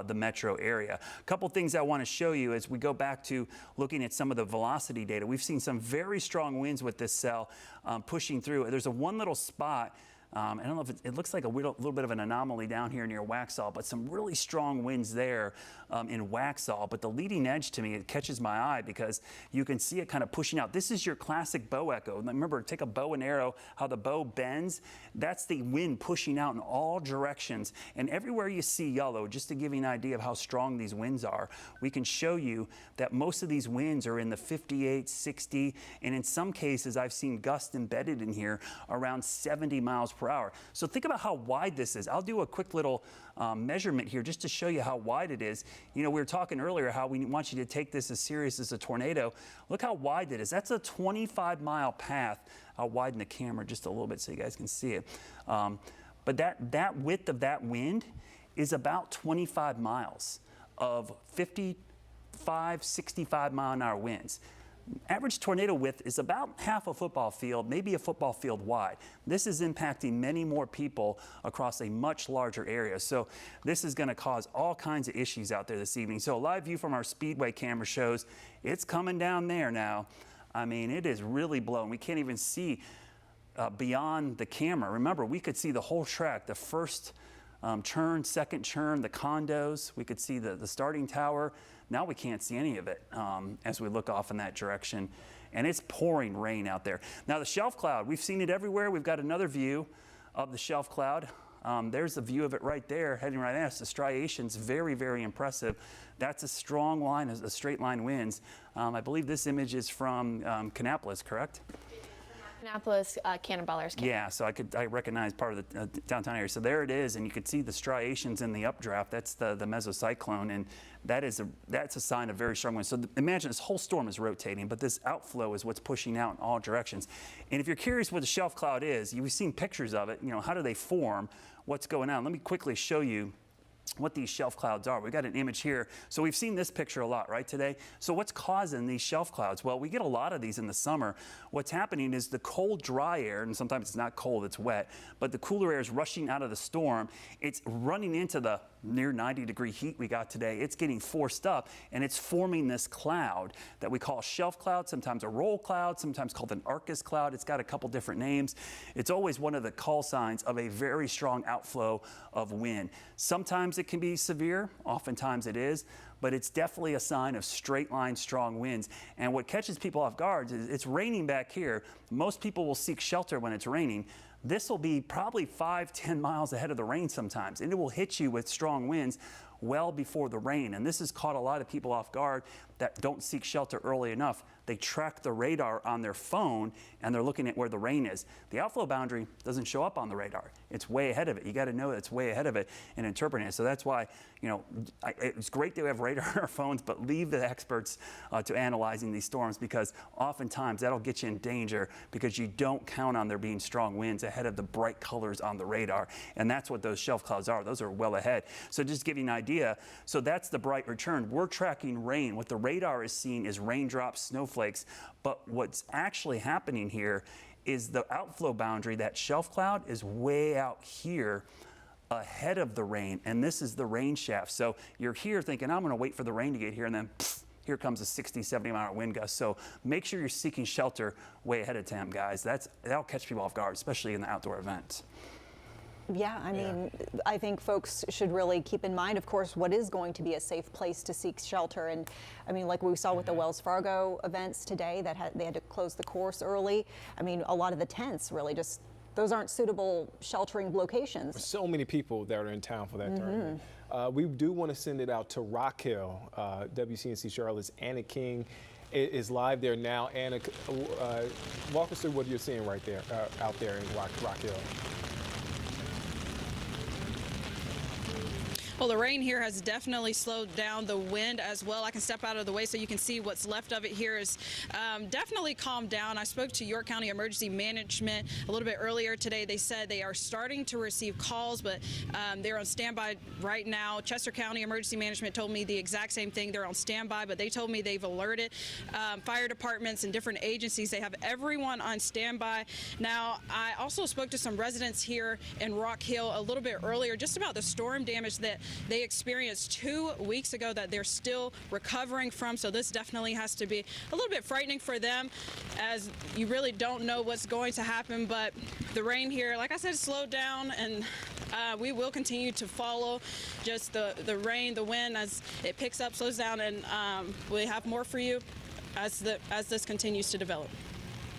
the metro area. A couple things I want to show you as we go back to looking at some of the velocity data. We've seen some very strong winds with this cell pushing through. There's one little spot. I don't know if it looks like a little bit of an anomaly down here near Waxhaw, but some really strong winds there in Waxhaw. But the leading edge, to me, it catches my eye because you can see it kind of pushing out. This is your classic bow echo. Remember, take a bow and arrow, how the bow bends. That's the wind pushing out in all directions. And everywhere you see yellow, just to give you an idea of how strong these winds are, we can show you that most of these winds are in the 58, 60, and in some cases, I've seen gusts embedded in here around 70 miles per hour. So think about how wide this is. I'll do a quick little measurement here just to show you how wide it is. We were talking earlier how we want you to take this as serious as a tornado. Look how wide it is. That's a 25-mile path. I'll widen the camera just a little bit so you guys can see it. But that width of that wind is about 25 miles of 55, 65 mile an hour winds. Average tornado width is about half a football field, maybe a football field wide. This is impacting many more people across a much larger area. So this is going to cause all kinds of issues out there this evening. So a live view from our Speedway camera shows it's coming down there now. I mean, it is really blowing. We can't even see beyond the camera. Remember, we could see the whole track, the first churn, second churn, the condos. We could see the starting tower. Now we can't see any of it as we look off in that direction. And it's pouring rain out there. Now the shelf cloud, we've seen it everywhere. We've got another view of the shelf cloud. There's a view of it right there, heading right at us. The striations, very, very impressive. That's a strong line, a straight line winds. I believe this image is from Kannapolis, correct? Annapolis, Cannonballers. Yeah, so I recognize part of the downtown area. So there it is, and you could see the striations in the updraft. That's the mesocyclone, and that's a sign of very strong winds. So imagine this whole storm is rotating, but this outflow is what's pushing out in all directions. And if you're curious what the shelf cloud is, you've seen pictures of it. How do they form? What's going on? Let me quickly show you what these shelf clouds are. We've got an image here. So we've seen this picture a lot, right, today? So what's causing these shelf clouds? Well, we get a lot of these in the summer. What's happening is the cold, dry air, and sometimes it's not cold, it's wet, but the cooler air is rushing out of the storm. It's running into the near 90-degree heat we got today. It's getting forced up, and it's forming this cloud that we call a shelf cloud, sometimes a roll cloud, sometimes called an Arcus cloud. It's got a couple different names. It's always one of the call signs of a very strong outflow of wind. Sometimes it can be severe, oftentimes it is, but it's definitely a sign of straight line strong winds. And what catches people off guard is it's raining back here. Most people will seek shelter when it's raining. This will be probably 5-10 miles ahead of the rain sometimes, and it will hit you with strong winds well before the rain. And this has caught a lot of people off guard that don't seek shelter early enough. They track the radar on their phone and they're looking at where the rain is. The outflow boundary doesn't show up on the radar. It's way ahead of it. You got to know it's way ahead of it and interpreting it. So that's why, you know, it's great that we have radar on our phones, but leave the experts to analyzing these storms, because oftentimes that'll get you in danger because you don't count on there being strong winds ahead of the bright colors on the radar. And that's what those shelf clouds are. Those are well ahead. So just give you an idea. So that's the bright return. We're tracking rain. What the radar is seeing is raindrops, snowflakes. But what's actually happening here is the outflow boundary, that shelf cloud, is way out here ahead of the rain, and this is the rain shaft. So you're here thinking, I'm going to wait for the rain to get here, and then here comes a 60, 70 mile wind gust. So make sure you're seeking shelter way ahead of time, guys. That'll catch people off guard, especially in the outdoor events. Yeah, I mean, I think folks should really keep in mind, of course, what is going to be a safe place to seek shelter. And I mean, like we saw with the Wells Fargo events today, that they had to close the course early. I mean, a lot of the tents really just, those aren't suitable sheltering locations. So many people that are in town for that tournament. We do want to send it out to Rock Hill. WCNC Charlotte's Anna King is live there now. Anna, walk us through what you're seeing right there, out there in Rock Hill. Well, the rain here has definitely slowed down the wind as well. I can step out of the way so you can see what's left of it here is definitely calmed down. I spoke to York County Emergency Management a little bit earlier today. They said they are starting to receive calls, but they're on standby right now. Chester County Emergency Management told me the exact same thing. They're on standby, but they told me they've alerted fire departments and different agencies. They have everyone on standby. Now, I also spoke to some residents here in Rock Hill a little bit earlier just about the storm damage that they experienced 2 weeks ago that they're still recovering from. So this definitely has to be a little bit frightening for them, as you really don't know what's going to happen. But the rain here, like I said, slowed down, and we will continue to follow just the rain, the wind as it picks up, slows down, and we have more for you as this continues to develop.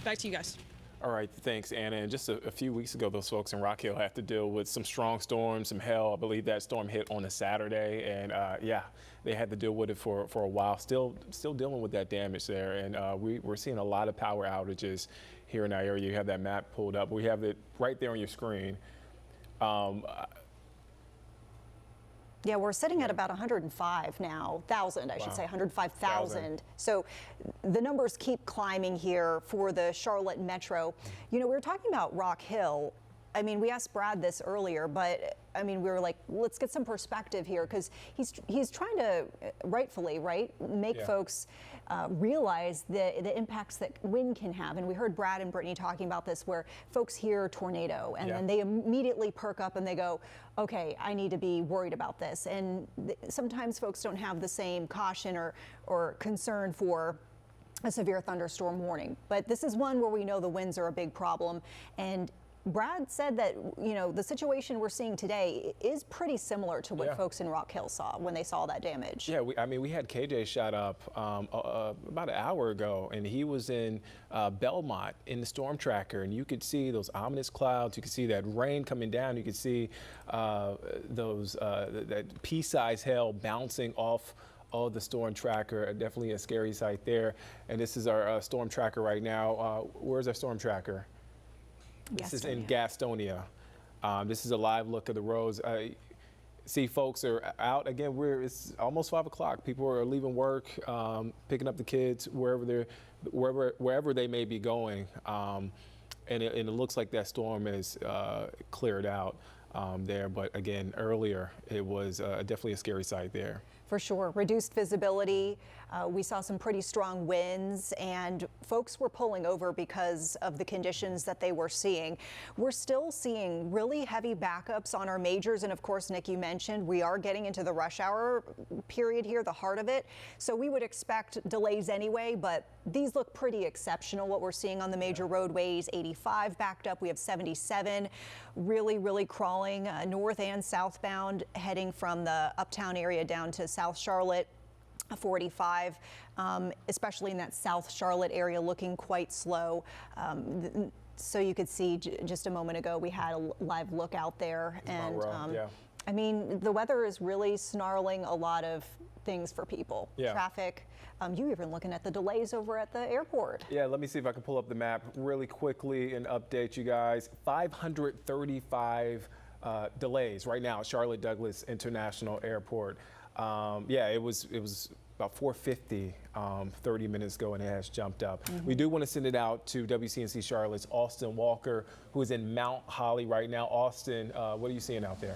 Back to you guys. All right, thanks, Anna. And just a few weeks ago, those folks in Rock Hill had to deal with some strong storms, some hail. I believe that storm hit on a Saturday, and yeah, they had to deal with it for a while. Still dealing with that damage there, and we're seeing a lot of power outages here in our area. You have that map pulled up. We have it right there on your screen. Yeah, we're sitting at about 105 now, thousand, I should say, 105,000. So the numbers keep climbing here for the Charlotte Metro. You know, we were talking about Rock Hill. I mean, we asked Brad this earlier, but I mean, we were like, let's get some perspective here, because he's trying to rightfully, make folks realize the impacts that wind can have. And we heard Brad and Brittany talking about this, where folks hear tornado and then they immediately perk up and they go, okay, I need to be worried about this. And sometimes folks don't have the same caution or concern for a severe thunderstorm warning. But this is one where we know the winds are a big problem. And Brad said that, you know, the situation we're seeing today is pretty similar to what folks in Rock Hill saw when they saw that damage. Yeah, I mean, we had KJ shot up about an hour ago, and he was in Belmont in the storm tracker, and you could see those ominous clouds. You could see that rain coming down. You could see that pea-sized hail bouncing off the storm tracker. Definitely a scary sight there. And this is our storm tracker right now. Where's our storm tracker? This is in Gastonia. This is a live look of the roads. See, folks are out again. It's almost 5 o'clock. People are leaving work, picking up the kids wherever they may be going, and it looks like that storm is cleared out. there. But again, earlier, it was definitely a scary sight there. For sure. Reduced visibility. We saw some pretty strong winds, and folks were pulling over because of the conditions that they were seeing. We're still seeing really heavy backups on our majors, and of course, Nick, you mentioned we are getting into the rush hour period here, the heart of it. So we would expect delays anyway, but these look pretty exceptional. What we're seeing on the major roadways, 85 backed up. We have 77 really crawling north and southbound, heading from the uptown area down to South Charlotte. 45, especially in that South Charlotte area, looking quite slow. So you could see just a moment ago we had a live look out there, and I mean, the weather is really snarling a lot of things for people. Traffic. You even looking at the delays over at the airport. Yeah, let me see if I can pull up the map really quickly and update you guys. 535 delays right now at Charlotte Douglas International Airport. Yeah, it was about 450 30 minutes ago, and it has jumped up. We do want to send it out to WCNC Charlotte's Austin Walker, who is in Mount Holly right now. Austin, what are you seeing out there?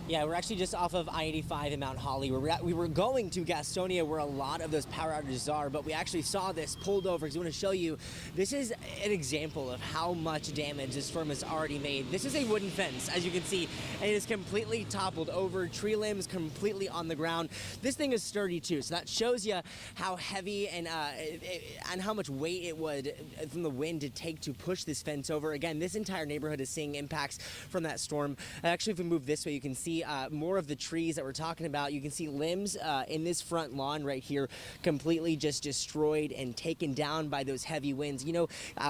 Yeah, we're actually just off of I-85 in Mount Holly. We were going to Gastonia, where a lot of those power outages are, but we actually saw this pulled over because we want to show you. This is an example of how much damage this storm has already made. This is a wooden fence, as you can see, and it is completely toppled over. Tree limbs completely on the ground. This thing is sturdy too, so that shows you how heavy and how much weight it would from the wind to take to push this fence over. Again, this entire neighborhood is seeing impacts from that storm. Actually, if we move this way, you can see more of the trees that we're talking about. You can see limbs in this front lawn right here completely just destroyed and taken down by those heavy winds. You know,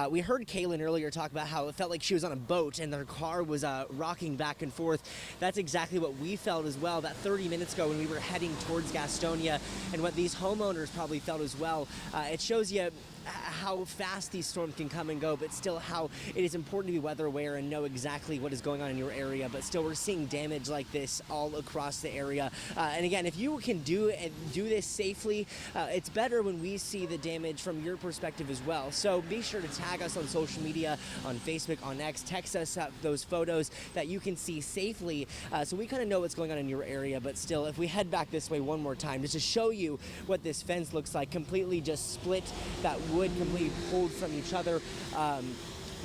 we heard Kaylin earlier talk about how it felt like she was on a boat and her car was rocking back and forth. That's exactly what we felt as well that 30 minutes ago when we were heading towards Gastonia, and what these homeowners probably felt as well. It shows you how fast these storms can come and go, but still how it is important to be weather aware and know exactly what is going on in your area. But still, we're seeing damage like this all across the area. And again, if you can do this safely, it's better when we see the damage from your perspective as well. So be sure to tag us on social media, on Facebook, on X, text us those photos that you can see safely, so we kind of know what's going on in your area. But still, if we head back this way one more time, just to show you what this fence looks like, completely just split, that wood completely pulled from each other,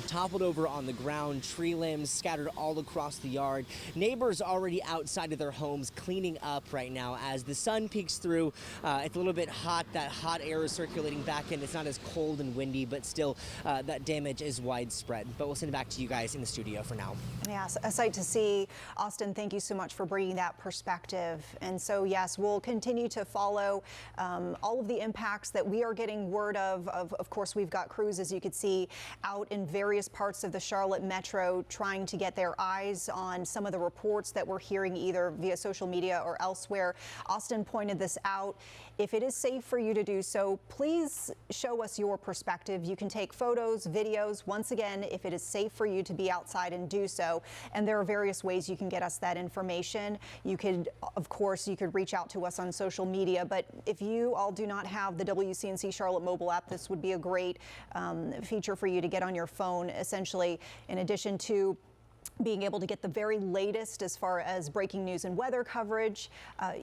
toppled over on the ground, tree limbs scattered all across the yard. Neighbors already outside of their homes cleaning up right now as the sun peeks through. It's a little bit hot. That hot air is circulating back in. It's not as cold and windy, but still that damage is widespread. But we'll send it back to you guys in the studio for now. Yes, a sight to see. Austin, thank you so much for bringing that perspective. And so, yes, we'll continue to follow all of the impacts that we are getting word of. Of course, we've got crews, as you could see, out in various parts of the Charlotte metro trying to get their eyes on some of the reports that we're hearing either via social media or elsewhere. Austin pointed this out. If it is safe for you to do so, please show us your perspective. You can take photos, videos. Once again, if it is safe for you to be outside and do so. And there are various ways you can get us that information. You could, of course, you could reach out to us on social media. But if you all do not have the WCNC Charlotte mobile app, this would be a great feature for you to get on your phone, essentially, in addition to being able to get the very latest as far as breaking news and weather coverage.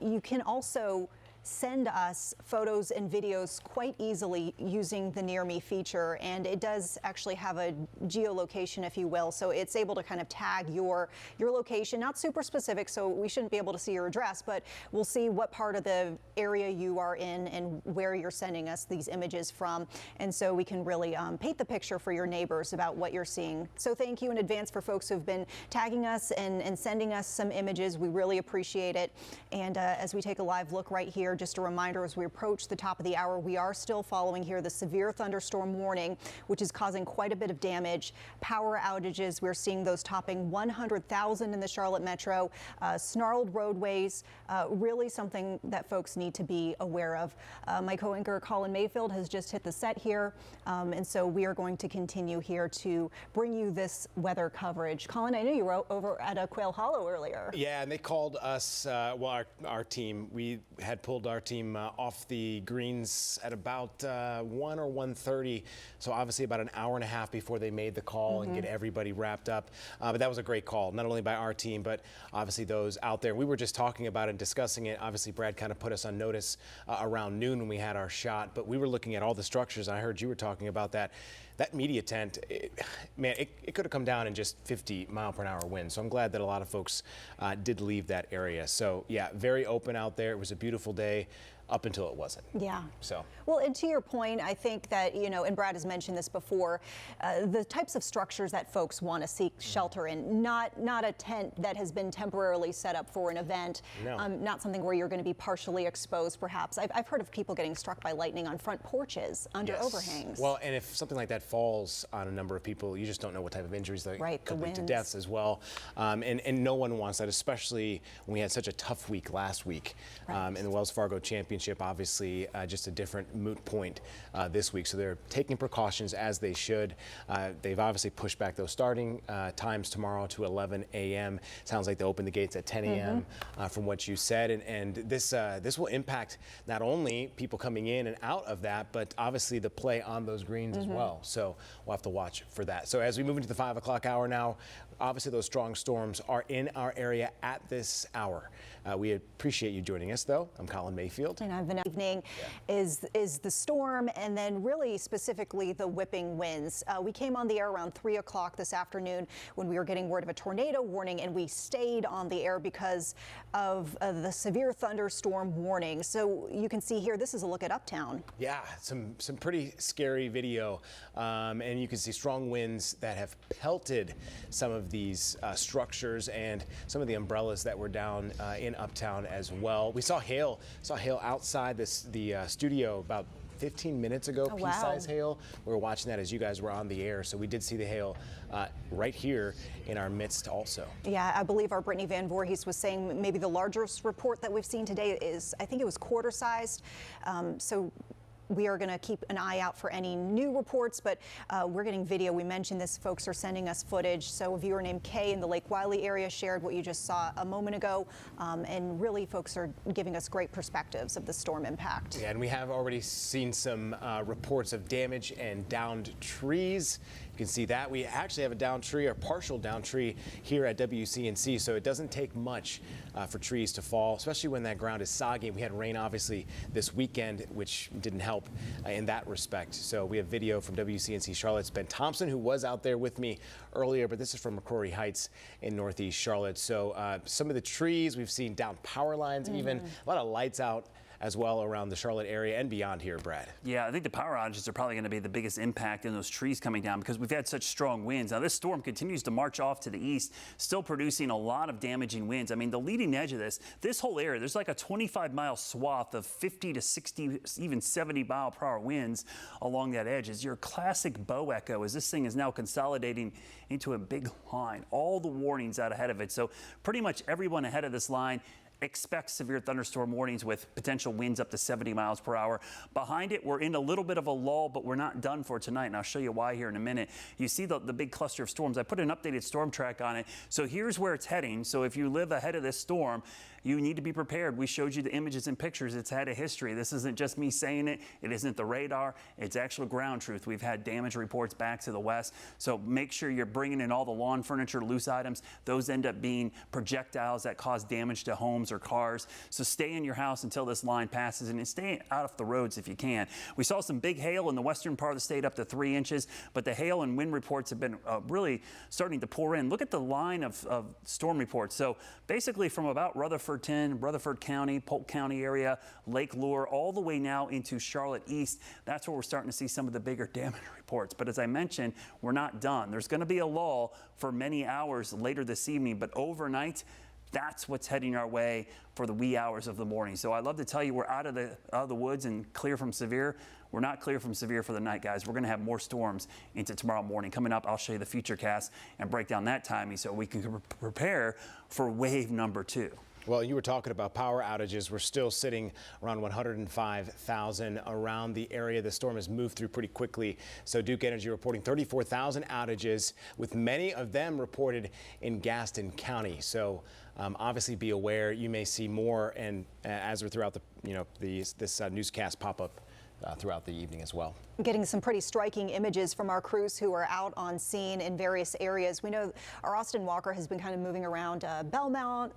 You can also send us photos and videos quite easily using the Near Me feature, and it does actually have a geolocation, if you will, so it's able to kind of tag your location, not super specific, so we shouldn't be able to see your address, but we'll see what part of the area you are in and where you're sending us these images from, and so we can really paint the picture for your neighbors about what you're seeing. So thank you in advance for folks who've been tagging us and sending us some images. We really appreciate it. And as we take a live look right here, just a reminder, as we approach the top of the hour, we are still following here the severe thunderstorm warning, which is causing quite a bit of damage. Power outages, we're seeing those topping 100,000 in the Charlotte metro. Snarled roadways, really something that folks need to be aware of. My co-anchor Colin Mayfield has just hit the set here, and so we are going to continue here to bring you this weather coverage. Colin, I know you were over at Quail Hollow earlier. Yeah, and they called us, well, our team, we had pulled pulled our team off the greens at about 1 or 1:30. So obviously about an hour and a half before they made the call and get everybody wrapped up. But that was a great call, not only by our team, but obviously those out there. We were just talking about it and discussing it. Obviously, Brad kind of put us on notice around noon when we had our shot, but we were looking at all the structures. And I heard you were talking about that. That media tent, it could have come down in just 50-mile-per-hour winds. So I'm glad that a lot of folks did leave that area. So yeah, very open out there. It was a beautiful day up until it wasn't. Yeah. So. Well, and to your point, I think that, you know, and Brad has mentioned this before, the types of structures that folks want to seek shelter in, not a tent that has been temporarily set up for an event, not something where you're going to be partially exposed, perhaps. I've heard of people getting struck by lightning on front porches under overhangs. Well, and if something like that falls on a number of people, you just don't know what type of injuries that could lead to deaths as well. And no one wants that, especially when we had such a tough week last week in the Wells Fargo Championship. Obviously, just a different moot point this week. So they're taking precautions as they should. They've obviously pushed back those starting times tomorrow to 11 a.m. Sounds like they open the gates at 10 a.m. From what you said. And this will impact not only people coming in and out of that, but obviously the play on those greens as well. So we'll have to watch for that. So as we move into the 5 o'clock hour now, obviously those strong storms are in our area at this hour. We appreciate you joining us, though. I'm Colin Mayfield. And I've been evening is the storm, and then really specifically the whipping winds. We came on the air around 3 o'clock this afternoon when we were getting word of a tornado warning, and we stayed on the air because of the severe thunderstorm warning. So you can see here, this is a look at Uptown. Yeah, some pretty scary video, and you can see strong winds that have pelted some of these structures and some of the umbrellas that were down in Uptown as well. We saw hail outside the studio about 15 minutes ago, pea-sized hail. We were watching that as you guys were on the air, so we did see the hail right here in our midst also. Yeah, I believe our Brittany Van Voorhees was saying maybe the largest report that we've seen today is, I think it was quarter-sized. So we are going to keep an eye out for any new reports, but we're getting video. We mentioned this. Folks are sending us footage. So a viewer named Kay in the Lake Wiley area shared what you just saw a moment ago. And really, folks are giving us great perspectives of the storm impact. Yeah, and we have already seen some reports of damage and downed trees. You can see that. We actually have a downed tree or partial downed tree here at WCNC, so it doesn't take much for trees to fall, especially when that ground is soggy. We had rain, obviously, this weekend, which didn't help in that respect. So we have video from WCNC Charlotte's Ben Thompson, who was out there with me earlier, but this is from McCrory Heights in Northeast Charlotte. So some of the trees, we've seen down power lines, even a lot of lights out as well around the Charlotte area and beyond here, Brad. Yeah, I think the power outages are probably going to be the biggest impact in those trees coming down because we've had such strong winds. Now, this storm continues to march off to the east, still producing a lot of damaging winds. I mean, the leading edge of this whole area, there's like a 25-mile swath of 50 to 60, even 70-mile-per-hour winds along that edge. It's your classic bow echo as this thing is now consolidating into a big line. All the warnings out ahead of it. So pretty much everyone ahead of this line expect severe thunderstorm warnings with potential winds up to 70 miles per hour. Behind it, we're in a little bit of a lull, but we're not done for tonight, and I'll show you why here in a minute. You see the big cluster of storms. I put an updated storm track on it. So here's where it's heading. So if you live ahead of this storm, you need to be prepared. We showed you the images and pictures. It's had a history. This isn't just me saying it. It isn't the radar. It's actual ground truth. We've had damage reports back to the west. So make sure you're bringing in all the lawn furniture, loose items. Those end up being projectiles that cause damage to homes or cars. So stay in your house until this line passes and stay out of the roads if you can. We saw some big hail in the western part of the state up to 3 inches, but the hail and wind reports have been really starting to pour in. Look at the line of storm reports. So basically from about Rutherford County, Polk County area, Lake Lure, all the way now into Charlotte East. That's where we're starting to see some of the bigger damage reports. But as I mentioned, we're not done. There's going to be a lull for many hours later this evening, but overnight, that's what's heading our way for the wee hours of the morning. So I love to tell you we're out of the woods and clear from severe. We're not clear from severe for the night, guys. We're going to have more storms into tomorrow morning. Coming up, I'll show you the future cast and break down that timing so we can prepare for wave number 2. Well, you were talking about power outages. We're still sitting around 105,000 around the area. The storm has moved through pretty quickly. So Duke Energy reporting 34,000 outages, with many of them reported in Gaston County. So obviously be aware. You may see more, and as we're throughout this newscast pop up throughout the evening as well. Getting some pretty striking images from our crews who are out on scene in various areas. We know our Austin Walker has been kind of moving around Belmont,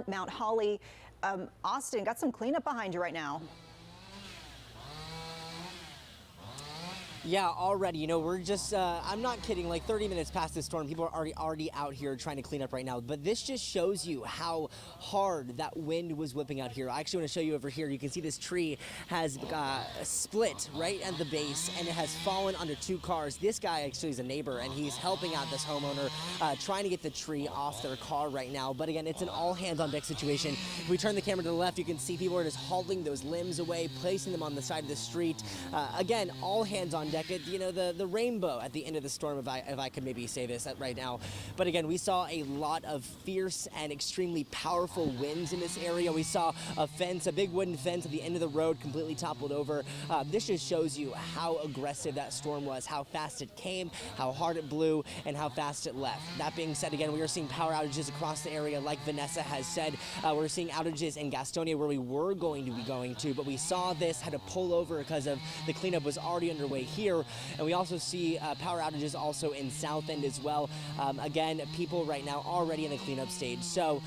Mount Holly. Austin, got some cleanup behind you right now. Yeah, already. You know, we're just, I'm not kidding, like 30 minutes past this storm, people are already out here trying to clean up right now. But this just shows you how hard that wind was whipping out here. I actually want to show you over here. You can see this tree has split right at the base, and it has fallen under 2 cars. This guy actually is a neighbor, and he's helping out this homeowner, trying to get the tree off their car right now. But again, it's an all hands on deck situation. If we turn the camera to the left, you can see people are just hauling those limbs away, placing them on the side of the street. Again, all hands on deck. You know, the rainbow at the end of the storm, if I could maybe say this right now. But again, we saw a lot of fierce and extremely powerful winds in this area. We saw a big wooden fence at the end of the road completely toppled over. This just shows you how aggressive that storm was, how fast it came, how hard it blew, and how fast it left. That being said, again, we are seeing power outages across the area, like Vanessa has said. We're seeing outages in Gastonia, where we were going to be going to, but we saw this, had to pull over because of the cleanup was already underway here. And we also see power outages also in South End as well. Again, people right now already in the cleanup stage. So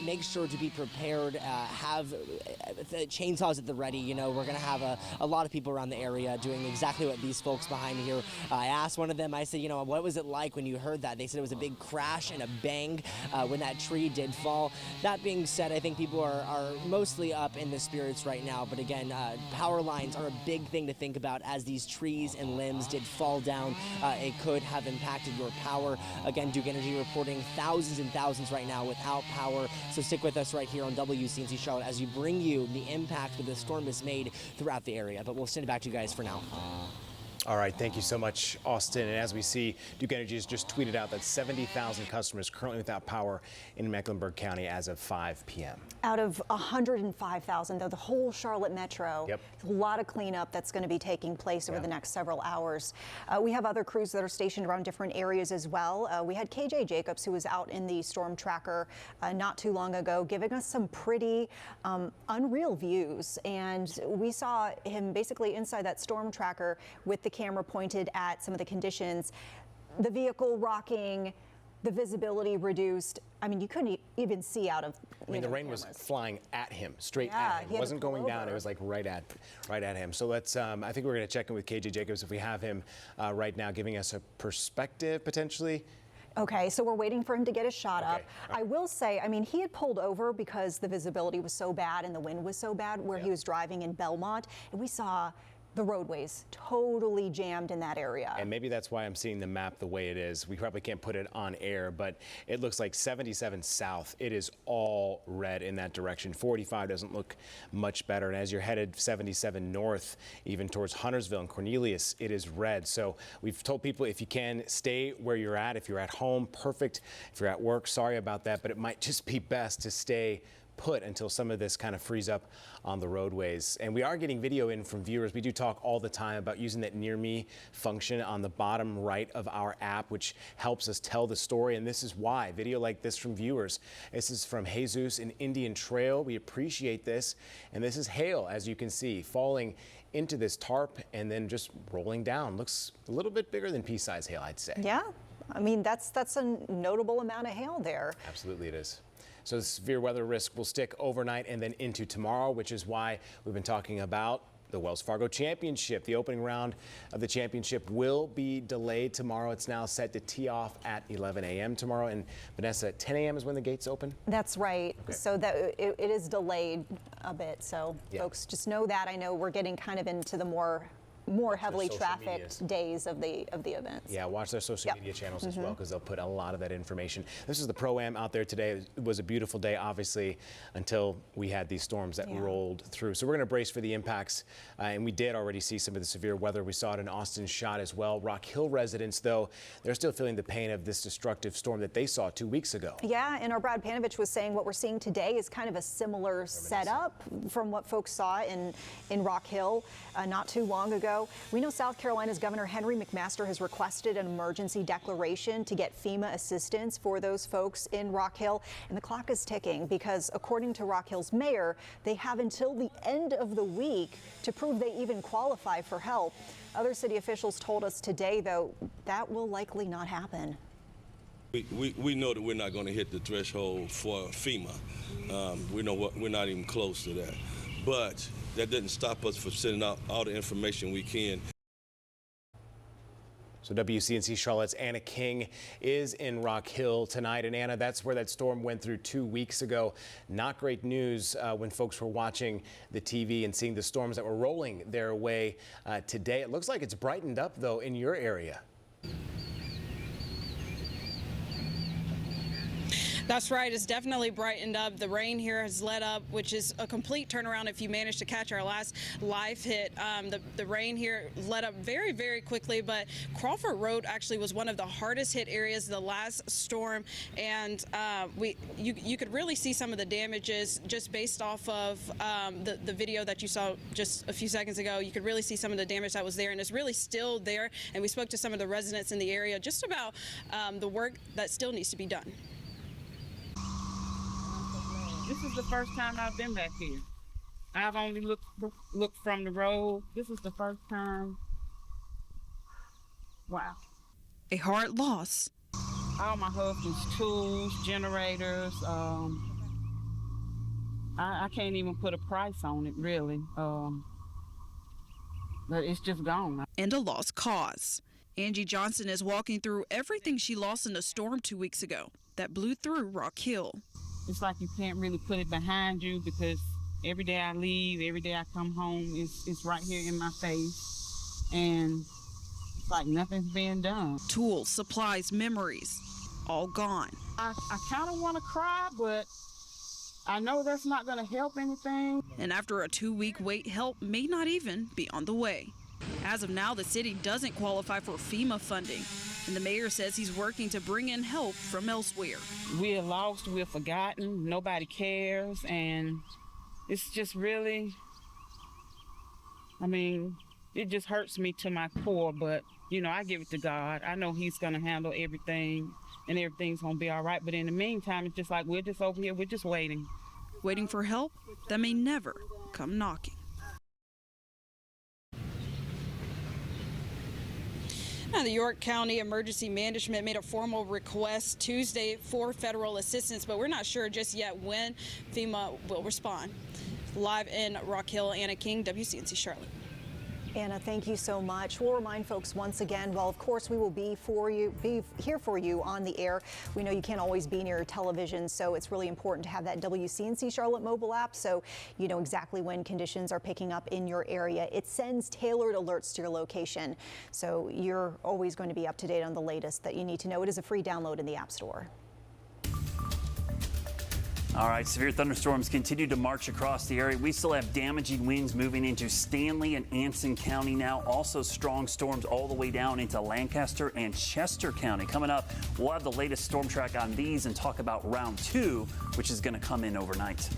make sure to be prepared. Have the chainsaws at the ready. You know, we're going to have a lot of people around the area doing exactly what these folks behind me here. I asked one of them, I said, you know, what was it like when you heard that? They said it was a big crash and a bang when that tree did fall. That being said, I think people are mostly up in the spirits right now. But again, power lines are a big thing to think about as these trees and limbs did fall down. It could have impacted your power. Again, Duke Energy reporting thousands and thousands right now without power. So stick with us right here on WCNC Charlotte as we bring you the impact that the storm has made throughout the area. But we'll send it back to you guys for now. All right, thank you so much, Austin. And as we see, Duke Energy has just tweeted out that 70,000 customers currently without power in Mecklenburg County as of 5 p.m. Out of 105,000, though, the whole Charlotte metro. Yep. A lot of cleanup that's going to be taking place over the next several hours. We have other crews that are stationed around different areas as well. We had KJ Jacobs, who was out in the storm tracker not too long ago, giving us some pretty unreal views. And we saw him basically inside that storm tracker with the camera pointed at some of the conditions, the vehicle rocking, the visibility reduced. I mean, you couldn't even see out of. I mean, the rain was flying at him, straight at him. It wasn't going down. It was like right at him. So let's. I think we're going to check in with KJ Jacobs if we have him right now, giving us a perspective potentially. Okay, so we're waiting for him to get his shot up. Right. I will say, I mean, he had pulled over because the visibility was so bad and the wind was so bad where he was driving in Belmont, and we saw the roadways totally jammed in that area. And maybe that's why I'm seeing the map the way it is. We probably can't put it on air, but it looks like 77 south. It is all red in that direction. 45 doesn't look much better. And as you're headed 77 north, even towards Huntersville and Cornelius, it is red. So we've told people, if you can, stay where you're at. If you're at home, perfect. If you're at work, sorry about that, but it might just be best to stay put until some of this kind of frees up on the roadways. And we are getting video in from viewers. We do talk all the time about using that near me function on the bottom right of our app, which helps us tell the story. And this is why video like this from viewers. This is from Jesus in Indian Trail. We appreciate this. And this is hail, as you can see, falling into this tarp and then just rolling down. Looks a little bit bigger than pea-sized hail, I'd say. Yeah, I mean, that's a notable amount of hail there. Absolutely it is. So the severe weather risk will stick overnight and then into tomorrow, which is why we've been talking about the Wells Fargo Championship. The opening round of the championship will be delayed tomorrow. It's now set to tee off at 11 a.m. tomorrow. And Vanessa, 10 a.m. is when the gates open? That's right. Okay. So that it is delayed a bit. So folks, just know that. I know we're getting kind of into the more more heavily trafficked days of the events. Yeah, watch their social media channels as well, because they'll put a lot of that information. This is the Pro-Am out there today. It was a beautiful day, obviously, until we had these storms that rolled through. So we're going to brace for the impacts, and we did already see some of the severe weather. We saw it in Austin's shot as well. Rock Hill residents, though, they're still feeling the pain of this destructive storm that they saw 2 weeks ago. Yeah, and our Brad Panovich was saying what we're seeing today is kind of a similar setup from what folks saw in Rock Hill not too long ago. We know South Carolina's Governor Henry McMaster has requested an emergency declaration to get FEMA assistance for those folks in Rock Hill, and the clock is ticking because according to Rock Hill's mayor, they have until the end of the week to prove they even qualify for help. Other city officials told us today, though, that will likely not happen. We know that we're not going to hit the threshold for FEMA. We know we're not even close to that. But that doesn't stop us from sending out all the information we can. So WCNC Charlotte's Anna King is in Rock Hill tonight. And Anna, that's where that storm went through 2 weeks ago. Not great news when folks were watching the TV and seeing the storms that were rolling their way today. It looks like it's brightened up, though, in your area. That's right. It's definitely brightened up. The rain here has let up, which is a complete turnaround if you managed to catch our last live hit. The rain here let up very, very quickly, but Crawford Road actually was one of the hardest hit areas the last storm, and you could really see some of the damages just based off of the video that you saw just a few seconds ago. You could really see some of the damage that was there, and it's really still there. And we spoke to some of the residents in the area just about the work that still needs to be done. This is the first time I've been back here. I've only looked from the road. This is the first time. Wow. A hard loss. All my husband's tools, generators. I can't even put a price on it, really. But it's just gone. And a lost cause. Angie Johnson is walking through everything she lost in a storm 2 weeks ago that blew through Rock Hill. It's like you can't really put it behind you because every day I leave, every day I come home, it's right here in my face. And it's like nothing's being done. Tools, supplies, memories, all gone. I kind of want to cry, but I know that's not going to help anything. And after a 2-week wait, help may not even be on the way. As of now, the city doesn't qualify for FEMA funding, and the mayor says he's working to bring in help from elsewhere. We're lost, we're forgotten, nobody cares, and it's just really, I mean, it just hurts me to my core, but, you know, I give it to God. I know he's going to handle everything, and everything's going to be all right, but in the meantime, it's just like we're just over here, we're just waiting. Waiting for help that may never come knocking. Now, the York County Emergency Management made a formal request Tuesday for federal assistance, but we're not sure just yet when FEMA will respond. Live in Rock Hill, Anna King, WCNC Charlotte. Anna, thank you so much. We'll remind folks once again, well, of course, we will be here for you on the air. We know you can't always be near your television, so it's really important to have that WCNC Charlotte mobile app so you know exactly when conditions are picking up in your area. It sends tailored alerts to your location, so you're always going to be up to date on the latest that you need to know. It is a free download in the App Store. All right, severe thunderstorms continue to march across the area. We still have damaging winds moving into Stanley and Anson County now. Also strong storms all the way down into Lancaster and Chester County. Coming up, we'll have the latest storm track on these and talk about round 2, which is going to come in overnight.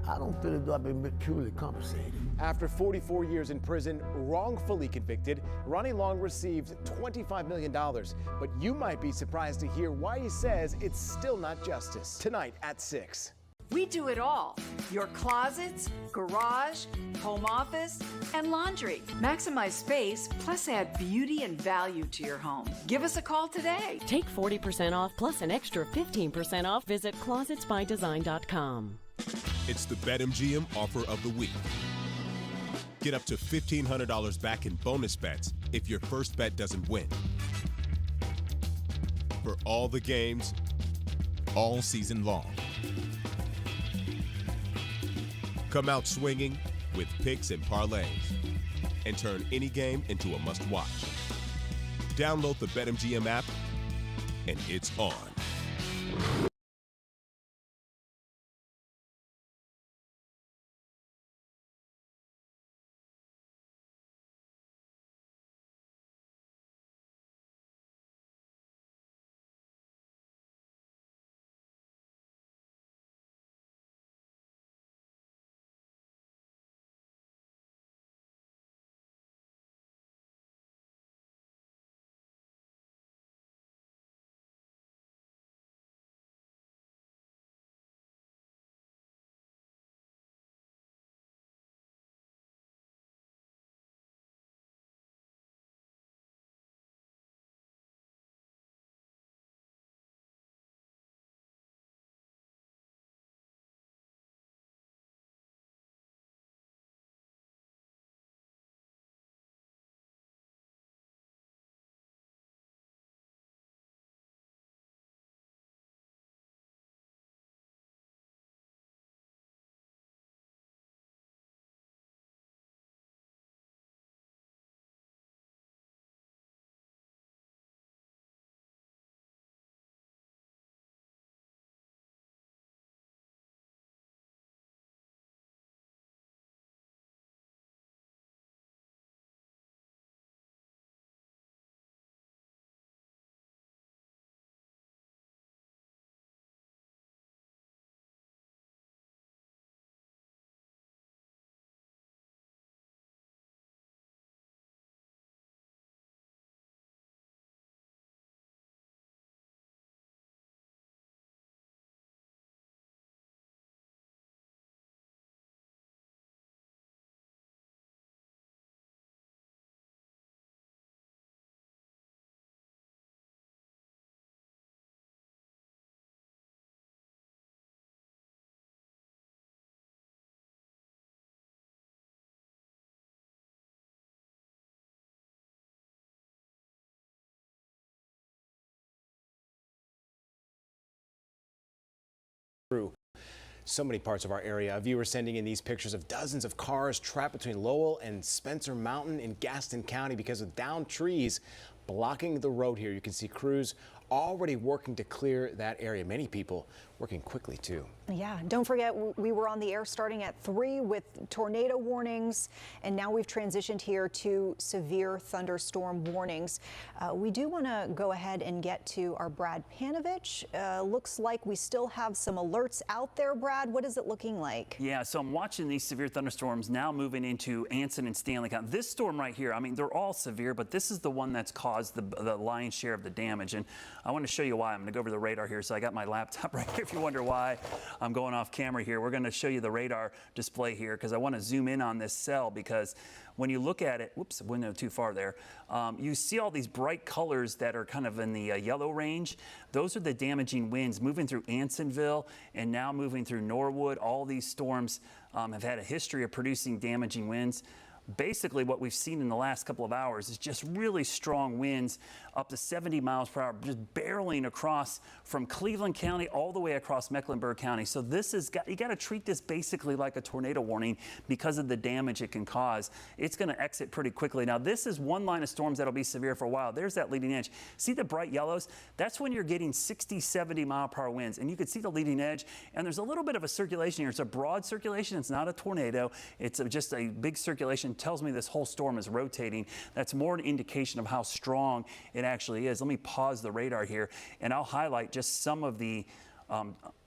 I don't feel as though I've been truly compensated. After 44 years in prison, wrongfully convicted, Ronnie Long received $25 million. But you might be surprised to hear why he says it's still not justice. Tonight at 6. We do it all. Your closets, garage, home office, and laundry. Maximize space, plus add beauty and value to your home. Give us a call today. Take 40% off plus an extra 15% off. Visit closetsbydesign.com. It's the BetMGM offer of the week. Get up to $1,500 back in bonus bets if your first bet doesn't win. For all the games, all season long. Come out swinging with picks and parlays and turn any game into a must-watch. Download the BetMGM app, and it's on. Through so many parts of our area. Viewers sending in these pictures of dozens of cars trapped between Lowell and Spencer Mountain in Gaston County because of downed trees blocking the road here. You can see crews already working to clear that area. Many people working quickly too. Yeah, don't forget we were on the air starting at 3 with tornado warnings, and now we've transitioned here to severe thunderstorm warnings. We do want to go ahead and get to our Brad Panovich. Looks like we still have some alerts out there, Brad. What is it looking like? Yeah, so I'm watching these severe thunderstorms now moving into Anson and Stanley County. This storm right here, I mean, they're all severe, but this is the one that's caused the lion's share of the damage. And I want to show you why. I'm going to go over the radar here. So I got my laptop right here. If you wonder why I'm going off camera here, we're going to show you the radar display here because I want to zoom in on this cell, because when you look at it, whoops, went too far there. You see all these bright colors that are kind of in the yellow range. Those are the damaging winds moving through Ansonville and now moving through Norwood. All these storms have had a history of producing damaging winds. Basically, what we've seen in the last couple of hours is just really strong winds up to 70 miles per hour, just barreling across from Cleveland County all the way across Mecklenburg County. So this is, you got to treat this basically like a tornado warning because of the damage it can cause. It's going to exit pretty quickly. Now, this is one line of storms that'll be severe for a while. There's that leading edge. See the bright yellows? That's when you're getting 60, 70 mile per hour winds. And you can see the leading edge. And there's a little bit of a circulation here. It's a broad circulation. It's not a tornado. It's just a big circulation. Tells me this whole storm is rotating. That's more an indication of how strong it actually is. Let me pause the radar here, and I'll highlight just some of the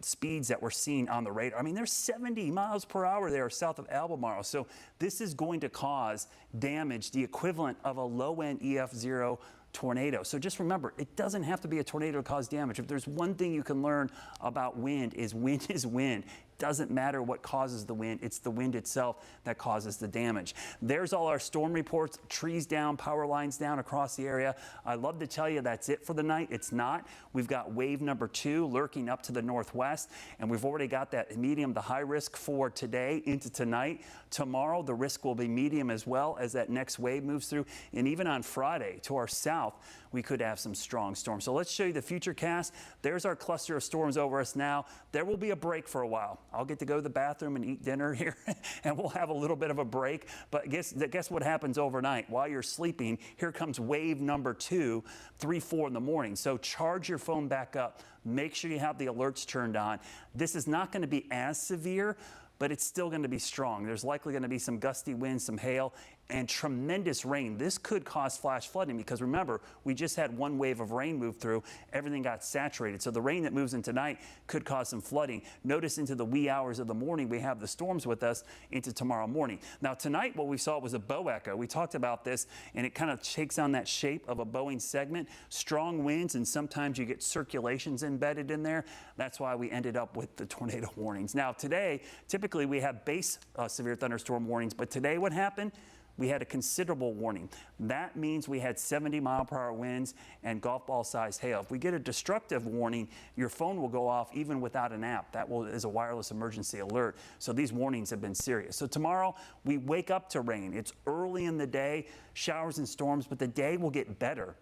speeds that we're seeing on the radar. I mean, there's 70 miles per hour there south of Albemarle. So this is going to cause damage, the equivalent of a low-end EF0 tornado. So just remember, it doesn't have to be a tornado to cause damage. If there's one thing you can learn about wind is wind. Doesn't matter what causes the wind, it's the wind itself that causes the damage. There's all our storm reports, trees down, power lines down across the area. I'd love to tell you that's it for the night. It's not. We've got wave number 2 lurking up to the northwest, and we've already got that medium to high risk for today into tonight. Tomorrow, the risk will be medium as well as that next wave moves through, and even on Friday to our south, we could have some strong storms. So let's show you the future cast. There's our cluster of storms over us now. There will be a break for a while. I'll get to go to the bathroom and eat dinner here, and we'll have a little bit of a break. But guess what happens overnight? While you're sleeping, here comes wave number 2, 3, 4 in the morning. So charge your phone back up. Make sure you have the alerts turned on. This is not going to be as severe, but it's still going to be strong. There's likely going to be some gusty winds, some hail, and tremendous rain. This could cause flash flooding because remember, we just had one wave of rain move through. Everything got saturated. So the rain that moves in tonight could cause some flooding. Notice into the wee hours of the morning, we have the storms with us into tomorrow morning. Now tonight, what we saw was a bow echo. We talked about this, and it kind of takes on that shape of a bowing segment. Strong winds, and sometimes you get circulations embedded in there. That's why we ended up with the tornado warnings. Now today, typically we have base severe thunderstorm warnings, but today what happened? We had a considerable warning. That means we had 70-mile-per-hour winds and golf ball size hail. If we get a destructive warning, your phone will go off even without an app. That is a wireless emergency alert. So these warnings have been serious. So tomorrow we wake up to rain. It's early in the day, showers and storms, but the day will get better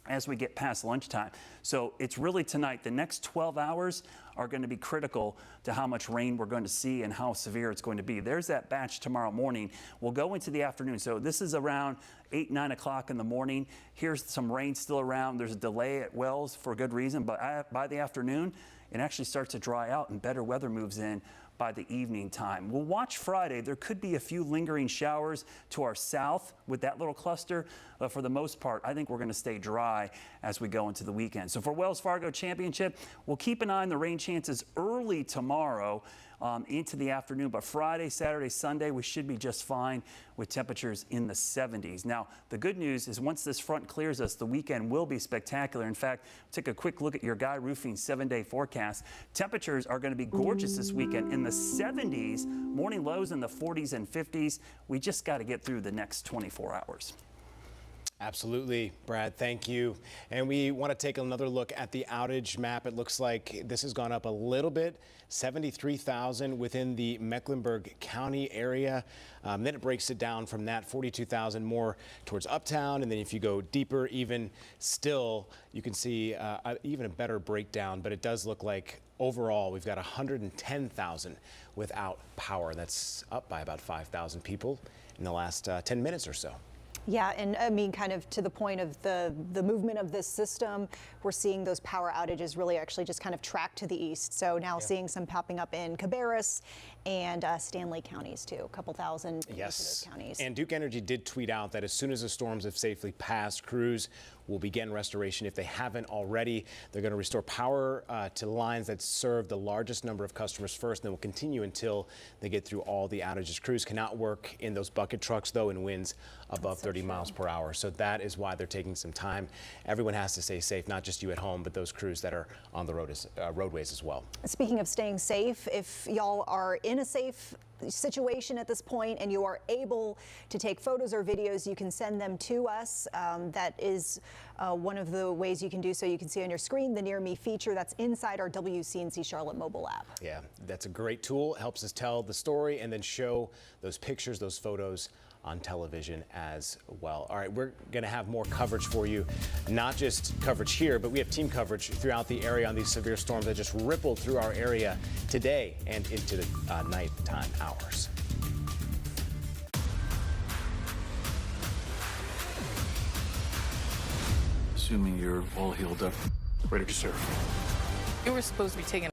as we get past lunchtime. So it's really tonight. The next 12 hours are going to be critical to how much rain we're going to see and how severe it's going to be. There's that batch tomorrow morning. We'll go into the afternoon. So this is around 8, 9 o'clock in the morning. Here's some rain still around. There's a delay at Wells for good reason, but by the afternoon, it actually starts to dry out and better weather moves in by the evening time. We'll watch Friday. There could be a few lingering showers to our south with that little cluster, but for the most part, I think we're going to stay dry as we go into the weekend. So for Wells Fargo Championship, we'll keep an eye on the rain chances early tomorrow into the afternoon, but Friday, Saturday, Sunday, we should be just fine with temperatures in the 70s. Now, the good news is once this front clears us, the weekend will be spectacular. In fact, take a quick look at your Guy Roofing 7-day forecast. Temperatures are going to be gorgeous this weekend in the 70s, morning lows in the 40s and 50s. We just got to get through the next 24 hours. Absolutely, Brad, thank you. And we want to take another look at the outage map. It looks like this has gone up a little bit, 73,000 within the Mecklenburg County area. Then it breaks it down from that, 42,000 more towards uptown. And then if you go deeper, even still, you can see even a better breakdown. But it does look like overall, we've got 110,000 without power. That's up by about 5,000 people in the last 10 minutes or so. Yeah, and I mean, kind of to the point of the movement of this system, we're seeing those power outages really actually just kind of track to the east. So now seeing some popping up in Cabarrus and Stanley counties too, a couple thousand in those counties. And Duke Energy did tweet out that as soon as the storms have safely passed, crews will begin restoration. If they haven't already, they're going to restore power to lines that serve the largest number of customers first, and then will continue until they get through all the outages. Crews cannot work in those bucket trucks, though, in winds above 30 miles per hour. So that is why they're taking some time. Everyone has to stay safe, not just you at home, but those crews that are on the roadways as well. Speaking of staying safe, if y'all are in a safe situation at this point and you are able to take photos or videos, you can send them to us. That is one of the ways you can do so. You can see on your screen the Near Me feature that's inside our WCNC Charlotte mobile app. Yeah, that's a great tool. It helps us tell the story and then show those pictures, those photos on television as well. All right, we're going to have more coverage for you, not just coverage here, but we have team coverage throughout the area on these severe storms that just rippled through our area today and into the nighttime hours. Assuming you're all healed up, ready to serve. You were supposed to be taking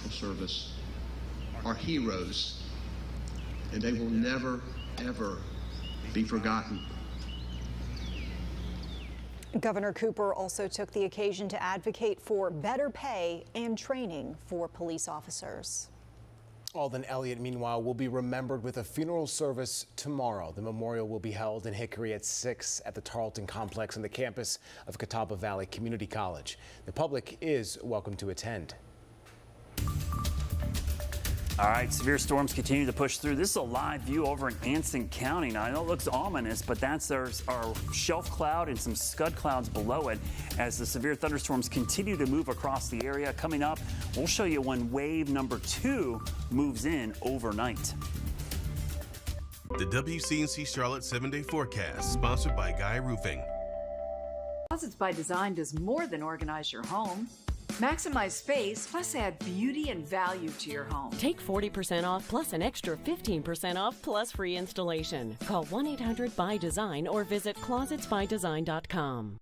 Service are heroes, and they will never, ever be forgotten. Governor Cooper also took the occasion to advocate for better pay and training for police officers. Alden Elliott, meanwhile, will be remembered with a funeral service tomorrow. The memorial will be held in Hickory at 6 at the Tarleton Complex on the campus of Catawba Valley Community College. The public is welcome to attend. All right, severe storms continue to push through. This is a live view over in Anson County. Now, I know it looks ominous, but there's our shelf cloud and some scud clouds below it as the severe thunderstorms continue to move across the area. Coming up, we'll show you when wave number 2 moves in overnight. The WCNC Charlotte 7-day forecast, sponsored by Guy Roofing. Closets by Design does more than organize your home. Maximize space, plus add beauty and value to your home. Take 40% off plus an extra 15% off plus free installation. Call 1-800-BY-DESIGN or visit closetsbydesign.com.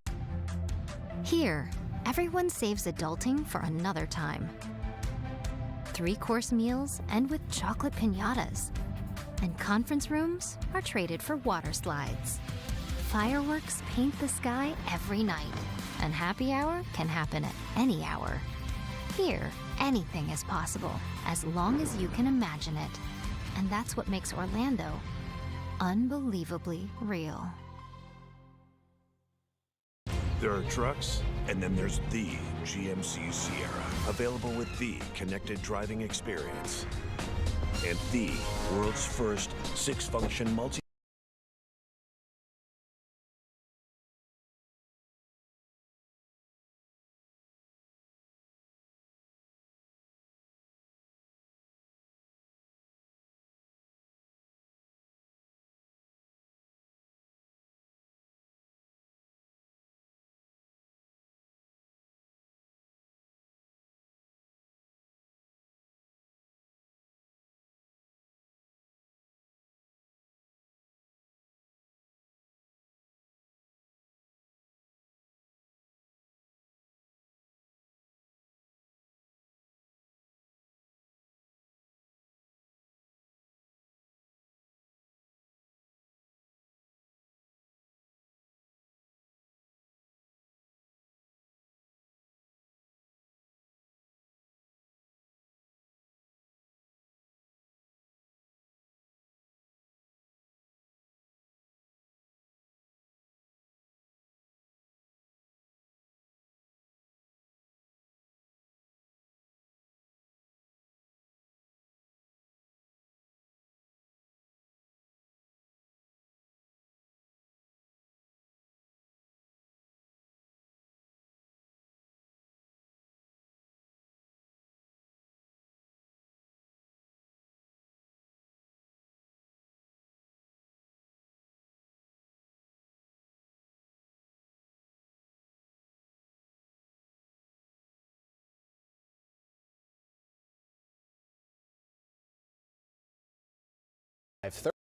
Here, everyone saves adulting for another time. 3-course meals end with chocolate piñatas. And conference rooms are traded for water slides. Fireworks paint the sky every night. And happy hour can happen at any hour. Here, anything is possible, as long as you can imagine it. And that's what makes Orlando unbelievably real. There are trucks, and then there's the GMC Sierra, available with the connected driving experience. And the world's first 6-function multi-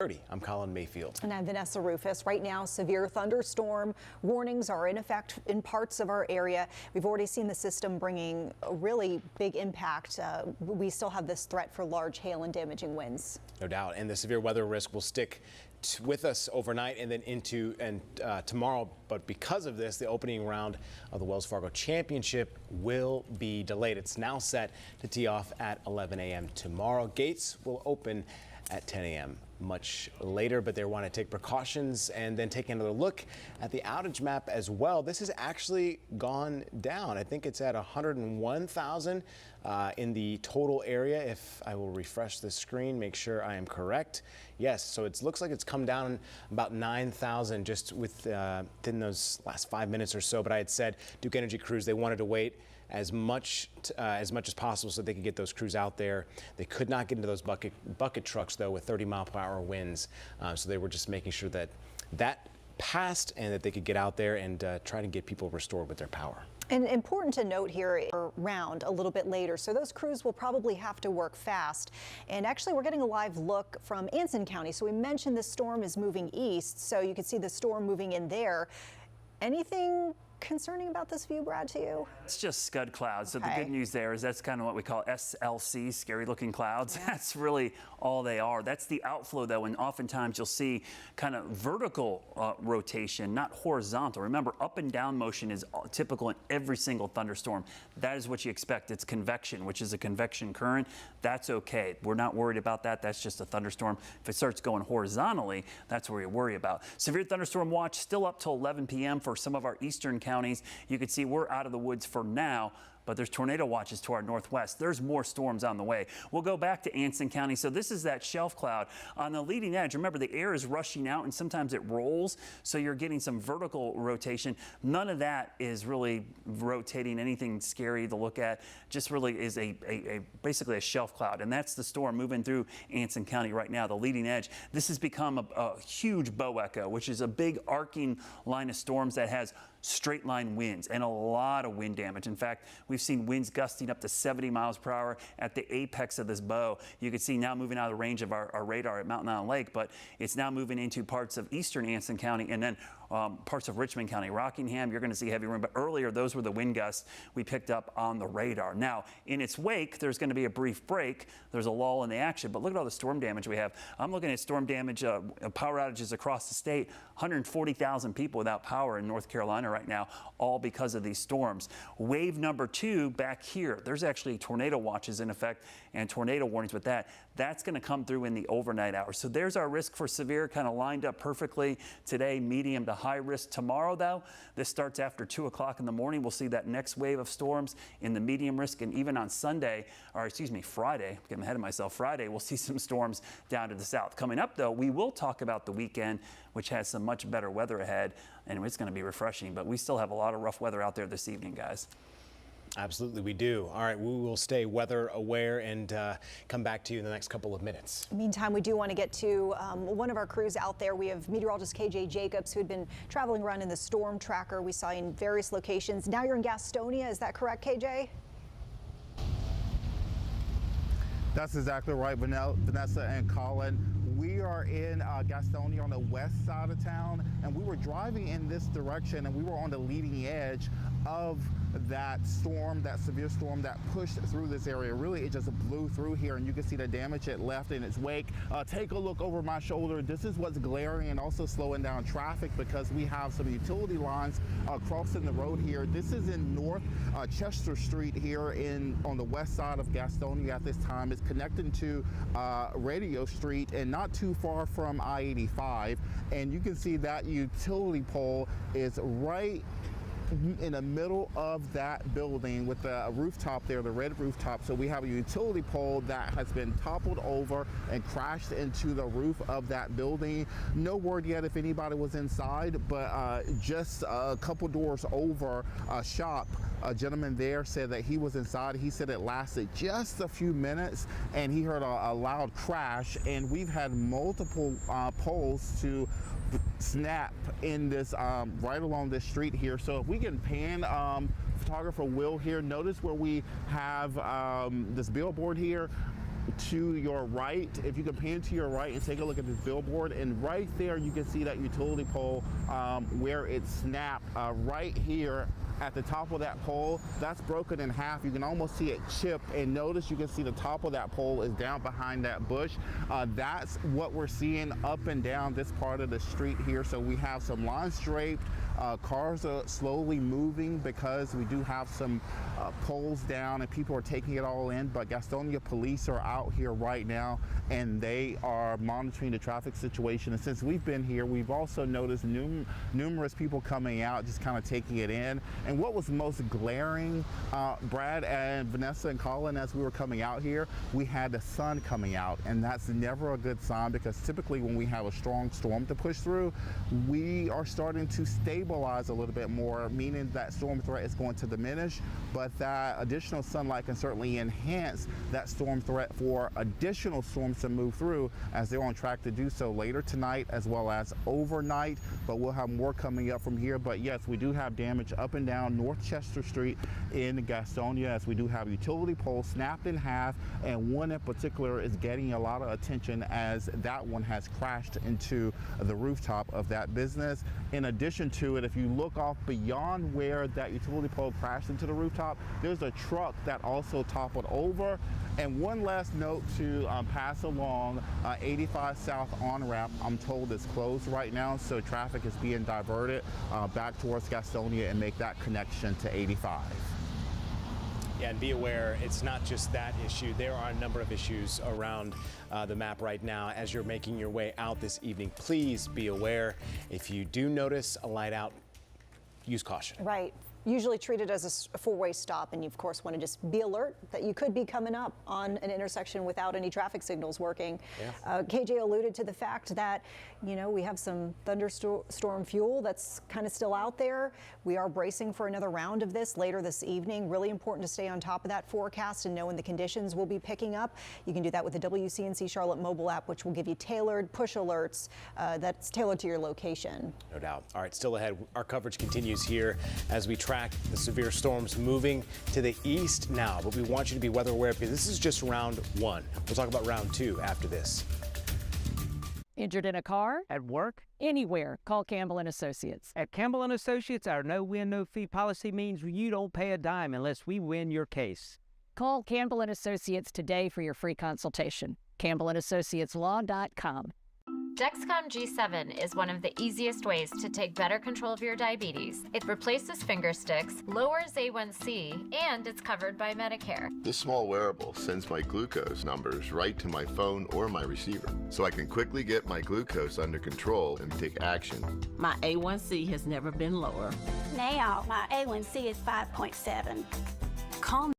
.30. I'm Colin Mayfield. And I'm Vanessa Rufus. Right now, severe thunderstorm warnings are in effect in parts of our area. We've already seen the system bringing a really big impact. We still have this threat for large hail and damaging winds. No doubt. And the severe weather risk will stick with us overnight and then into tomorrow. But because of this, the opening round of the Wells Fargo Championship will be delayed. It's now set to tee off at 11 a.m. tomorrow. Gates will open at 10 a.m. much later, but they want to take precautions and then take another look at the outage map as well. This has actually gone down. I think it's at 101,000 in the total area. If I will refresh the screen, make sure I am correct. Yes, so it looks like it's come down about 9,000 just within those last 5 minutes or so. But I had said Duke Energy crews, they wanted to wait as much as possible so they could get those crews out there. They could not get into those bucket trucks though with 30-mile-per-hour winds. So they were just making sure that that passed and that they could get out there and try to get people restored with their power. And important to note here, around a little bit later, so those crews will probably have to work fast. And actually, we're getting a live look from Anson County. So we mentioned this storm is moving east, so you can see the storm moving in there. Anything concerning about this view, Brad, to you? It's just scud clouds. So the good news there is that's kind of what we call SLC, scary looking clouds. Yeah. That's really all they are. That's the outflow though, and oftentimes you'll see kind of vertical rotation, not horizontal. Remember, up and down motion is typical in every single thunderstorm. That is what you expect. It's convection, which is a convection current. That's okay. We're not worried about that. That's just a thunderstorm. If it starts going horizontally, that's where you worry about. Severe thunderstorm watch still up till 11 p.m. for some of our eastern counties. You can see we're out of the woods for now, but there's tornado watches to our northwest. There's more storms on the way. We'll go back to Anson County. So this is that shelf cloud on the leading edge. Remember, the air is rushing out and sometimes it rolls, so you're getting some vertical rotation. None of that is really rotating anything scary to look at. Just really is basically a shelf cloud, and that's the storm moving through Anson County right now, the leading edge. This has become a huge bow echo, which is a big arcing line of storms that has straight line winds and a lot of wind damage. In fact, we've seen winds gusting up to 70 miles per hour at the apex of this bow. You can see now moving out of the range of our radar at Mountain Island Lake, but it's now moving into parts of eastern Anson County and then parts of Richmond County. Rockingham, you're going to see heavy rain, but earlier those were the wind gusts we picked up on the radar. Now, in its wake, there's going to be a brief break. There's a lull in the action, but look at all the storm damage we have. I'm looking at storm damage, power outages across the state, 140,000 people without power in North Carolina right now, all because of these storms. Wave number 2 back here, there's actually tornado watches in effect and tornado warnings with that. That's going to come through in the overnight hours. So there's our risk for severe, kind of lined up perfectly today, medium to high risk. Tomorrow, though, this starts after 2 o'clock in the morning. We'll see that next wave of storms in the medium risk, and even on Sunday, or excuse me, Friday, I'm getting ahead of myself, Friday, we'll see some storms down to the south. Coming up, though, we will talk about the weekend, which has some much better weather ahead, and it's going to be refreshing, but we still have a lot of rough weather out there this evening, guys. Absolutely, we do. All right, we will stay weather aware and come back to you in the next couple of minutes. Meantime, we do want to get to one of our crews out there. We have meteorologist KJ Jacobs, who had been traveling around in the storm tracker we saw in various locations. Now you're in Gastonia, is that correct, KJ? That's exactly right, Vanessa and Colin. We are in Gastonia on the west side of town, and we were driving in this direction, and we were on the leading edge of that storm, that severe storm that pushed through this area. Really, it just blew through here, and you can see the damage it left in its wake. Take a look over my shoulder. This is what's glaring and also slowing down traffic because we have some utility lines crossing the road here. This is in North Chester Street here on the west side of Gastonia at this time. It's connecting to Radio Street and not too far from I-85. And you can see that utility pole is right in the middle of that building with the rooftop there, the red rooftop. So we have a utility pole that has been toppled over and crashed into the roof of that building. No word yet if anybody was inside, but just a couple doors over a shop, a gentleman there said that he was inside. He said it lasted just a few minutes and he heard a loud crash, and we've had multiple poles to snap in this right along this street here. So if we can pan photographer Will here, notice where we have this billboard here to your right. If you can pan to your right and take a look at this billboard, and right there you can see that utility pole where it snapped right here at the top of that pole. That's broken in half. You can almost see it chip, and notice you can see the top of that pole is down behind that bush. That's what we're seeing up and down this part of the street here. So we have some lines draped. Cars are slowly moving because we do have some poles down and people are taking it all in, but Gastonia police are out here right now and they are monitoring the traffic situation. And since we've been here, we've also noticed numerous people coming out, just kind of taking it in. And what was most glaring, Brad and Vanessa and Colin, as we were coming out here, we had the sun coming out, and that's never a good sign because typically when we have a strong storm to push through, we are starting to stabilize a little bit more, meaning that storm threat is going to diminish, but that additional sunlight can certainly enhance that storm threat for additional storms to move through, as they're on track to do so later tonight as well as overnight. But we'll have more coming up from here. But yes, we do have damage up and down North Chester Street in Gastonia, as we do have utility poles snapped in half, and one in particular is getting a lot of attention as that one has crashed into the rooftop of that business. In addition to to it. If you look off beyond where that utility pole crashed into the rooftop, there's a truck that also toppled over. And one last note to pass along, 85 South on-ramp, I'm told is closed right now, so traffic is being diverted back towards Gastonia and make that connection to 85. Yeah, and be aware, it's not just that issue. There are a number of issues around the map right now as you're making your way out this evening. Please be aware. If you do notice a light out, use caution. Right. Usually treated as a four-way stop, and you of course want to just be alert that you could be coming up on an intersection without any traffic signals working. Yeah. KJ alluded to the fact that, you know, we have some thunderstorm fuel that's kind of still out there. We are bracing for another round of this later this evening. Really important to stay on top of that forecast and know when the conditions will be picking up. You can do that with the WCNC Charlotte mobile app, which will give you tailored push alerts that's tailored to your location. No doubt. All right, still ahead, our coverage continues here as we track the severe storms moving to the east now, but we want you to be weather aware because this is just round one. We'll talk about round two after this. Injured in a car, at work, anywhere, call Campbell & Associates. At Campbell & Associates, our no-win, no-fee policy means you don't pay a dime unless we win your case. Call Campbell & Associates today for your free consultation. CampbellAndAssociatesLaw.com. Dexcom G7 is one of the easiest ways to take better control of your diabetes. It replaces finger sticks, lowers A1C, and it's covered by Medicare. This small wearable sends my glucose numbers right to my phone or my receiver, so I can quickly get my glucose under control and take action. My A1C has never been lower. Now, my A1C is 5.7. Call me.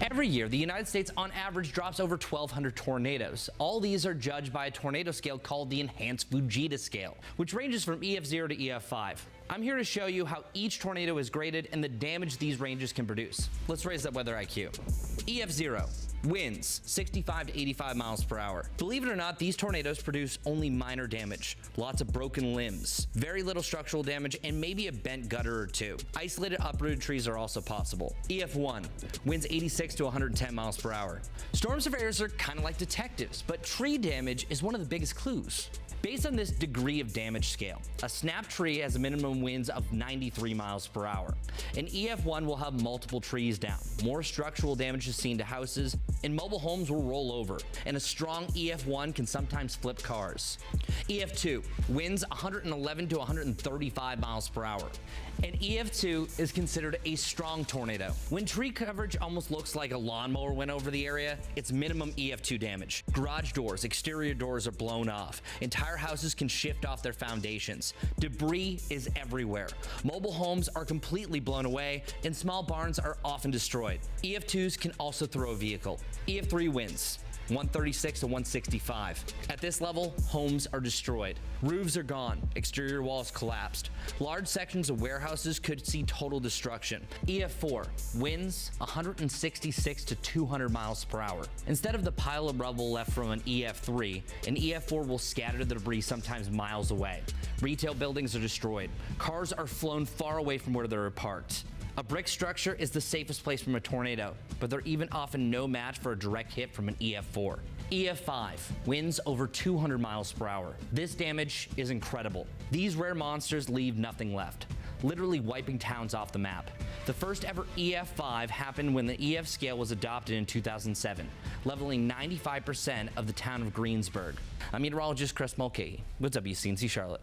Every year, the United States on average drops over 1,200 tornadoes. All these are judged by a tornado scale called the Enhanced Fujita Scale, which ranges from EF0 to EF5. I'm here to show you how each tornado is graded and the damage these ranges can produce. Let's raise that weather IQ. EF0. Winds 65 to 85 miles per hour. Believe it or not, these tornadoes produce only minor damage. Lots of broken limbs, very little structural damage, and maybe a bent gutter or two. Isolated uprooted trees are also possible. EF1. Winds 86 to 110 miles per hour. Storm surveyors are kind of like detectives, but tree damage is one of the biggest clues. Based on this degree of damage scale, a snapped tree has a minimum winds of 93 miles per hour. An EF1 will have multiple trees down. More structural damage is seen to houses, and mobile homes will roll over. And a strong EF1 can sometimes flip cars. EF2, winds 111 to 135 miles per hour. An EF2 is considered a strong tornado. When tree coverage almost looks like a lawnmower went over the area, it's minimum EF2 damage. Garage doors, exterior doors are blown off. Entire houses can shift off their foundations. Debris is everywhere. Mobile homes are completely blown away, and small barns are often destroyed. EF2s can also throw a vehicle. EF3 winds 136 to 165. At this level, homes are destroyed. Roofs are gone. Exterior walls collapsed. Large sections of warehouses could see total destruction. EF4, winds 166 to 200 miles per hour. Instead of the pile of rubble left from an EF3, an EF4 will scatter the debris sometimes miles away. Retail buildings are destroyed. Cars are flown far away from where they were parked. A brick structure is the safest place from a tornado, but they're even often no match for a direct hit from an EF4. EF5, winds over 200 miles per hour. This damage is incredible. These rare monsters leave nothing left, literally wiping towns off the map. The first ever EF5 happened when the EF scale was adopted in 2007, leveling 95% of the town of Greensburg. I'm meteorologist Chris Mulcahy with WCNC Charlotte.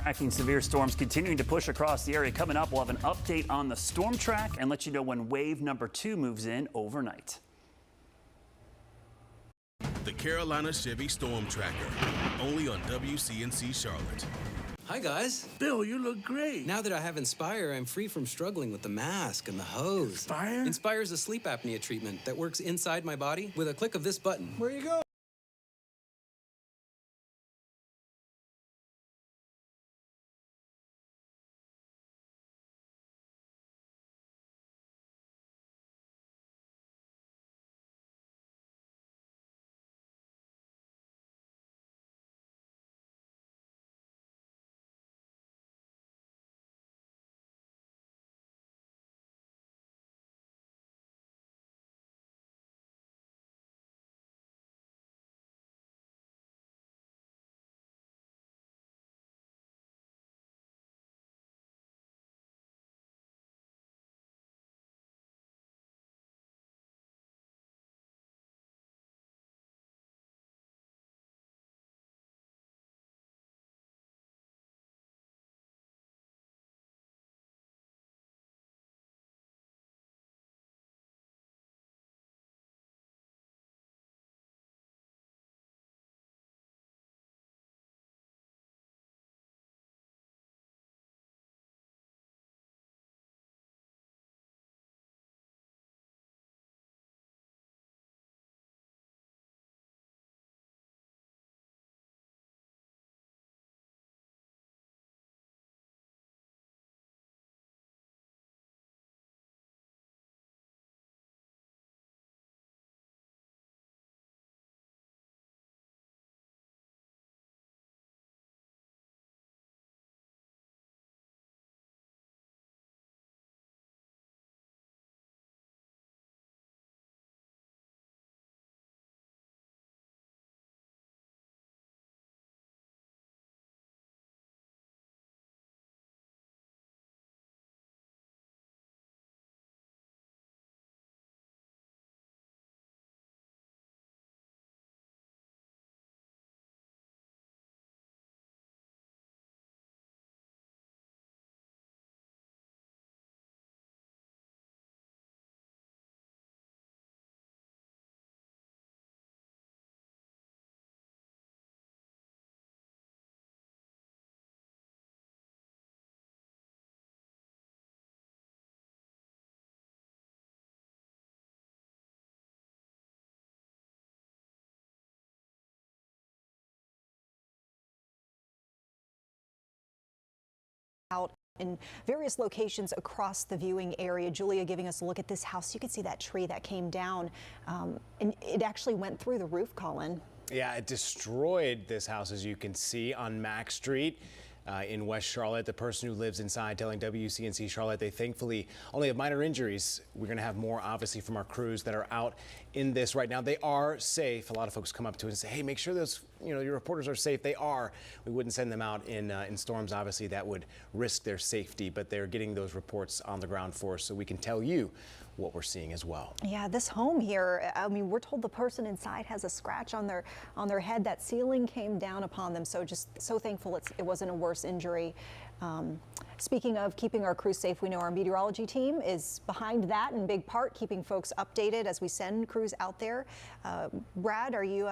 Tracking severe storms continuing to push across the area. Coming up, we'll have an update on the storm track and let you know when wave number 2 moves in overnight. The Carolina Chevy Storm Tracker, only on WCNC Charlotte. Hi, guys. Bill, you look great. Now that I have Inspire, I'm free from struggling with the mask and the hose. Inspire? Inspire is a sleep apnea treatment that works inside my body with a click of this button. Where you go? Out in various locations across the viewing area. Julia giving us a look at this house. You can see that tree that came down, and it actually went through the roof, Colin. Yeah, it destroyed this house, as you can see, on Mack Street. In West Charlotte. The person who lives inside telling WCNC Charlotte they thankfully only have minor injuries. We're going to have more, obviously, from our crews that are out in this right now. They are safe. A lot of folks come up to us and say, hey, make sure those, your reporters are safe. They are. We wouldn't send them out in storms, obviously, that would risk their safety, but they're getting those reports on the ground for us so we can tell you what we're seeing as well. Yeah, this home here, I mean, we're told the person inside has a scratch on their head. That ceiling came down upon them, so just so thankful it wasn't a worse injury. Speaking of keeping our crews safe, we know our meteorology team is behind that in big part, keeping folks updated as we send crews out there. Brad, are you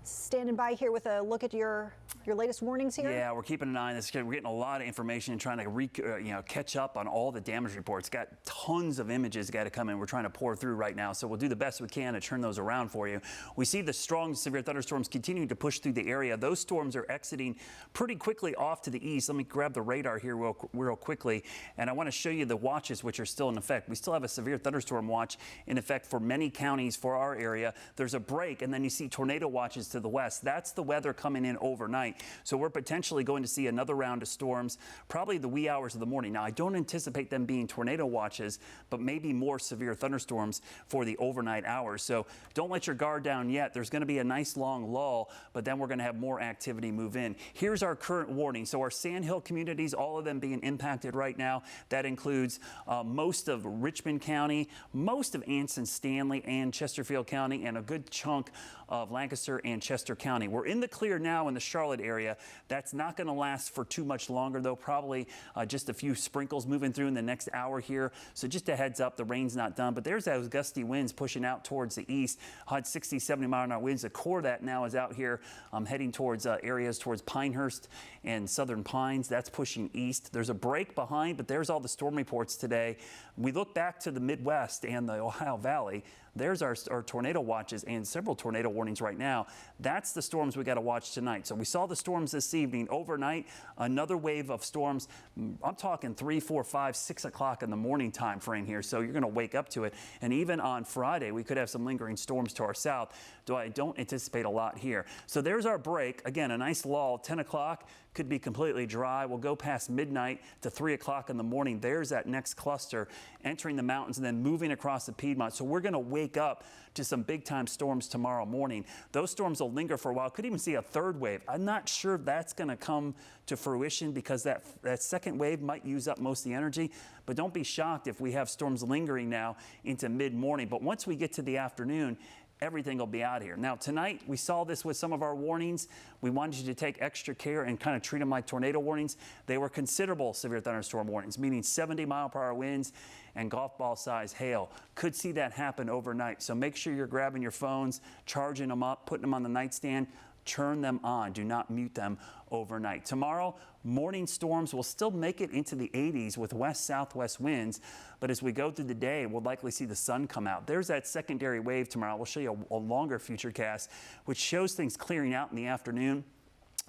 standing by here with a look at your latest warnings here. Yeah, we're keeping an eye on this. We're getting a lot of information and trying to catch up on all the damage reports. Got tons of images got to come in. We're trying to pour through right now, so we'll do the best we can to turn those around for you. We see the strong severe thunderstorms continuing to push through the area. Those storms are exiting pretty quickly off to the east. Let me grab the radar here real quickly, and I want to show you the watches which are still in effect. We still have a severe thunderstorm watch in effect for many counties for our area. There's a break, and then you see tornado watches to the west. That's the weather coming in overnight. So we're potentially going to see another round of storms, probably the wee hours of the morning. Now, I don't anticipate them being tornado watches, but maybe more severe thunderstorms for the overnight hours. So don't let your guard down yet. There's going to be a nice long lull, but then we're going to have more activity move in. Here's our current warning. So our Sandhill communities, all of them being impacted right now. That includes most of Richmond County, most of Anson, Stanley, and Chesterfield County, and a good chunk of Lancaster and Chester County. We're in the clear now in the Charlotte area. That's not going to last for too much longer, though. Probably just a few sprinkles moving through in the next hour here. So just a heads up, the rain's not done. But there's those gusty winds pushing out towards the east. Had 60, 70 mile an hour winds. The core of that now is out here heading towards areas towards Pinehurst and Southern Pines. That's pushing east. There's a break behind, but there's all the storm reports today. We look back to the Midwest and the Ohio Valley. There's our tornado watches and several tornado warnings right now. That's the storms we got to watch tonight. So we saw the storms this evening. Overnight, another wave of storms. I'm talking 3, 4, 5, 6 o'clock in the morning time frame here. So you're going to wake up to it. And even on Friday, we could have some lingering storms to our south. Though I don't anticipate a lot here. So there's our break. Again, a nice lull. 10 o'clock could be completely dry. We'll go past midnight to 3 o'clock in the morning. There's that next cluster entering the mountains and then moving across the Piedmont. So we're going to wake up to some big time storms tomorrow morning. Those storms will linger for a while. Could even see a third wave. I'm not sure if that's going to come to fruition because that second wave might use up most of the energy. But don't be shocked if we have storms lingering now into mid-morning. But once we get to the afternoon, everything will be out here. Now, tonight, we saw this with some of our warnings. We wanted you to take extra care and kind of treat them like tornado warnings. They were considerable severe thunderstorm warnings, meaning 70-mile-per-hour winds and golf ball size hail. Could see that happen overnight. So make sure you're grabbing your phones, charging them up, putting them on the nightstand. Turn them on. Do not mute them overnight. Tomorrow, morning storms will still make it into the 80s with west-southwest winds, but as we go through the day, we'll likely see the sun come out. There's that secondary wave tomorrow. We'll show you a longer future cast, which shows things clearing out in the afternoon.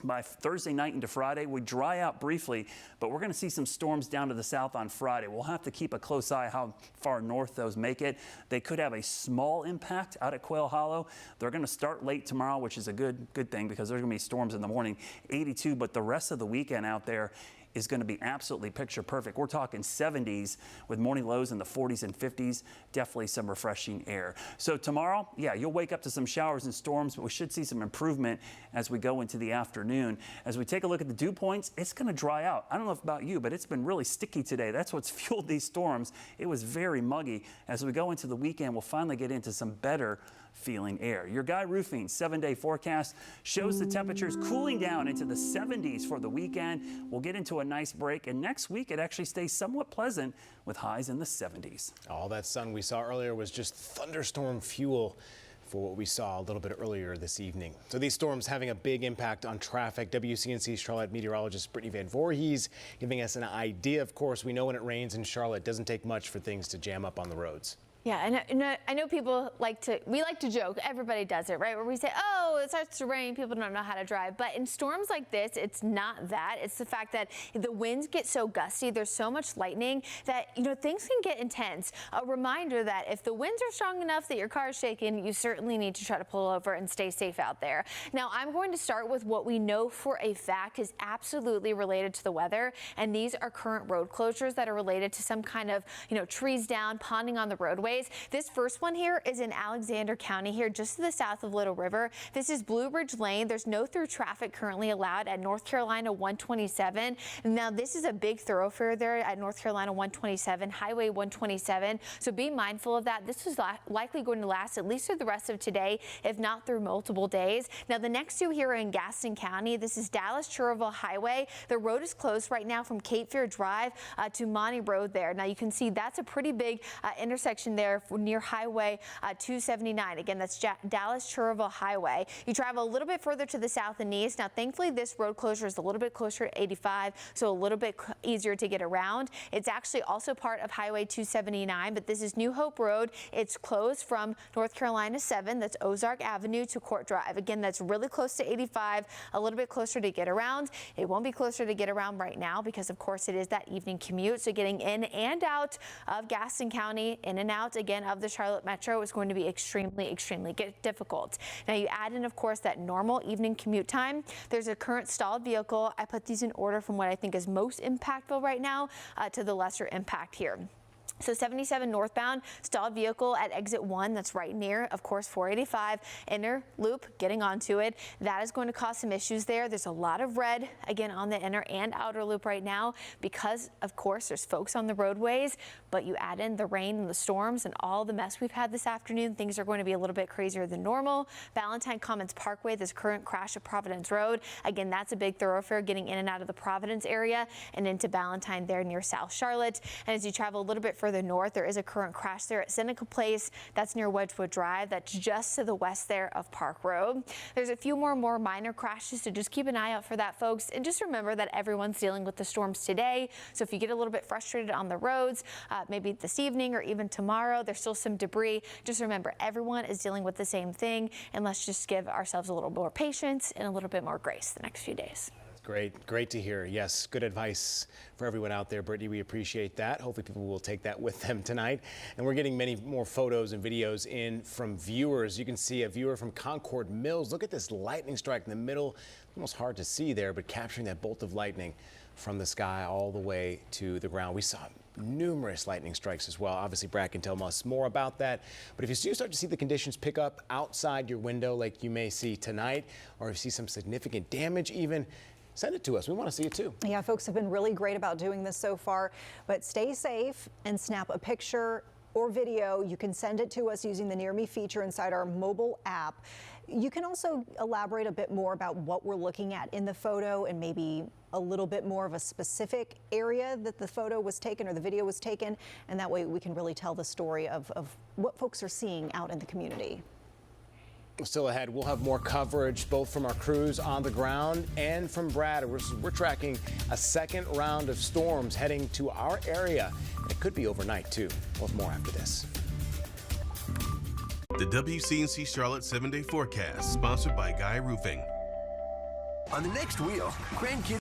By Thursday night into Friday, we dry out briefly, but we're going to see some storms down to the south on Friday. We'll have to keep a close eye how far north those make it. They could have a small impact out at Quail Hollow. They're going to start late tomorrow, which is a good thing because there's going to be storms in the morning, 82, but the rest of the weekend out there is going to be absolutely picture perfect. We're talking 70s with morning lows in the 40s and 50s. Definitely some refreshing air. So tomorrow, yeah, you'll wake up to some showers and storms, but we should see some improvement as we go into the afternoon. As we take a look at the dew points, it's going to dry out. I don't know about you, but it's been really sticky today. That's what's fueled these storms. It was very muggy. As we go into the weekend, we'll finally get into some better feeling air. Your Guy Roofing 7-day forecast shows the temperatures cooling down into the 70s for the weekend. We'll get into a nice break, and next week it actually stays somewhat pleasant with highs in the 70s. All that sun we saw earlier was just thunderstorm fuel for what we saw a little bit earlier this evening. So these storms having a big impact on traffic. WCNC Charlotte meteorologist Brittany Van Voorhees giving us an idea. Of course, we know when it rains in Charlotte, it doesn't take much for things to jam up on the roads. Yeah, and I know people like to joke, everybody does it, right? Where we say, oh, it starts to rain, people don't know how to drive. But in storms like this, it's not that. It's the fact that the winds get so gusty, there's so much lightning that, things can get intense. A reminder that if the winds are strong enough that your car is shaking, you certainly need to try to pull over and stay safe out there. Now, I'm going to start with what we know for a fact is absolutely related to the weather, and these are current road closures that are related to some kind of, trees down, ponding on the roadway. This first one here is in Alexander County here, just to the south of Little River. This is Blue Ridge Lane. There's no through traffic currently allowed at North Carolina 127. Now, this is a big thoroughfare there at North Carolina 127, Highway 127. So be mindful of that. This is likely going to last at least through the rest of today, if not through multiple days. Now, the next two here are in Gaston County. This is Dallas-Cherville Highway. The road is closed right now from Cape Fear Drive to Monty Road there. Now, you can see that's a pretty big intersection there. there near Highway 279. Again, that's Dallas-Cherville Highway. You travel a little bit further to the south and east. Now, thankfully, this road closure is a little bit closer to 85, so a little bit easier to get around. It's actually also part of Highway 279, but this is New Hope Road. It's closed from North Carolina 7, that's Ozark Avenue, to Court Drive. Again, that's really close to 85, a little bit closer to get around. It won't be closer to get around right now because, of course, it is that evening commute. So getting in and out of Gaston County, in and out again of the Charlotte Metro, is going to be extremely difficult. Now, you add in, of course, that normal evening commute time. There's a current stalled vehicle. I put these in order from what I think is most impactful right now to the lesser impact here. So 77 northbound, stalled vehicle at exit 1, that's right near, of course, 485, inner loop, getting onto it. That is going to cause some issues there. There's a lot of red, again, on the inner and outer loop right now because, of course, there's folks on the roadways, but you add in the rain and the storms and all the mess we've had this afternoon, things are going to be a little bit crazier than normal. Valentine Commons Parkway, this current crash at Providence Road, again, that's a big thoroughfare getting in and out of the Providence area and into Valentine there near South Charlotte. And as you travel a little bit further north, there is a current crash there at Seneca Place. That's near Wedgwood Drive. That's just to the west there of Park Road. There's a few more minor crashes, so just keep an eye out for that, folks. And just remember that everyone's dealing with the storms today. So if you get a little bit frustrated on the roads, maybe this evening or even tomorrow, there's still some debris. Just remember, everyone is dealing with the same thing, and let's just give ourselves a little more patience and a little bit more grace the next few days. Great to hear. Yes, good advice for everyone out there. Brittany, we appreciate that. Hopefully people will take that with them tonight. And we're getting many more photos and videos in from viewers. You can see a viewer from Concord Mills. Look at this lightning strike in the middle. Almost hard to see there, but capturing that bolt of lightning from the sky all the way to the ground. We saw numerous lightning strikes as well. Obviously, Brad can tell us more about that. But if you do start to see the conditions pick up outside your window like you may see tonight, or if you see some significant damage even, send it to us. We want to see it too. Yeah, folks have been really great about doing this so far, but stay safe and snap a picture or video. You can send it to us using the Near Me feature inside our mobile app. You can also elaborate a bit more about what we're looking at in the photo and maybe a little bit more of a specific area that the photo was taken or the video was taken, and that way we can really tell the story of what folks are seeing out in the community. Still ahead, we'll have more coverage both from our crews on the ground and from Brad. We're tracking a second round of storms heading to our area. It could be overnight too. We'll have more after this. The WCNC Charlotte 7-day forecast, sponsored by Guy Roofing. On the next wheel, grandkids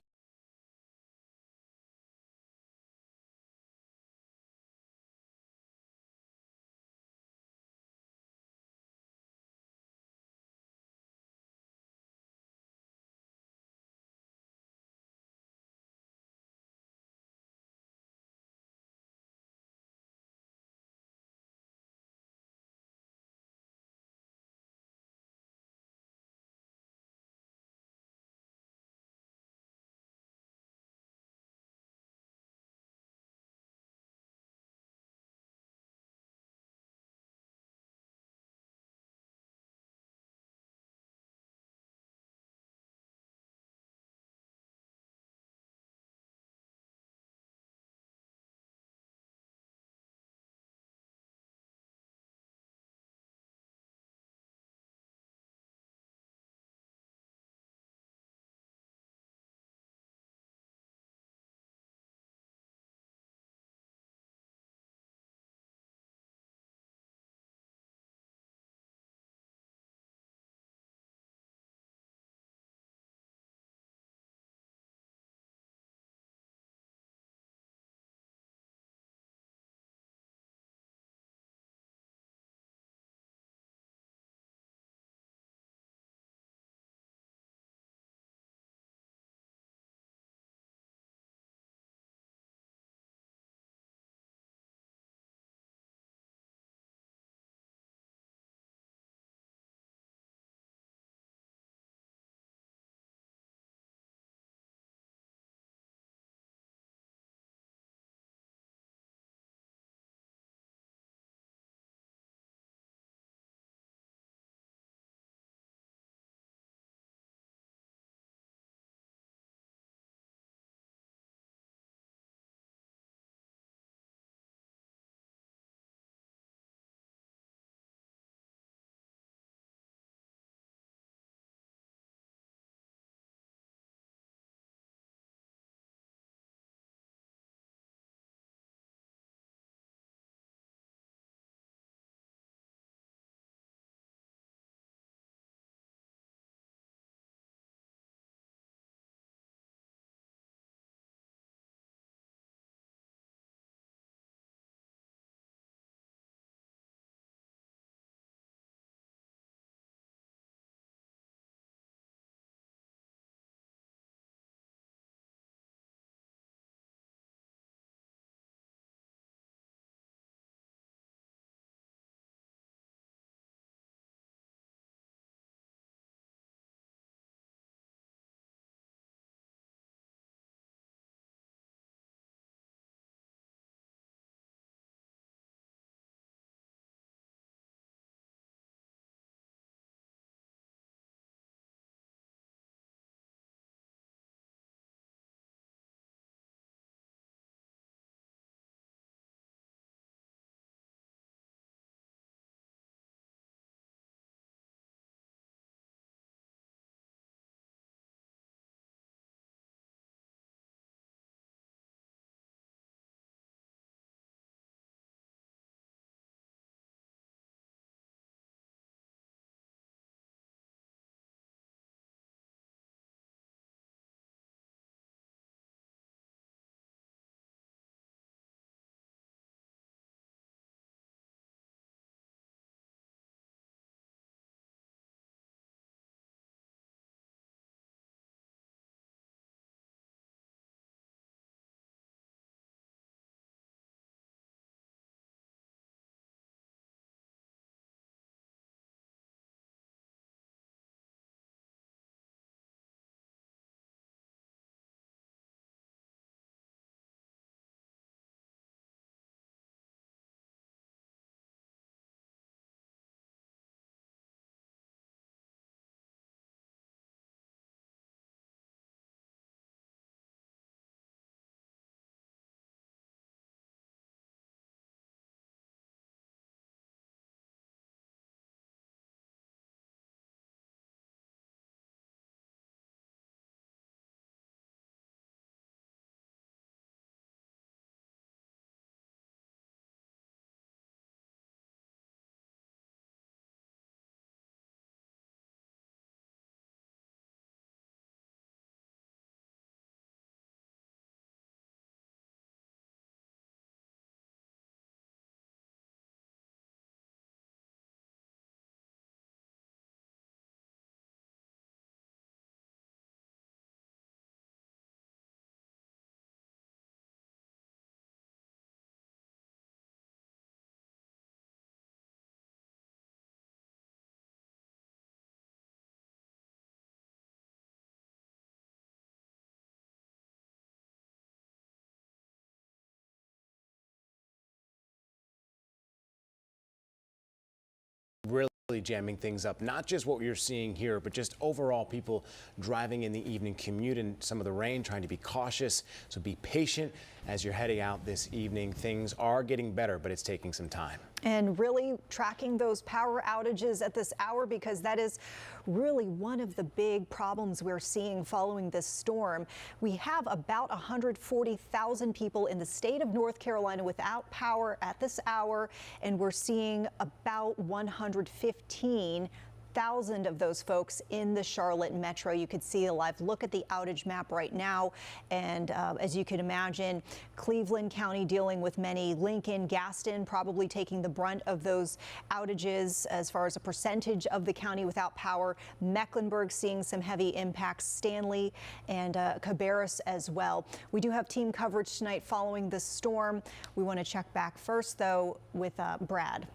really jamming things up. Not just what you're seeing here, but just overall people driving in the evening commute and some of the rain, trying to be cautious. So be patient as you're heading out this evening. Things are getting better, but it's taking some time. And really tracking those power outages at this hour, because that is really one of the big problems we're seeing following this storm. We have about 140,000 people in the state of North Carolina without power at this hour, and we're seeing about 115,000 of those folks in the Charlotte metro. You could see a live look at the outage map right now. And as you can imagine, Cleveland County dealing with many, Lincoln, Gaston probably taking the brunt of those outages as far as a percentage of the county without power. Mecklenburg seeing some heavy impacts, Stanley and Cabarrus as well. We do have team coverage tonight following the storm. We want to check back first, though, with Brad.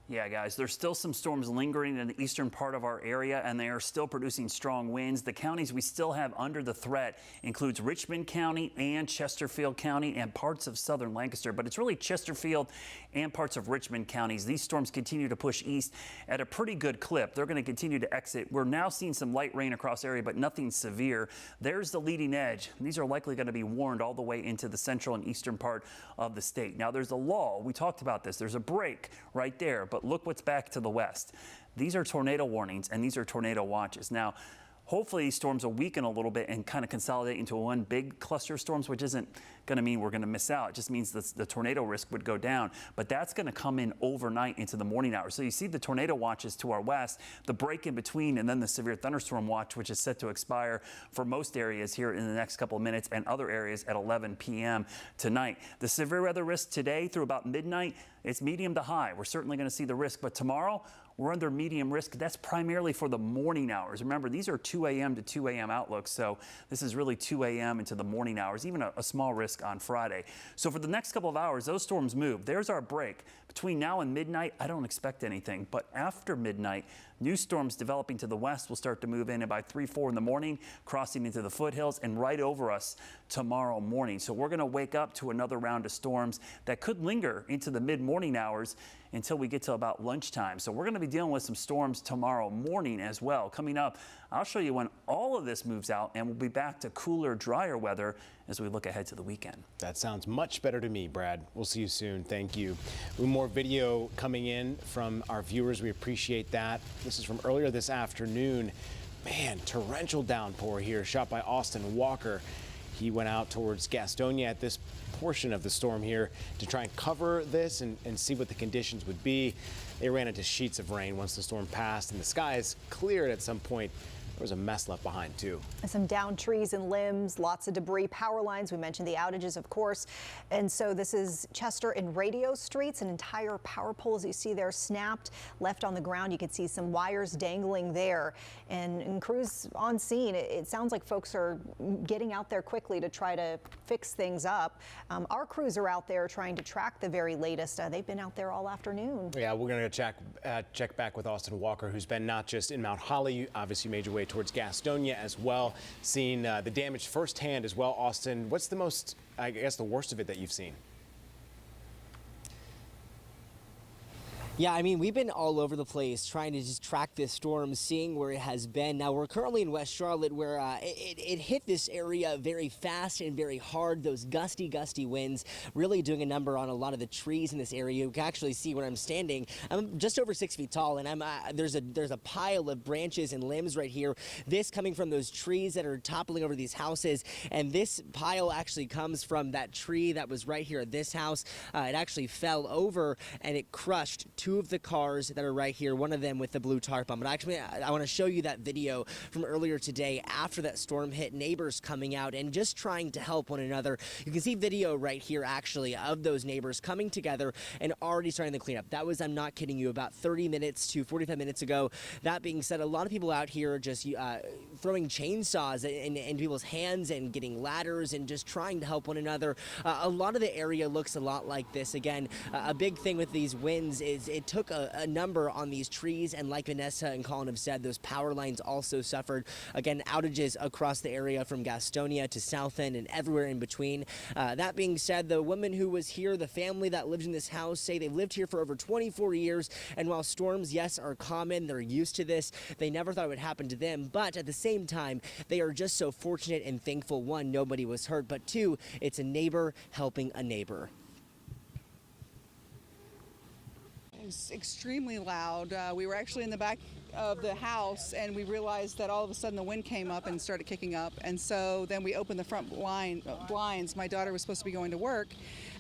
Yeah, guys, there's still some storms lingering in the eastern part of our area, and they are still producing strong winds. The counties we still have under the threat includes Richmond County and Chesterfield County and parts of southern Lancaster, but it's really Chesterfield and parts of Richmond counties. These storms continue to push east at a pretty good clip. They're going to continue to exit. We're now seeing some light rain across the area, but nothing severe. There's the leading edge. These are likely going to be warned all the way into the central and eastern part of the state. Now, there's a lull. We talked about this. There's a break right there, but look what's back to the west. These are tornado warnings and these are tornado watches. Now, hopefully these storms will weaken a little bit and kind of consolidate into one big cluster of storms, which isn't going to mean we're going to miss out. It just means the tornado risk would go down, but that's going to come in overnight into the morning hours. So you see the tornado watches to our west, the break in between, and then the severe thunderstorm watch, which is set to expire for most areas here in the next couple of minutes and other areas at 11 p.m. tonight. The severe weather risk today through about midnight, it's medium to high. We're certainly going to see the risk, but tomorrow we're under medium risk. That's primarily for the morning hours. Remember, these are 2 a.m. to 2 a.m. outlooks, so this is really 2 a.m. into the morning hours, even a small risk on Friday. So for the next couple of hours, those storms move. There's our break. Between now and midnight, I don't expect anything, but after midnight, new storms developing to the west will start to move in, and by 3, 4 in the morning, crossing into the foothills and right over us tomorrow morning. So we're going to wake up to another round of storms that could linger into the mid-morning hours until we get to about lunchtime. So we're going to be dealing with some storms tomorrow morning as well. Coming up, I'll show you when all of this moves out, and we'll be back to cooler, drier weather as we look ahead to the weekend. That sounds much better to me, Brad. We'll see you soon. Thank you. More video coming in from our viewers. We appreciate that. This is from earlier this afternoon. Man, torrential downpour here, shot by Austin Walker. He went out towards Gastonia at this portion of the storm here to try and cover this and see what the conditions would be. They ran into sheets of rain once the storm passed, and the skies cleared at some point. There was a mess left behind, too. Some downed trees and limbs, lots of debris, power lines. We mentioned the outages, of course. And so this is Chester and Radio Streets. An entire power pole, as you see there, snapped, left on the ground. You can see some wires dangling there. And crews on scene, it sounds like folks are getting out there quickly to try to fix things up. Our crews are out there trying to track the very latest. They've been out there all afternoon. Yeah, we're going to check back with Austin Walker, who's been not just in Mount Holly, obviously made your way towards Gastonia as well, seeing the damage firsthand as well. Austin, what's the most, I guess, the worst of it that you've seen? Yeah, I mean, we've been all over the place trying to just track this storm, seeing where it has been. Now, we're currently in West Charlotte, where it hit this area very fast and very hard. Those gusty winds really doing a number on a lot of the trees in this area. You can actually see where I'm standing. I'm just over 6 feet tall, and there's a pile of branches and limbs right here. This coming from those trees that are toppling over these houses, and this pile actually comes from that tree that was right here at this house. It actually fell over, and it crushed two of the cars that are right here, one of them with the blue tarp on. But actually, I want to show you that video from earlier today after that storm hit, neighbors coming out and just trying to help one another. You can see video right here, actually, of those neighbors coming together and already starting the cleanup. That was, I'm not kidding you, about 30 minutes to 45 minutes ago. That being said, a lot of people out here just throwing chainsaws in people's hands and getting ladders and just trying to help one another. A lot of the area looks a lot like this. Again, a big thing with these winds is it took a number on these trees, and like Vanessa and Colin have said, those power lines also suffered. Again, outages across the area from Gastonia to South End and everywhere in between. That being said, the woman who was here, the family that lived in this house, say they've lived here for over 24 years, and while storms, yes, are common, they're used to this, they never thought it would happen to them, but at the same time, they are just so fortunate and thankful. One, nobody was hurt, but two, it's a neighbor helping a neighbor. It was extremely loud. We were actually in the back of the house, and we realized that all of a sudden the wind came up and started kicking up, and so then we opened the front blinds. My daughter was supposed to be going to work,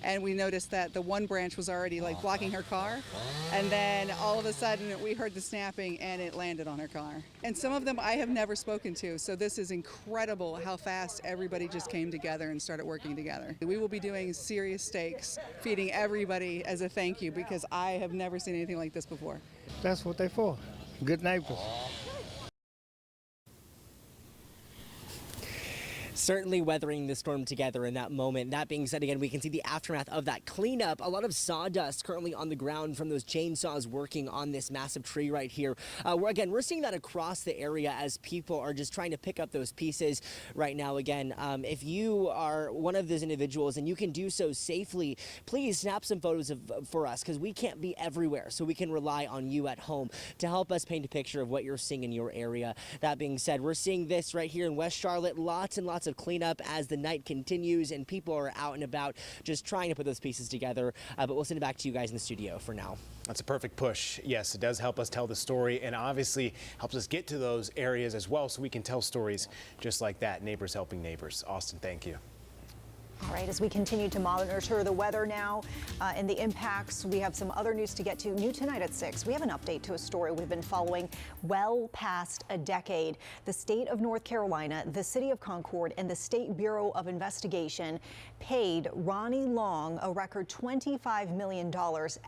and we noticed that the one branch was already like blocking her car, and then all of a sudden we heard the snapping and it landed on her car. And some of them I have never spoken to, so this is incredible how fast everybody just came together and started working together. We will be doing serious steaks, feeding everybody as a thank you, because I have never seen anything like this before. That's what they're for. Good neighbors. Certainly weathering the storm together in that moment. That being said, again, we can see the aftermath of that cleanup. A lot of sawdust currently on the ground from those chainsaws working on this massive tree right here. We're seeing that across the area as people are just trying to pick up those pieces right now. Again, if you are one of those individuals and you can do so safely, please snap some photos for us, because we can't be everywhere, so we can rely on you at home to help us paint a picture of what you're seeing in your area. That being said, we're seeing this right here in West Charlotte, lots and lots of cleanup as the night continues and people are out and about just trying to put those pieces together. But we'll send it back to you guys in the studio for now. That's a perfect push. Yes, it does help us tell the story, and obviously helps us get to those areas as well, so we can tell stories just like that. Neighbors helping neighbors. Austin, thank you. All right, as we continue to monitor the weather now and the impacts, we have some other news to get to. New tonight at 6, we have an update to a story we've been following well past a decade. The state of North Carolina, the city of Concord, and the State Bureau of Investigation paid Ronnie Long a record $25 million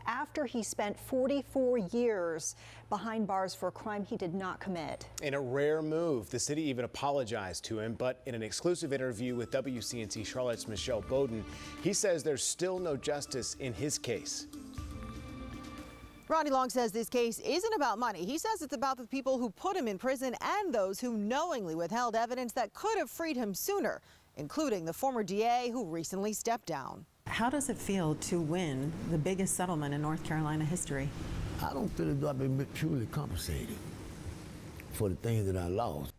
after he spent 44 years behind bars for a crime he did not commit. In a rare move, the city even apologized to him, but in an exclusive interview with WCNC Charlotte's Michelle Bowden, he says there's still no justice in his case. Ronnie Long says this case isn't about money. He says it's about the people who put him in prison and those who knowingly withheld evidence that could have freed him sooner, including the former DA who recently stepped down. How does it feel to win the biggest settlement in North Carolina history? I don't feel as though I've been truly compensated for the things that I lost.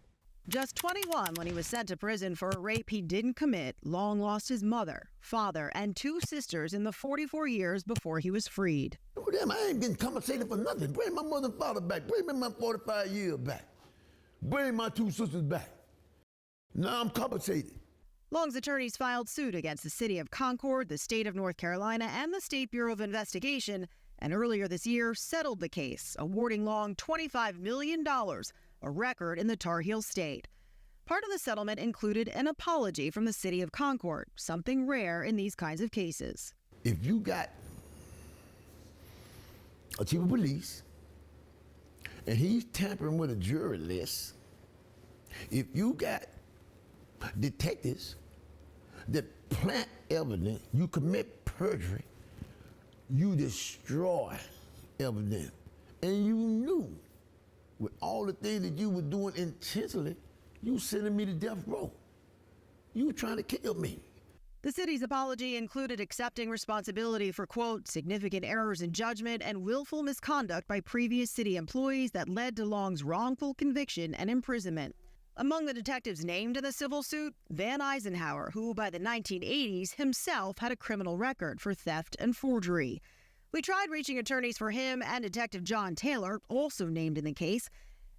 Just 21 when he was sent to prison for a rape he didn't commit, Long lost his mother, father, and 2 sisters in the 44 years before he was freed. Oh, damn, I ain't getting compensated for nothing. Bring my mother and father back. Bring me my 45 years back. Bring my 2 sisters back. Now I'm compensated. Long's attorneys filed suit against the city of Concord, the state of North Carolina, and the State Bureau of Investigation, and earlier this year settled the case, awarding Long $25 million, a record in the Tar Heel state. Part of the settlement included an apology from the city of Concord, something rare in these kinds of cases. If you got a chief of police and he's tampering with a jury list, if you got detectives that plant evidence, you commit perjury, you destroy evidence, and you knew with all the things that you were doing intentionally, you sending me to death row. You were trying to kill me. The city's apology included accepting responsibility for, quote, significant errors in judgment and willful misconduct by previous city employees that led to Long's wrongful conviction and imprisonment. Among the detectives named in the civil suit, Van Eisenhower, who by the 1980s himself had a criminal record for theft and forgery. We tried reaching attorneys for him and Detective John Taylor, also named in the case.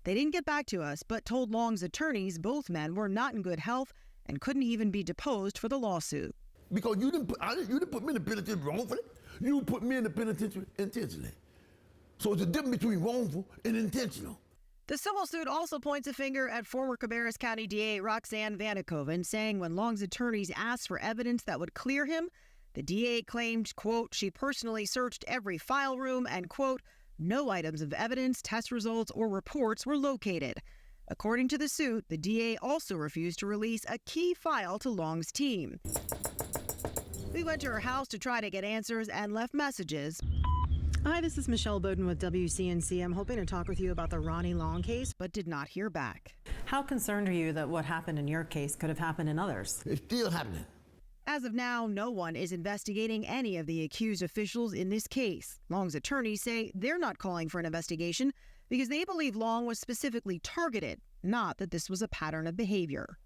They didn't get back to us, but told Long's attorneys both men were not in good health and couldn't even be deposed for the lawsuit. Because you didn't put me in the penitentiary wrongfully. You put me in the penitentiary intentionally. So it's a difference between wrongful and intentional. The civil suit also points a finger at former Cabarrus County DA Roxanne Vanderkoven, saying when Long's attorneys asked for evidence that would clear him, the DA claimed, quote, she personally searched every file room and, quote, no items of evidence, test results, or reports were located. According to the suit, the DA also refused to release a key file to Long's team. We went to her house to try to get answers and left messages. Hi, this is Michelle Bowden with WCNC. I'm hoping to talk with you about the Ronnie Long case, but did not hear back. How concerned are you that what happened in your case could have happened in others? It's still happening. As of now, no one is investigating any of the accused officials in this case. Long's attorneys say they're not calling for an investigation because they believe Long was specifically targeted, not that this was a pattern of behavior.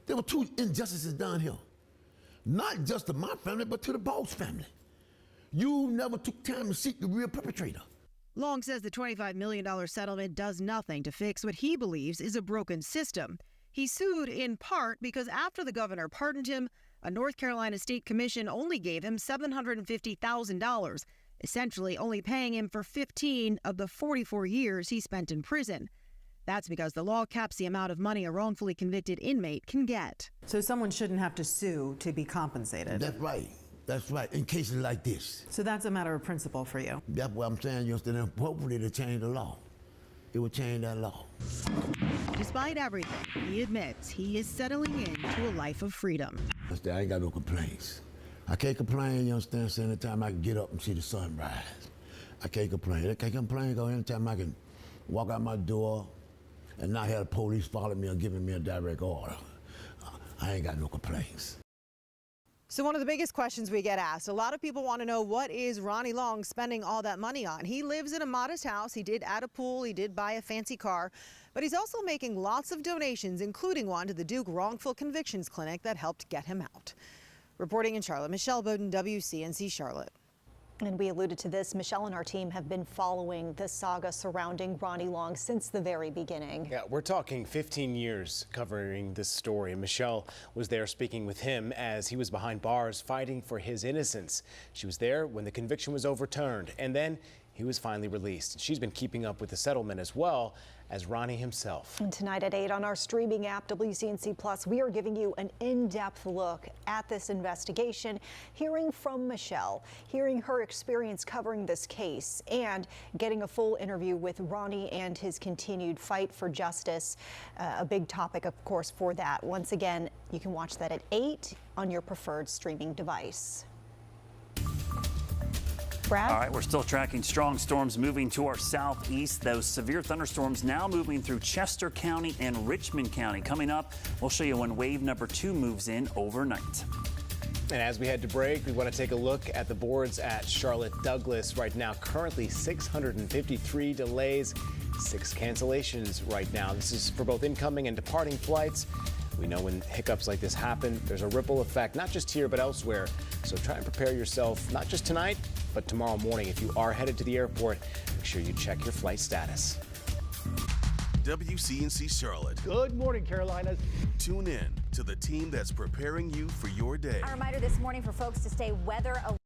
There were two injustices done here. Not just to my family, but to the boss family. You never took time to seek the real perpetrator. Long says the $25 million settlement does nothing to fix what he believes is a broken system. He sued in part because after the governor pardoned him, a North Carolina state commission only gave him $750,000, essentially only paying him for 15 of the 44 years he spent in prison. That's because the law caps the amount of money a wrongfully convicted inmate can get. So someone shouldn't have to sue to be compensated. That's right. That's right, in cases like this. So that's a matter of principle for you. That's what I'm saying, you understand? Hopefully to change the law. It would change that law. Despite everything, he admits he is settling into a life of freedom. I ain't got no complaints. I can't complain, you understand, so anytime I can get up and see the sun rise. I can't complain. I can't complain because anytime I can walk out my door and not have the police follow me or giving me a direct order. I ain't got no complaints. So one of the biggest questions we get asked, a lot of people want to know, what is Ronnie Long spending all that money on? He lives in a modest house. He did add a pool. He did buy a fancy car. But he's also making lots of donations, including one to the Duke Wrongful Convictions Clinic that helped get him out. Reporting in Charlotte, Michelle Bowden, WCNC Charlotte. And we alluded to this. Michelle and our team have been following the saga surrounding Ronnie Long since the very beginning. Yeah, we're talking 15 years covering this story. Michelle was there speaking with him as he was behind bars fighting for his innocence. She was there when the conviction was overturned, and then he was finally released. She's been keeping up with the settlement as well as Ronnie himself. And tonight at 8 on our streaming app, WCNC Plus, we are giving you an in-depth look at this investigation, hearing from Michelle, hearing her experience covering this case, and getting a full interview with Ronnie and his continued fight for justice. A big topic, of course, for that. Once again, you can watch that at 8 on your preferred streaming device. Brad? All right, we're still tracking strong storms moving to our southeast. Those severe thunderstorms now moving through Chester County and Richmond County. Coming up, we'll show you when wave number 2 moves in overnight. And as we head to break, we want to take a look at the boards at Charlotte Douglas. Right now, currently 653 delays, 6 cancellations right now. This is for both incoming and departing flights. We know when hiccups like this happen, there's a ripple effect, not just here, but elsewhere. So try and prepare yourself, not just tonight, but tomorrow morning. If you are headed to the airport, make sure you check your flight status. WCNC Charlotte. Good morning, Carolinas. Tune in to the team that's preparing you for your day. A reminder this morning for folks to stay weather alert.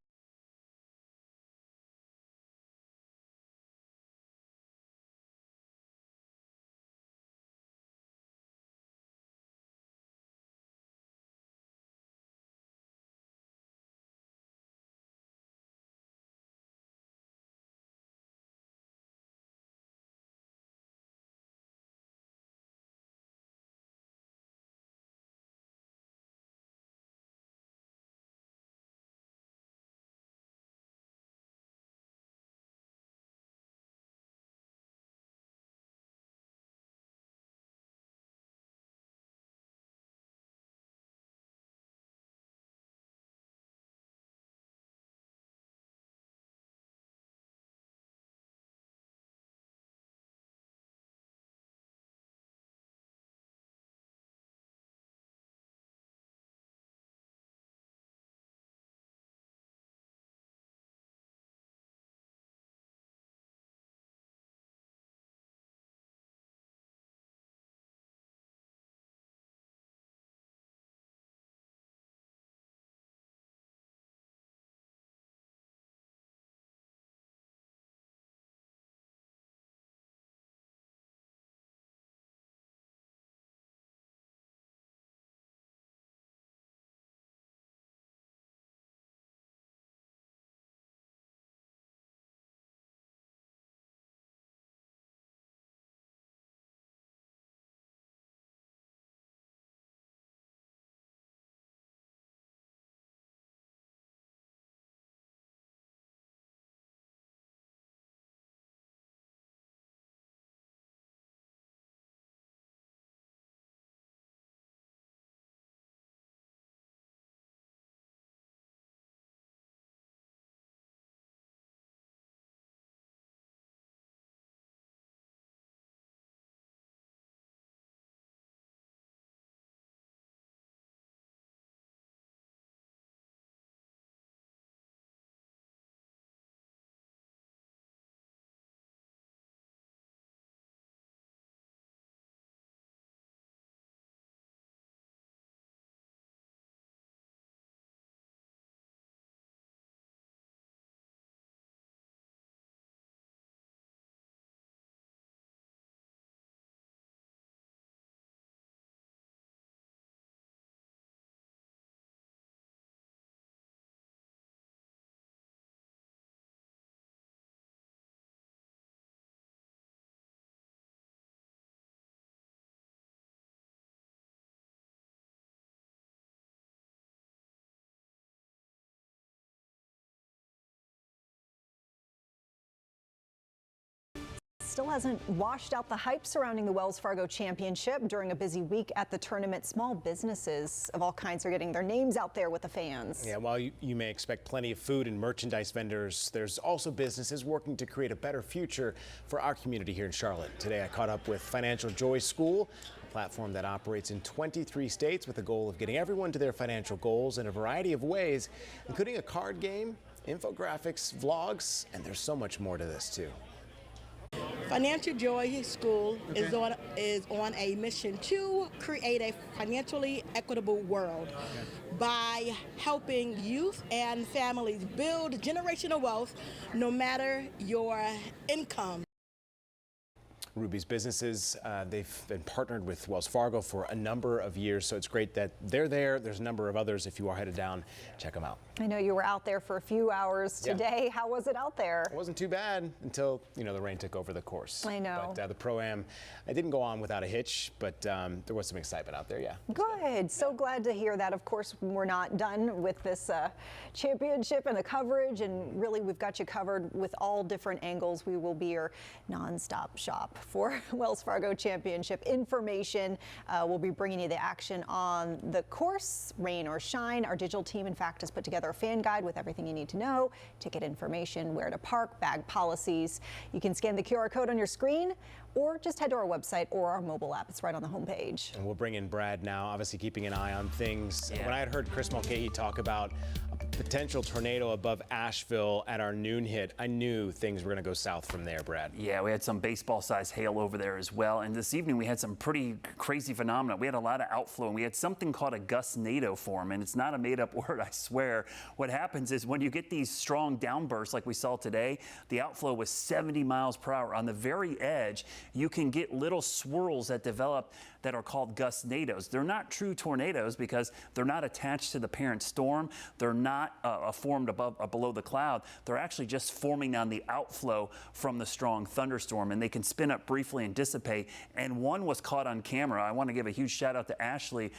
still hasn't washed out the hype surrounding the Wells Fargo Championship. During a busy week at the tournament, small businesses of all kinds are getting their names out there with the fans. Yeah, while you may expect plenty of food and merchandise vendors, there's also businesses working to create a better future for our community here in Charlotte. Today I caught up with Financial Joy School, a platform that operates in 23 states with the goal of getting everyone to their financial goals in a variety of ways, including a card game, infographics, vlogs, and there's so much more to this too. Financial Joy School is on a mission to create a financially equitable world by helping youth and families build generational wealth no matter your income. Ruby's businesses, they've been partnered with Wells Fargo for a number of years, so it's great that they're there. There's a number of others. If you are headed down, check them out. I know you were out there for a few hours today. Yeah. How was it out there? It wasn't too bad until, the rain took over the course. I know. But the Pro-Am, I didn't go on without a hitch, but there was some excitement out there, yeah. Good. So glad to hear that. Of course, we're not done with this championship and the coverage, and really we've got you covered with all different angles. We will be your nonstop shop for Wells Fargo Championship information. We'll be bringing you the action on the course, rain or shine. Our digital team, in fact, has put together a fan guide with everything you need to know, ticket information, where to park, bag policies. You can scan the QR code on your screen or just head to our website or our mobile app. It's right on the homepage. And we'll bring in Brad now, obviously keeping an eye on things. Yeah. When I had heard Chris Mulcahy talk about a potential tornado above Asheville at our noon hit, I knew things were going to go south from there, Brad. Yeah, we had some baseball-sized hail over there as well. And this evening we had some pretty crazy phenomena. We had a lot of outflow, and we had something called a Gusnado form, and it's not a made-up word, I swear. What happens is when you get these strong downbursts like we saw today, the outflow was 70 miles per hour. On the very edge, you can get little swirls that develop that are called Gusnados. They're not true tornadoes because they're not attached to the parent storm. They're not formed above or below the cloud. They're actually just forming on the outflow from the strong thunderstorm, and they can spin up briefly and dissipate. And one was caught on camera. I want to give a huge shout out to Ashley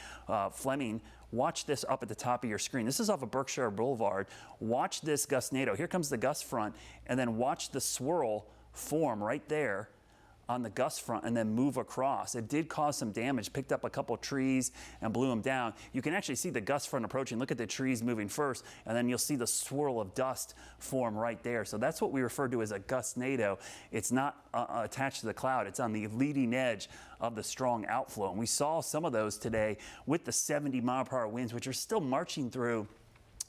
Fleming. Watch this up at the top of your screen. This is off of Berkshire Boulevard. Watch this Gusnado. Here comes the gust front, and then watch the swirl form right there on the gust front and then move across. It did cause some damage, picked up a couple trees and blew them down. You can actually see the gust front approaching. Look at the trees moving first, and then you'll see the swirl of dust form right there. So that's what we refer to as a Gusnado. It's not attached to the cloud. It's on the leading edge of the strong outflow. And we saw some of those today with the 70-mile-per-hour winds, which are still marching through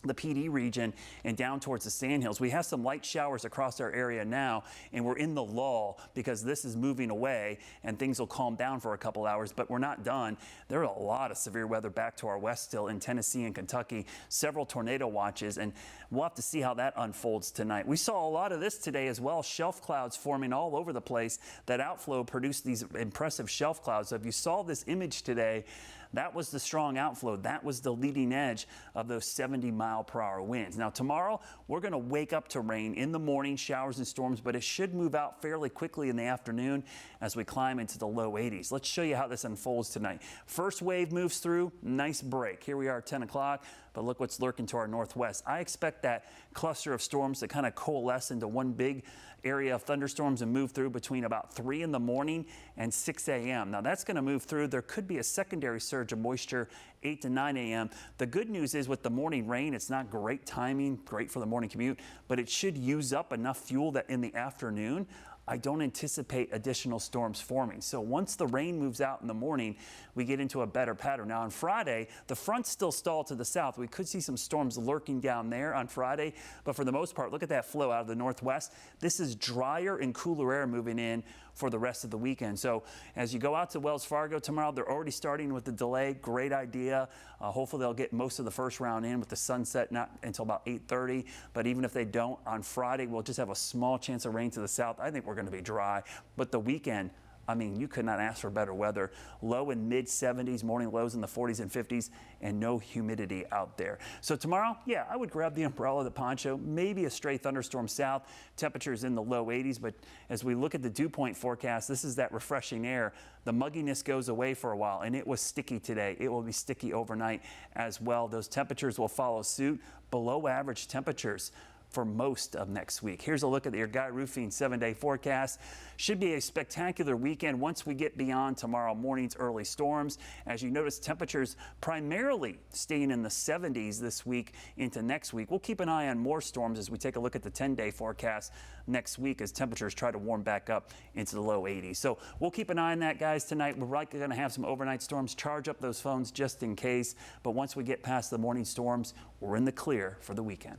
the PD region and down towards the Sandhills. We have some light showers across our area now, and we're in the lull because this is moving away and things will calm down for a couple hours, but we're not done. There are a lot of severe weather back to our west still in Tennessee and Kentucky, several tornado watches, and we'll have to see how that unfolds tonight. We saw a lot of this today as well, shelf clouds forming all over the place. That outflow produced these impressive shelf clouds. So if you saw this image today, that was the strong outflow. That was the leading edge of those 70-mile-per-hour winds. Now, tomorrow, we're going to wake up to rain in the morning, showers and storms, but it should move out fairly quickly in the afternoon as we climb into the low 80s. Let's show you how this unfolds tonight. First wave moves through, nice break. Here we are at 10 o'clock, but look what's lurking to our northwest. I expect that cluster of storms to kind of coalesce into one big area of thunderstorms and move through between about 3 in the morning and 6 a.m. Now that's going to move through. There could be a secondary surge of moisture 8 to 9 a.m. The good news is with the morning rain, it's not great timing, great for the morning commute, but it should use up enough fuel that in the afternoon, I don't anticipate additional storms forming. So once the rain moves out in the morning, we get into a better pattern. Now on Friday, the front's still stalled to the south. We could see some storms lurking down there on Friday, but for the most part, look at that flow out of the northwest. This is drier and cooler air moving in for the rest of the weekend. So as you go out to Wells Fargo tomorrow, they're already starting with the delay. Great idea. Hopefully they'll get most of the first round in with the sunset not until about 8:30. But even if they don't, on Friday, we'll just have a small chance of rain to the south. I think we're going to be dry. But the weekend, I mean, you could not ask for better weather. Low in mid-70s, morning lows in the 40s and 50s, and no humidity out there. So tomorrow, yeah, I would grab the umbrella, the poncho, maybe a stray thunderstorm south. Temperatures in the low 80s, but as we look at the dew point forecast, this is that refreshing air. The mugginess goes away for a while, and it was sticky today. It will be sticky overnight as well. Those temperatures will follow suit. Below average temperatures for most of next week. Here's a look at your Guy Roofing 7-day forecast. Should be a spectacular weekend once we get beyond tomorrow morning's early storms. As you notice, temperatures primarily staying in the 70s this week into next week. We'll keep an eye on more storms as we take a look at the 10-day forecast next week as temperatures try to warm back up into the low 80s. So we'll keep an eye on that, guys, tonight. We're likely going to have some overnight storms. Charge up those phones just in case. But once we get past the morning storms, we're in the clear for the weekend.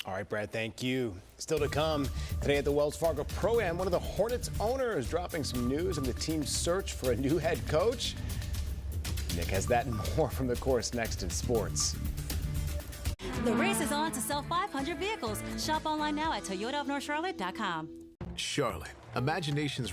All right, Brad, thank you. Still to come today at the Wells Fargo Pro-Am, one of the Hornets owners dropping some news on the team's search for a new head coach. Nick has that and more from the course next in sports. The race is on to sell 500 vehicles. Shop online now at toyotaofnorthcharlotte.com. Charlotte, imagination's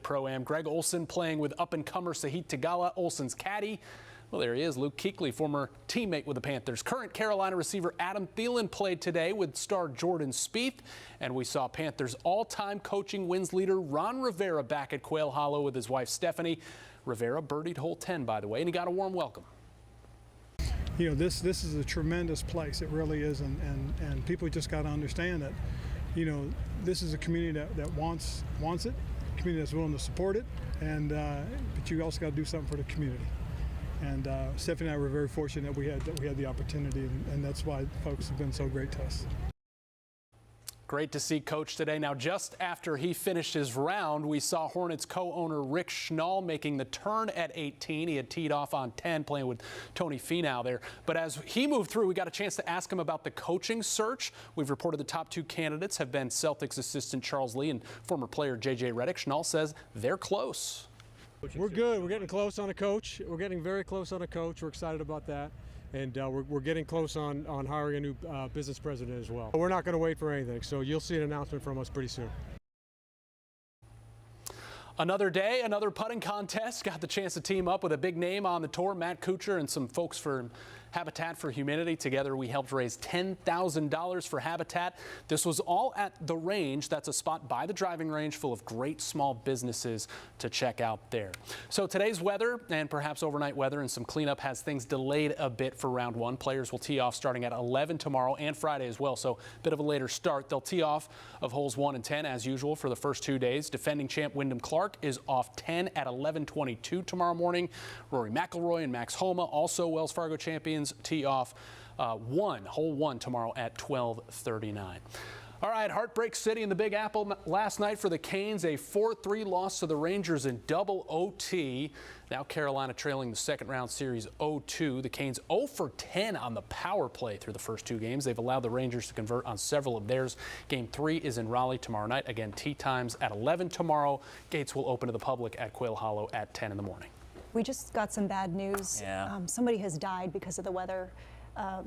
Pro-Am. Greg Olson playing with up-and-comer Sahit Tagala, Olson's caddy. Well, there he is, Luke Kuechly, former teammate with the Panthers. Current Carolina receiver Adam Thielen played today with star Jordan Spieth. And we saw Panthers all-time coaching wins leader Ron Rivera back at Quail Hollow with his wife Stephanie. Rivera birdied hole 10, by the way, and he got a warm welcome. You know, this is a tremendous place. It really is, and people just got to understand that, you know, this is a community that wants it, a community that's willing to support it, and but you also got to do something for the community. And Stephanie and I were very fortunate that we had the opportunity, and that's why folks have been so great to us. Great to see Coach today. Now, just after he finished his round, we saw Hornets co-owner Rick Schnall making the turn at 18. He had teed off on 10, playing with Tony Finau there. But as he moved through, we got a chance to ask him about the coaching search. We've reported the top 2 candidates have been Celtics assistant Charles Lee and former player J.J. Redick. Schnall says they're close. We're good. We're getting close on a coach. We're getting very close on a coach. We're excited about that. And we're getting close on hiring a new business president as well. We're not going to wait for anything, so you'll see an announcement from us pretty soon. Another day, another putting contest. Got the chance to team up with a big name on the tour, Matt Kuchar, and some folks for Habitat for Humanity. Together, we helped raise $10,000 for Habitat. This was all at the range. That's a spot by the driving range full of great small businesses to check out there. So today's weather and perhaps overnight weather and some cleanup has things delayed a bit for round 1. Players will tee off starting at 11 tomorrow and Friday as well, so a bit of a later start. They'll tee off of holes 1 and 10 as usual for the first 2 days. Defending champ Wyndham Clark is off 10 at 11:22 tomorrow morning. Rory McIlroy and Max Homa, also Wells Fargo champions, tee off hole 1 tomorrow at 12:39. All right, Heartbreak City in the Big Apple last night for the Canes, a 4-3 loss to the Rangers in double OT. Now Carolina trailing the second round series 0-2. The Canes 0 for 10 on the power play through the first 2 games. They've allowed the Rangers to convert on several of theirs. Game 3 is in Raleigh tomorrow night. Again, tee times at 11 tomorrow. Gates will open to the public at Quail Hollow at 10 in the morning. We just got some bad news. Yeah. Somebody has died because of the weather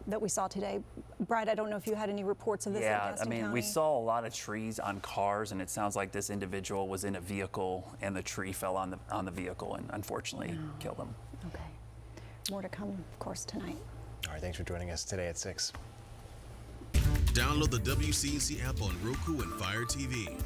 that we saw today. Brad, I don't know if you had any reports of this in Gaston I mean, County. we saw a lot of trees on cars, and it sounds like this individual was in a vehicle, and the tree fell on the vehicle and unfortunately killed him. Okay. More to come, of course, tonight. All right, thanks for joining us today at 6. Download the WCNC app on Roku and Fire TV.